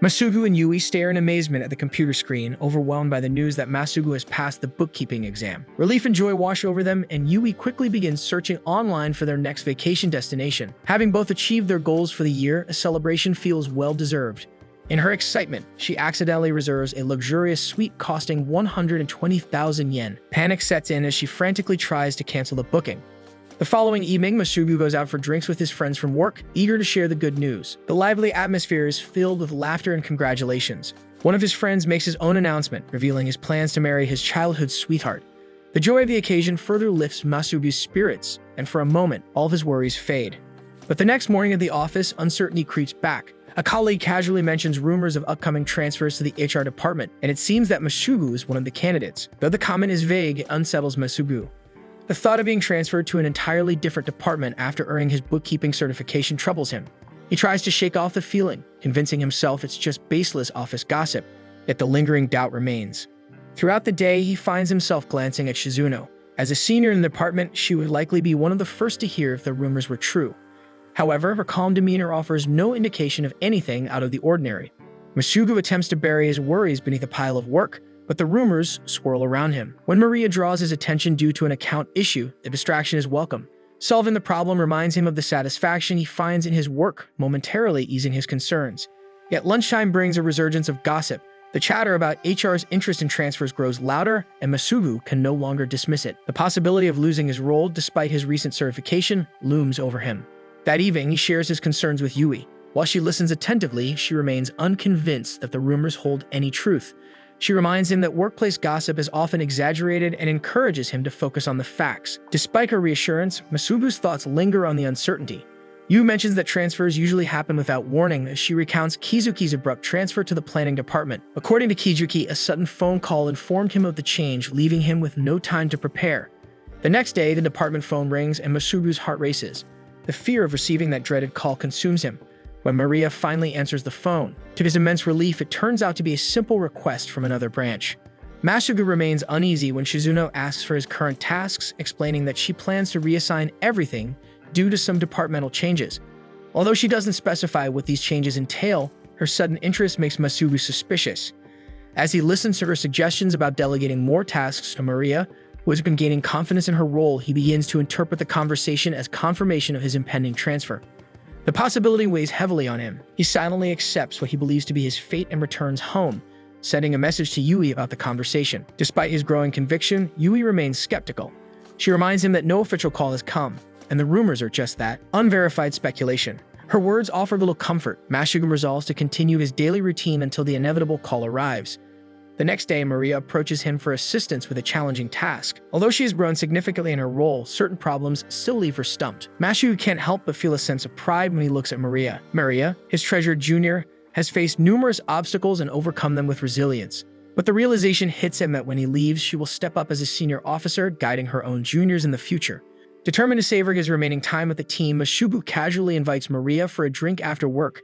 Masugu and Yui stare in amazement at the computer screen, overwhelmed by the news that Masugu has passed the bookkeeping exam. Relief and joy wash over them, and Yui quickly begins searching online for their next vacation destination. Having both achieved their goals for the year, a celebration feels well-deserved. In her excitement, she accidentally reserves a luxurious suite costing 120,000 yen. Panic sets in as she frantically tries to cancel the booking. The following evening, Masugu goes out for drinks with his friends from work, eager to share the good news. The lively atmosphere is filled with laughter and congratulations. One of his friends makes his own announcement, revealing his plans to marry his childhood sweetheart. The joy of the occasion further lifts Masugu's spirits, and for a moment, all of his worries fade. But the next morning at the office, uncertainty creeps back. A colleague casually mentions rumors of upcoming transfers to the HR department, and it seems that Masugu is one of the candidates. Though the comment is vague, it unsettles Masugu. The thought of being transferred to an entirely different department after earning his bookkeeping certification troubles him. He tries to shake off the feeling, convincing himself it's just baseless office gossip, yet the lingering doubt remains. Throughout the day, he finds himself glancing at Shizuno. As a senior in the department, she would likely be one of the first to hear if the rumors were true. However, her calm demeanor offers no indication of anything out of the ordinary. Masugu attempts to bury his worries beneath a pile of work, but the rumors swirl around him. When Maria draws his attention due to an account issue, the distraction is welcome. Solving the problem reminds him of the satisfaction he finds in his work, momentarily easing his concerns. Yet lunchtime brings a resurgence of gossip. The chatter about HR's interest in transfers grows louder, and Masugu can no longer dismiss it. The possibility of losing his role, despite his recent certification, looms over him. That evening, he shares his concerns with Yui. While she listens attentively, she remains unconvinced that the rumors hold any truth. She reminds him that workplace gossip is often exaggerated and encourages him to focus on the facts. Despite her reassurance, Masugu's thoughts linger on the uncertainty. Yu mentions that transfers usually happen without warning as she recounts Kizuki's abrupt transfer to the planning department. According to Kizuki, a sudden phone call informed him of the change, leaving him with no time to prepare. The next day, the department phone rings and Masugu's heart races. The fear of receiving that dreaded call consumes him. When Maria finally answers the phone, to his immense relief, it turns out to be a simple request from another branch. Masugu remains uneasy when Shizuno asks for his current tasks, explaining that she plans to reassign everything due to some departmental changes. Although she doesn't specify what these changes entail, her sudden interest makes Masugu suspicious. As he listens to her suggestions about delegating more tasks to Maria, who has been gaining confidence in her role, he begins to interpret the conversation as confirmation of his impending transfer. The possibility weighs heavily on him. He silently accepts what he believes to be his fate and returns home, sending a message to Yui about the conversation. Despite his growing conviction, Yui remains skeptical. She reminds him that no official call has come, and the rumors are just that, unverified speculation. Her words offer little comfort. Masugu resolves to continue his daily routine until the inevitable call arrives. The next day, Maria approaches him for assistance with a challenging task. Although she has grown significantly in her role, certain problems still leave her stumped. Masugu can't help but feel a sense of pride when he looks at Maria. Maria, his treasured junior, has faced numerous obstacles and overcome them with resilience. But the realization hits him that when he leaves, she will step up as a senior officer, guiding her own juniors in the future. Determined to savor his remaining time with the team, Masugu casually invites Maria for a drink after work.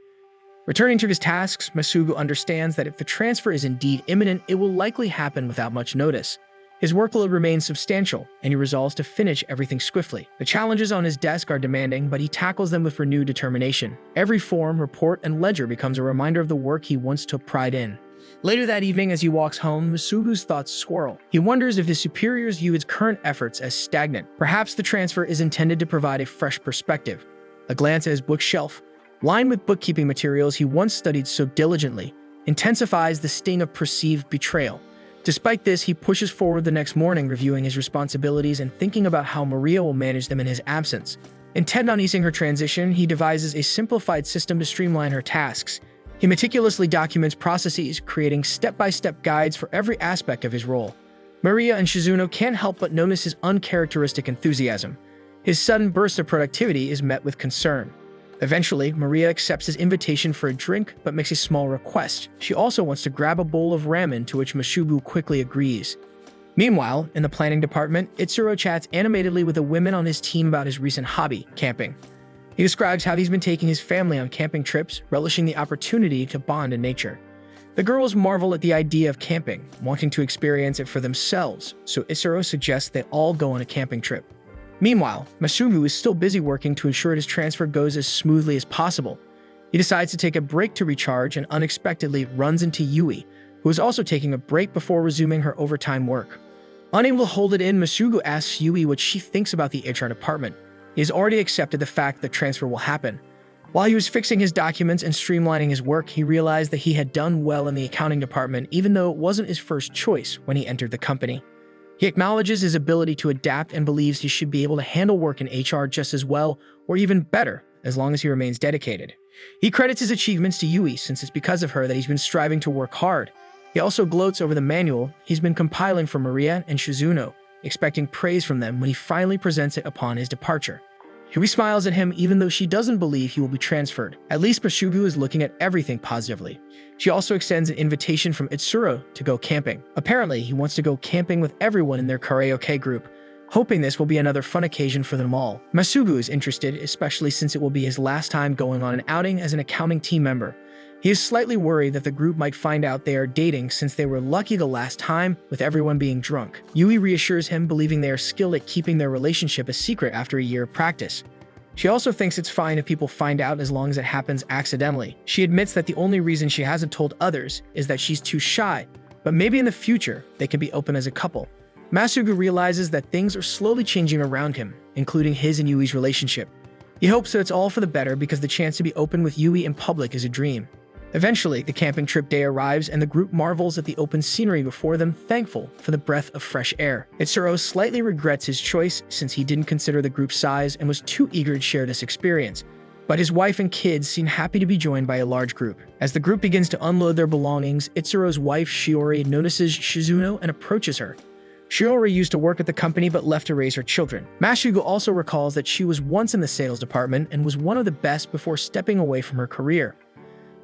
Returning to his tasks, Masugu understands that if the transfer is indeed imminent, it will likely happen without much notice. His workload remains substantial, and he resolves to finish everything swiftly. The challenges on his desk are demanding, but he tackles them with renewed determination. Every form, report, and ledger becomes a reminder of the work he once took pride in. Later that evening, as he walks home, Masugu's thoughts swirl. He wonders if his superiors view his current efforts as stagnant. Perhaps the transfer is intended to provide a fresh perspective. A glance at his bookshelf, lined with bookkeeping materials he once studied so diligently, intensifies the sting of perceived betrayal. Despite this, he pushes forward the next morning, reviewing his responsibilities and thinking about how Maria will manage them in his absence. Intent on easing her transition, he devises a simplified system to streamline her tasks. He meticulously documents processes, creating step-by-step guides for every aspect of his role. Maria and Shizuno can't help but notice his uncharacteristic enthusiasm. His sudden burst of productivity is met with concern. Eventually, Maria accepts his invitation for a drink, but makes a small request. She also wants to grab a bowl of ramen, to which Masugu quickly agrees. Meanwhile, in the planning department, Itsuro chats animatedly with the women on his team about his recent hobby, camping. He describes how he's been taking his family on camping trips, relishing the opportunity to bond in nature. The girls marvel at the idea of camping, wanting to experience it for themselves, so Itsuro suggests they all go on a camping trip. Meanwhile, Masugu is still busy working to ensure his transfer goes as smoothly as possible. He decides to take a break to recharge and unexpectedly runs into Yui, who is also taking a break before resuming her overtime work. Unable to hold it in, Masugu asks Yui what she thinks about the HR department. He has already accepted the fact that transfer will happen. While he was fixing his documents and streamlining his work, he realized that he had done well in the accounting department, even though it wasn't his first choice when he entered the company. He acknowledges his ability to adapt and believes he should be able to handle work in HR just as well, or even better, as long as he remains dedicated. He credits his achievements to Yui, since it's because of her that he's been striving to work hard. He also gloats over the manual he's been compiling for Maria and Shizuno, expecting praise from them when he finally presents it upon his departure. Yui smiles at him even though she doesn't believe he will be transferred. At least Masugu is looking at everything positively. She also extends an invitation from Itsuro to go camping. Apparently, he wants to go camping with everyone in their karaoke group, hoping this will be another fun occasion for them all. Masugu is interested, especially since it will be his last time going on an outing as an accounting team member. He is slightly worried that the group might find out they are dating since they were lucky the last time, with everyone being drunk. Yui reassures him, believing they are skilled at keeping their relationship a secret after a year of practice. She also thinks it's fine if people find out as long as it happens accidentally. She admits that the only reason she hasn't told others is that she's too shy, but maybe in the future, they can be open as a couple. Masugu realizes that things are slowly changing around him, including his and Yui's relationship. He hopes that it's all for the better because the chance to be open with Yui in public is a dream. Eventually, the camping trip day arrives and the group marvels at the open scenery before them, thankful for the breath of fresh air. Itsuro slightly regrets his choice since he didn't consider the group's size and was too eager to share this experience. But his wife and kids seem happy to be joined by a large group. As the group begins to unload their belongings, Itsuro's wife Shiori notices Shizuno and approaches her. Shiori used to work at the company but left to raise her children. Masugu also recalls that she was once in the sales department and was one of the best before stepping away from her career.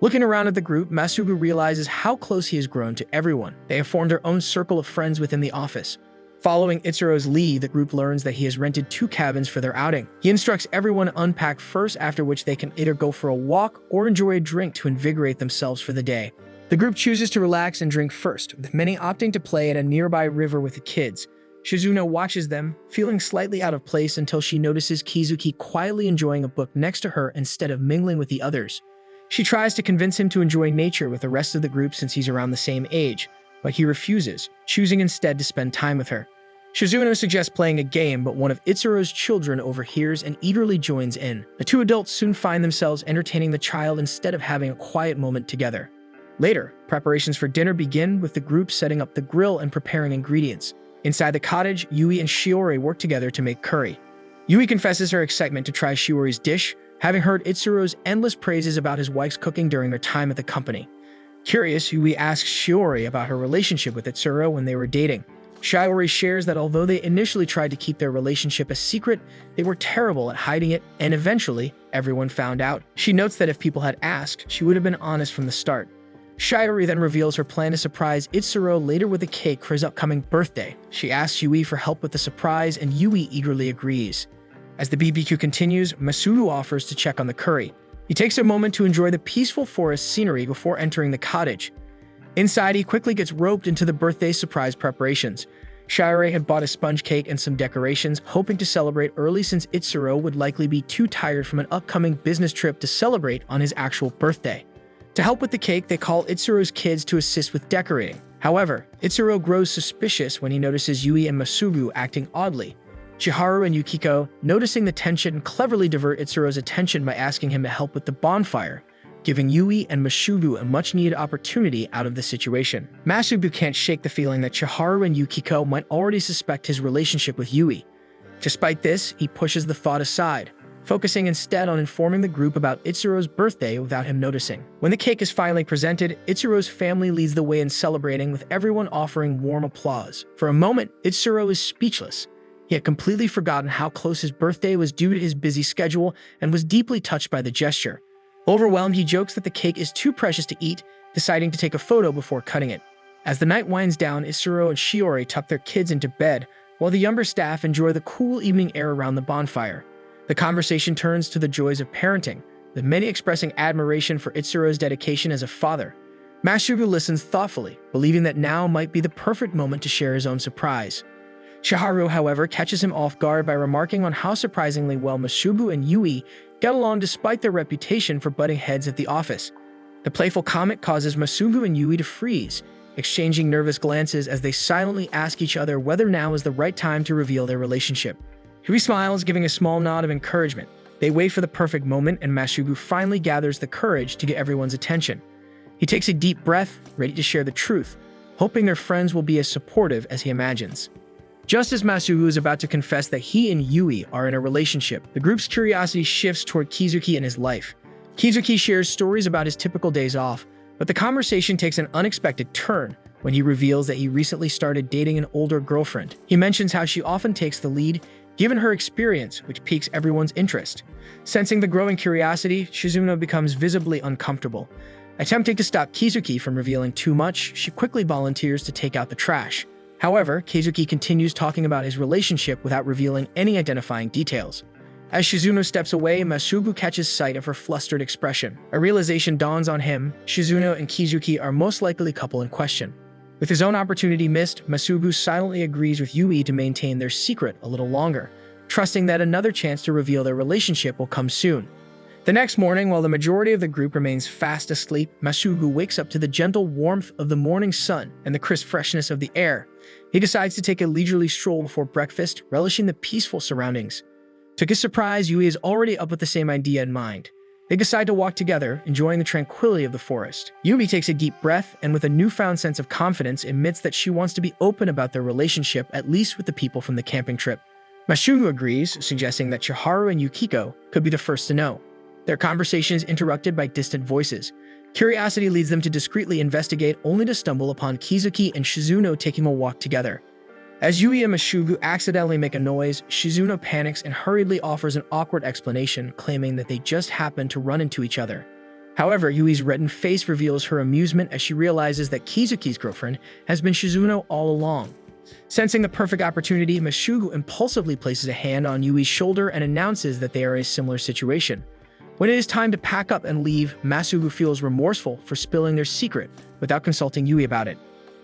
Looking around at the group, Masugu realizes how close he has grown to everyone. They have formed their own circle of friends within the office. Following Itsuro's lead, the group learns that he has rented 2 cabins for their outing. He instructs everyone to unpack first, after which they can either go for a walk or enjoy a drink to invigorate themselves for the day. The group chooses to relax and drink first, with many opting to play at a nearby river with the kids. Shizuno watches them, feeling slightly out of place until she notices Kizuki quietly enjoying a book next to her instead of mingling with the others. She tries to convince him to enjoy nature with the rest of the group since he's around the same age, but he refuses, choosing instead to spend time with her. Shizuno suggests playing a game, but one of Itsuro's children overhears and eagerly joins in. The 2 adults soon find themselves entertaining the child instead of having a quiet moment together. Later, preparations for dinner begin with the group setting up the grill and preparing ingredients. Inside the cottage, Yui and Shiori work together to make curry. Yui confesses her excitement to try Shiori's dish, having heard Itsuro's endless praises about his wife's cooking during their time at the company. Curious, Yui asks Shiori about her relationship with Itsuro when they were dating. Shiori shares that although they initially tried to keep their relationship a secret, they were terrible at hiding it, and eventually, everyone found out. She notes that if people had asked, she would have been honest from the start. Shiori then reveals her plan to surprise Itsuro later with a cake for his upcoming birthday. She asks Yui for help with the surprise, and Yui eagerly agrees. As the BBQ continues, Masugu offers to check on the curry. He takes a moment to enjoy the peaceful forest scenery before entering the cottage. Inside, he quickly gets roped into the birthday surprise preparations. Shiori had bought a sponge cake and some decorations, hoping to celebrate early since Itsuro would likely be too tired from an upcoming business trip to celebrate on his actual birthday. To help with the cake, they call Itsuro's kids to assist with decorating. However, Itsuro grows suspicious when he notices Yui and Masugu acting oddly. Chiharu and Yukiko, noticing the tension, cleverly divert Itsuro's attention by asking him to help with the bonfire, giving Yui and Masugu a much-needed opportunity out of the situation. Masugu can't shake the feeling that Chiharu and Yukiko might already suspect his relationship with Yui. Despite this, he pushes the thought aside, focusing instead on informing the group about Itsuro's birthday without him noticing. When the cake is finally presented, Itsuro's family leads the way in celebrating, with everyone offering warm applause. For a moment, Itsuro is speechless. He had completely forgotten how close his birthday was due to his busy schedule and was deeply touched by the gesture. Overwhelmed, he jokes that the cake is too precious to eat, deciding to take a photo before cutting it. As the night winds down, Itsuro and Shiori tuck their kids into bed, while the younger staff enjoy the cool evening air around the bonfire. The conversation turns to the joys of parenting, with many expressing admiration for Itsuro's dedication as a father. Masugu listens thoughtfully, believing that now might be the perfect moment to share his own surprise. Chiharu, however, catches him off guard by remarking on how surprisingly well Masugu and Yui get along despite their reputation for butting heads at the office. The playful comment causes Masugu and Yui to freeze, exchanging nervous glances as they silently ask each other whether now is the right time to reveal their relationship. Yui smiles, giving a small nod of encouragement. They wait for the perfect moment, and Masugu finally gathers the courage to get everyone's attention. He takes a deep breath, ready to share the truth, hoping their friends will be as supportive as he imagines. Just as Masugu is about to confess that he and Yui are in a relationship, the group's curiosity shifts toward Kizuki and his life. Kizuki shares stories about his typical days off, but the conversation takes an unexpected turn when he reveals that he recently started dating an older girlfriend. He mentions how she often takes the lead, given her experience, which piques everyone's interest. Sensing the growing curiosity, Shizuno becomes visibly uncomfortable. Attempting to stop Kizuki from revealing too much, she quickly volunteers to take out the trash. However, Kizuki continues talking about his relationship without revealing any identifying details. As Shizuno steps away, Masugu catches sight of her flustered expression. A realization dawns on him: Shizuno and Kizuki are most likely the couple in question. With his own opportunity missed, Masugu silently agrees with Yui to maintain their secret a little longer, trusting that another chance to reveal their relationship will come soon. The next morning, while the majority of the group remains fast asleep, Masugu wakes up to the gentle warmth of the morning sun and the crisp freshness of the air. He decides to take a leisurely stroll before breakfast, relishing the peaceful surroundings. To his surprise, Yui is already up with the same idea in mind. They decide to walk together, enjoying the tranquility of the forest. Yui takes a deep breath and with a newfound sense of confidence admits that she wants to be open about their relationship, at least with the people from the camping trip. Masugu agrees, suggesting that Chiharu and Yukiko could be the first to know. Their conversation is interrupted by distant voices. Curiosity leads them to discreetly investigate, only to stumble upon Kizuki and Shizuno taking a walk together. As Yui and Masugu accidentally make a noise, Shizuno panics and hurriedly offers an awkward explanation, claiming that they just happened to run into each other. However, Yui's reddened face reveals her amusement as she realizes that Kizuki's girlfriend has been Shizuno all along. Sensing the perfect opportunity, Masugu impulsively places a hand on Yui's shoulder and announces that they are in a similar situation. When it is time to pack up and leave, Masugu feels remorseful for spilling their secret without consulting Yui about it.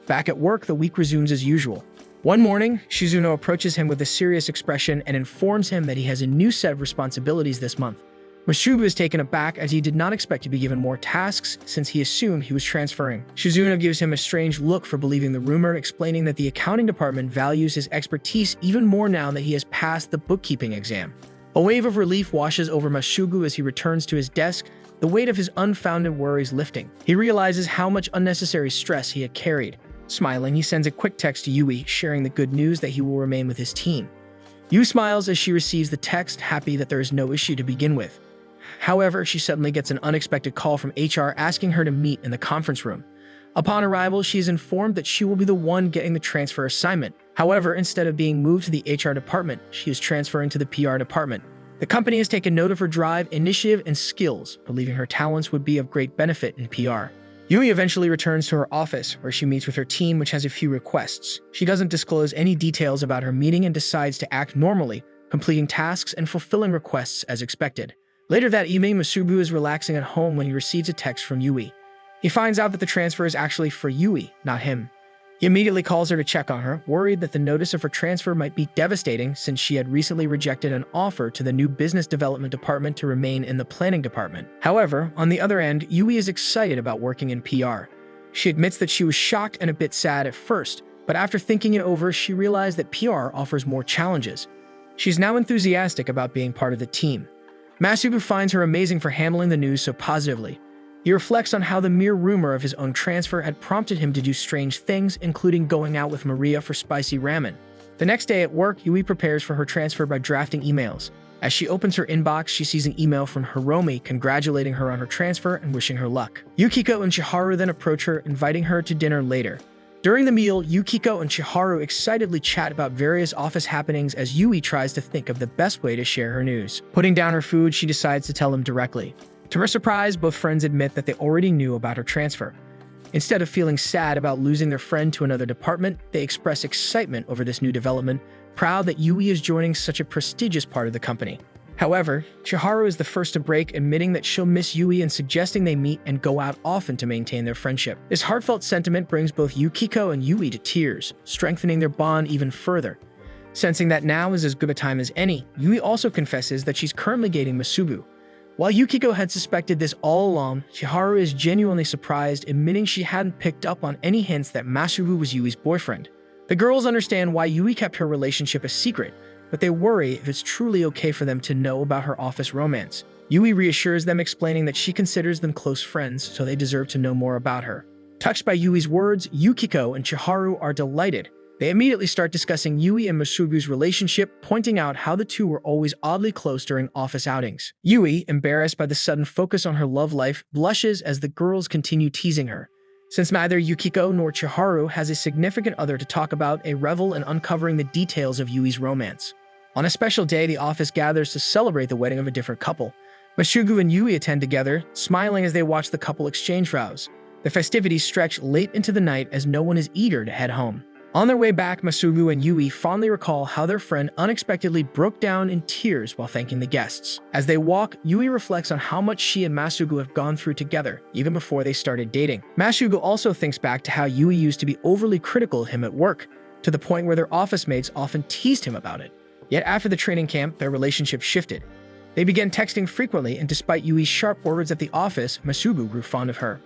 Back at work, the week resumes as usual. One morning, Shizuno approaches him with a serious expression and informs him that he has a new set of responsibilities this month. Masugu is taken aback as he did not expect to be given more tasks since he assumed he was transferring. Shizuno gives him a strange look for believing the rumor, explaining that the accounting department values his expertise even more now that he has passed the bookkeeping exam. A wave of relief washes over Masugu as he returns to his desk, the weight of his unfounded worries lifting. He realizes how much unnecessary stress he had carried. Smiling, he sends a quick text to Yui, sharing the good news that he will remain with his team. Yui smiles as she receives the text, happy that there is no issue to begin with. However, she suddenly gets an unexpected call from HR asking her to meet in the conference room. Upon arrival, she is informed that she will be the one getting the transfer assignment. However, instead of being moved to the HR department, she is transferring to the PR department. The company has taken note of her drive, initiative, and skills, believing her talents would be of great benefit in PR. Yui eventually returns to her office, where she meets with her team, which has a few requests. She doesn't disclose any details about her meeting and decides to act normally, completing tasks and fulfilling requests as expected. Later that evening, Masugu is relaxing at home when he receives a text from Yui. He finds out that the transfer is actually for Yui, not him. He immediately calls her to check on her, worried that the notice of her transfer might be devastating since she had recently rejected an offer to the new business development department to remain in the planning department. However, on the other end, Yui is excited about working in PR. She admits that she was shocked and a bit sad at first, but after thinking it over, she realized that PR offers more challenges. She's now enthusiastic about being part of the team. Masugu finds her amazing for handling the news so positively. He reflects on how the mere rumor of his own transfer had prompted him to do strange things, including going out with Maria for spicy ramen. The next day at work, Yui prepares for her transfer by drafting emails. As she opens her inbox, she sees an email from Hiromi congratulating her on her transfer and wishing her luck. Yukiko and Chiharu then approach her, inviting her to dinner later. During the meal, Yukiko and Chiharu excitedly chat about various office happenings as Yui tries to think of the best way to share her news. Putting down her food, she decides to tell them directly. To her surprise, both friends admit that they already knew about her transfer. Instead of feeling sad about losing their friend to another department, they express excitement over this new development, proud that Yui is joining such a prestigious part of the company. However, Chiharu is the first to break, admitting that she'll miss Yui and suggesting they meet and go out often to maintain their friendship. This heartfelt sentiment brings both Yukiko and Yui to tears, strengthening their bond even further. Sensing that now is as good a time as any, Yui also confesses that she's currently dating Masugu. While Yukiko had suspected this all along, Chiharu is genuinely surprised, admitting she hadn't picked up on any hints that Masugu was Yui's boyfriend. The girls understand why Yui kept her relationship a secret, but they worry if it's truly okay for them to know about her office romance. Yui reassures them, explaining that she considers them close friends, so they deserve to know more about her. Touched by Yui's words, Yukiko and Chiharu are delighted. They immediately start discussing Yui and Masugu's relationship, pointing out how the two were always oddly close during office outings. Yui, embarrassed by the sudden focus on her love life, blushes as the girls continue teasing her. Since neither Yukiko nor Chiharu has a significant other to talk about, they revel in uncovering the details of Yui's romance. On a special day, the office gathers to celebrate the wedding of a different couple. Masugu and Yui attend together, smiling as they watch the couple exchange vows. The festivities stretch late into the night as no one is eager to head home. On their way back, Masugu and Yui fondly recall how their friend unexpectedly broke down in tears while thanking the guests. As they walk, Yui reflects on how much she and Masugu have gone through together, even before they started dating. Masugu also thinks back to how Yui used to be overly critical of him at work, to the point where their office mates often teased him about it. Yet after the training camp, their relationship shifted. They began texting frequently, and despite Yui's sharp words at the office, Masubu grew fond of her.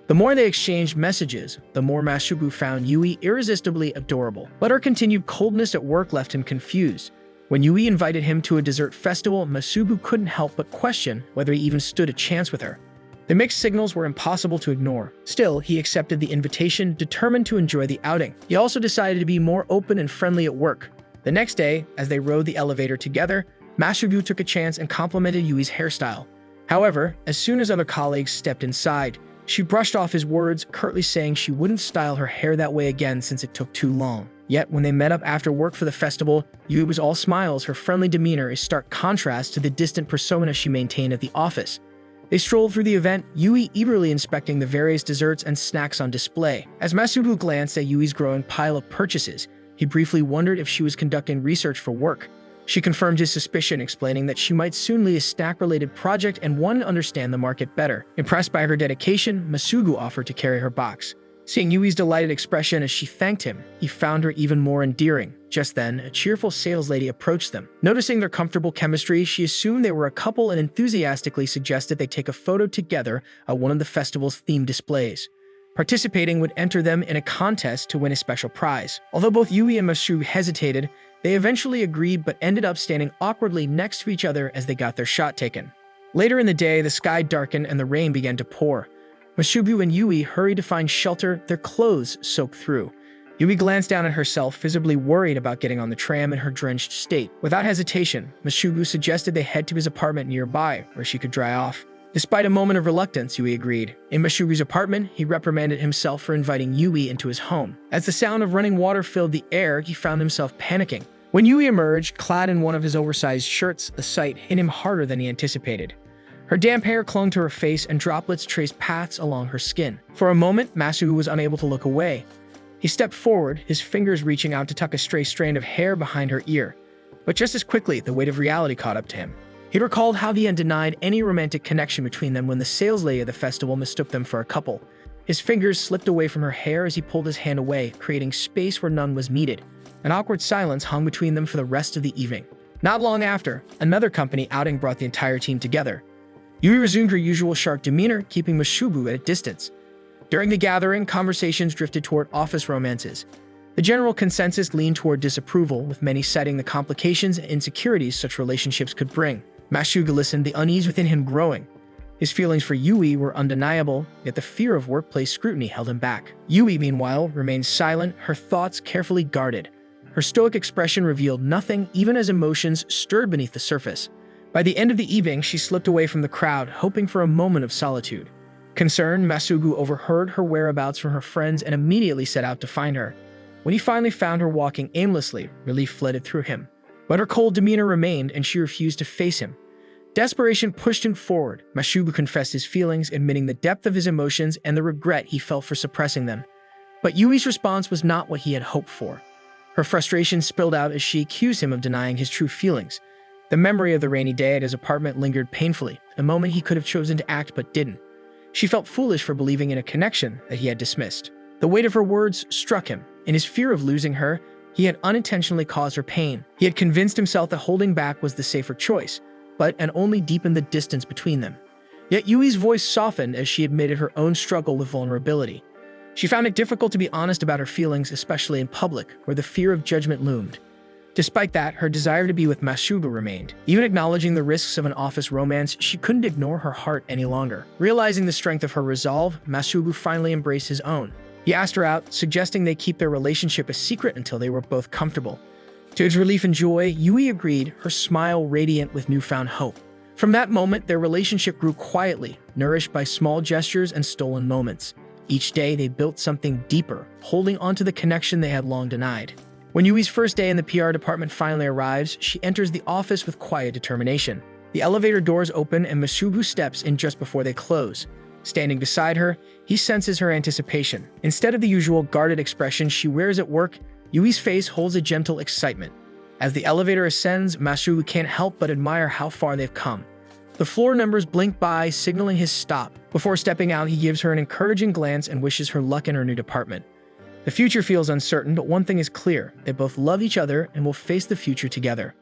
The more they exchanged messages, the more Masubu found Yui irresistibly adorable. But her continued coldness at work left him confused. When Yui invited him to a dessert festival, Masubu couldn't help but question whether he even stood a chance with her. The mixed signals were impossible to ignore. Still, he accepted the invitation, determined to enjoy the outing. He also decided to be more open and friendly at work. The next day, as they rode the elevator together, Masubu took a chance and complimented Yui's hairstyle. However, as soon as other colleagues stepped inside, she brushed off his words, curtly saying she wouldn't style her hair that way again since it took too long. Yet, when they met up after work for the festival, Yui was all smiles, her friendly demeanor a stark contrast to the distant persona she maintained at the office. They strolled through the event, Yui eagerly inspecting the various desserts and snacks on display. As Masubu glanced at Yui's growing pile of purchases, he briefly wondered if she was conducting research for work. She confirmed his suspicion, explaining that she might soon lead a snack-related project and wanted to understand the market better. Impressed by her dedication, Masubu offered to carry her box. Seeing Yui's delighted expression as she thanked him, he found her even more endearing. Just then, a cheerful sales lady approached them. Noticing their comfortable chemistry, she assumed they were a couple and enthusiastically suggested they take a photo together at one of the festival's themed displays. Participating would enter them in a contest to win a special prize. Although both Yui and Masubu hesitated, they eventually agreed but ended up standing awkwardly next to each other as they got their shot taken. Later in the day, the sky darkened and the rain began to pour. Masubu and Yui hurried to find shelter, their clothes soaked through. Yui glanced down at herself, visibly worried about getting on the tram in her drenched state. Without hesitation, Masubu suggested they head to his apartment nearby, where she could dry off. Despite a moment of reluctance, Yui agreed. In Masubu's apartment, he reprimanded himself for inviting Yui into his home. As the sound of running water filled the air, he found himself panicking. When Yui emerged, clad in one of his oversized shirts, the sight hit him harder than he anticipated. Her damp hair clung to her face and droplets traced paths along her skin. For a moment, Masubu was unable to look away. He stepped forward, his fingers reaching out to tuck a stray strand of hair behind her ear. But just as quickly, the weight of reality caught up to him. He recalled how he had denied any romantic connection between them when the sales lady of the festival mistook them for a couple. His fingers slipped away from her hair as he pulled his hand away, creating space where none was needed. An awkward silence hung between them for the rest of the evening. Not long after, another company outing brought the entire team together. Yui resumed her usual sharp demeanor, keeping Masubu at a distance. During the gathering, conversations drifted toward office romances. The general consensus leaned toward disapproval, with many citing the complications and insecurities such relationships could bring. Masubu listened, the unease within him growing. His feelings for Yui were undeniable, yet the fear of workplace scrutiny held him back. Yui, meanwhile, remained silent, her thoughts carefully guarded. Her stoic expression revealed nothing, even as emotions stirred beneath the surface. By the end of the evening, she slipped away from the crowd, hoping for a moment of solitude. Concerned, Masubu overheard her whereabouts from her friends and immediately set out to find her. When he finally found her walking aimlessly, relief flooded through him. But her cold demeanor remained, and she refused to face him. Desperation pushed him forward. Masubu confessed his feelings, admitting the depth of his emotions and the regret he felt for suppressing them. But Yui's response was not what he had hoped for. Her frustration spilled out as she accused him of denying his true feelings. The memory of the rainy day at his apartment lingered painfully, a moment he could have chosen to act but didn't. She felt foolish for believing in a connection that he had dismissed. The weight of her words struck him. In his fear of losing her, he had unintentionally caused her pain. He had convinced himself that holding back was the safer choice, but only deepened the distance between them. Yet Yui's voice softened as she admitted her own struggle with vulnerability. She found it difficult to be honest about her feelings, especially in public, where the fear of judgment loomed. Despite that, her desire to be with Masubu remained. Even acknowledging the risks of an office romance, she couldn't ignore her heart any longer. Realizing the strength of her resolve, Masubu finally embraced his own. He asked her out, suggesting they keep their relationship a secret until they were both comfortable. To his relief and joy, Yui agreed, her smile radiant with newfound hope. From that moment, their relationship grew quietly, nourished by small gestures and stolen moments. Each day, they built something deeper, holding onto the connection they had long denied. When Yui's first day in the PR department finally arrives, she enters the office with quiet determination. The elevator doors open and Masubu steps in just before they close. Standing beside her, he senses her anticipation. Instead of the usual guarded expression she wears at work, Yui's face holds a gentle excitement. As the elevator ascends, Masubu can't help but admire how far they've come. The floor numbers blink by, signaling his stop. Before stepping out, he gives her an encouraging glance and wishes her luck in her new department. The future feels uncertain, but one thing is clear: they both love each other and will face the future together.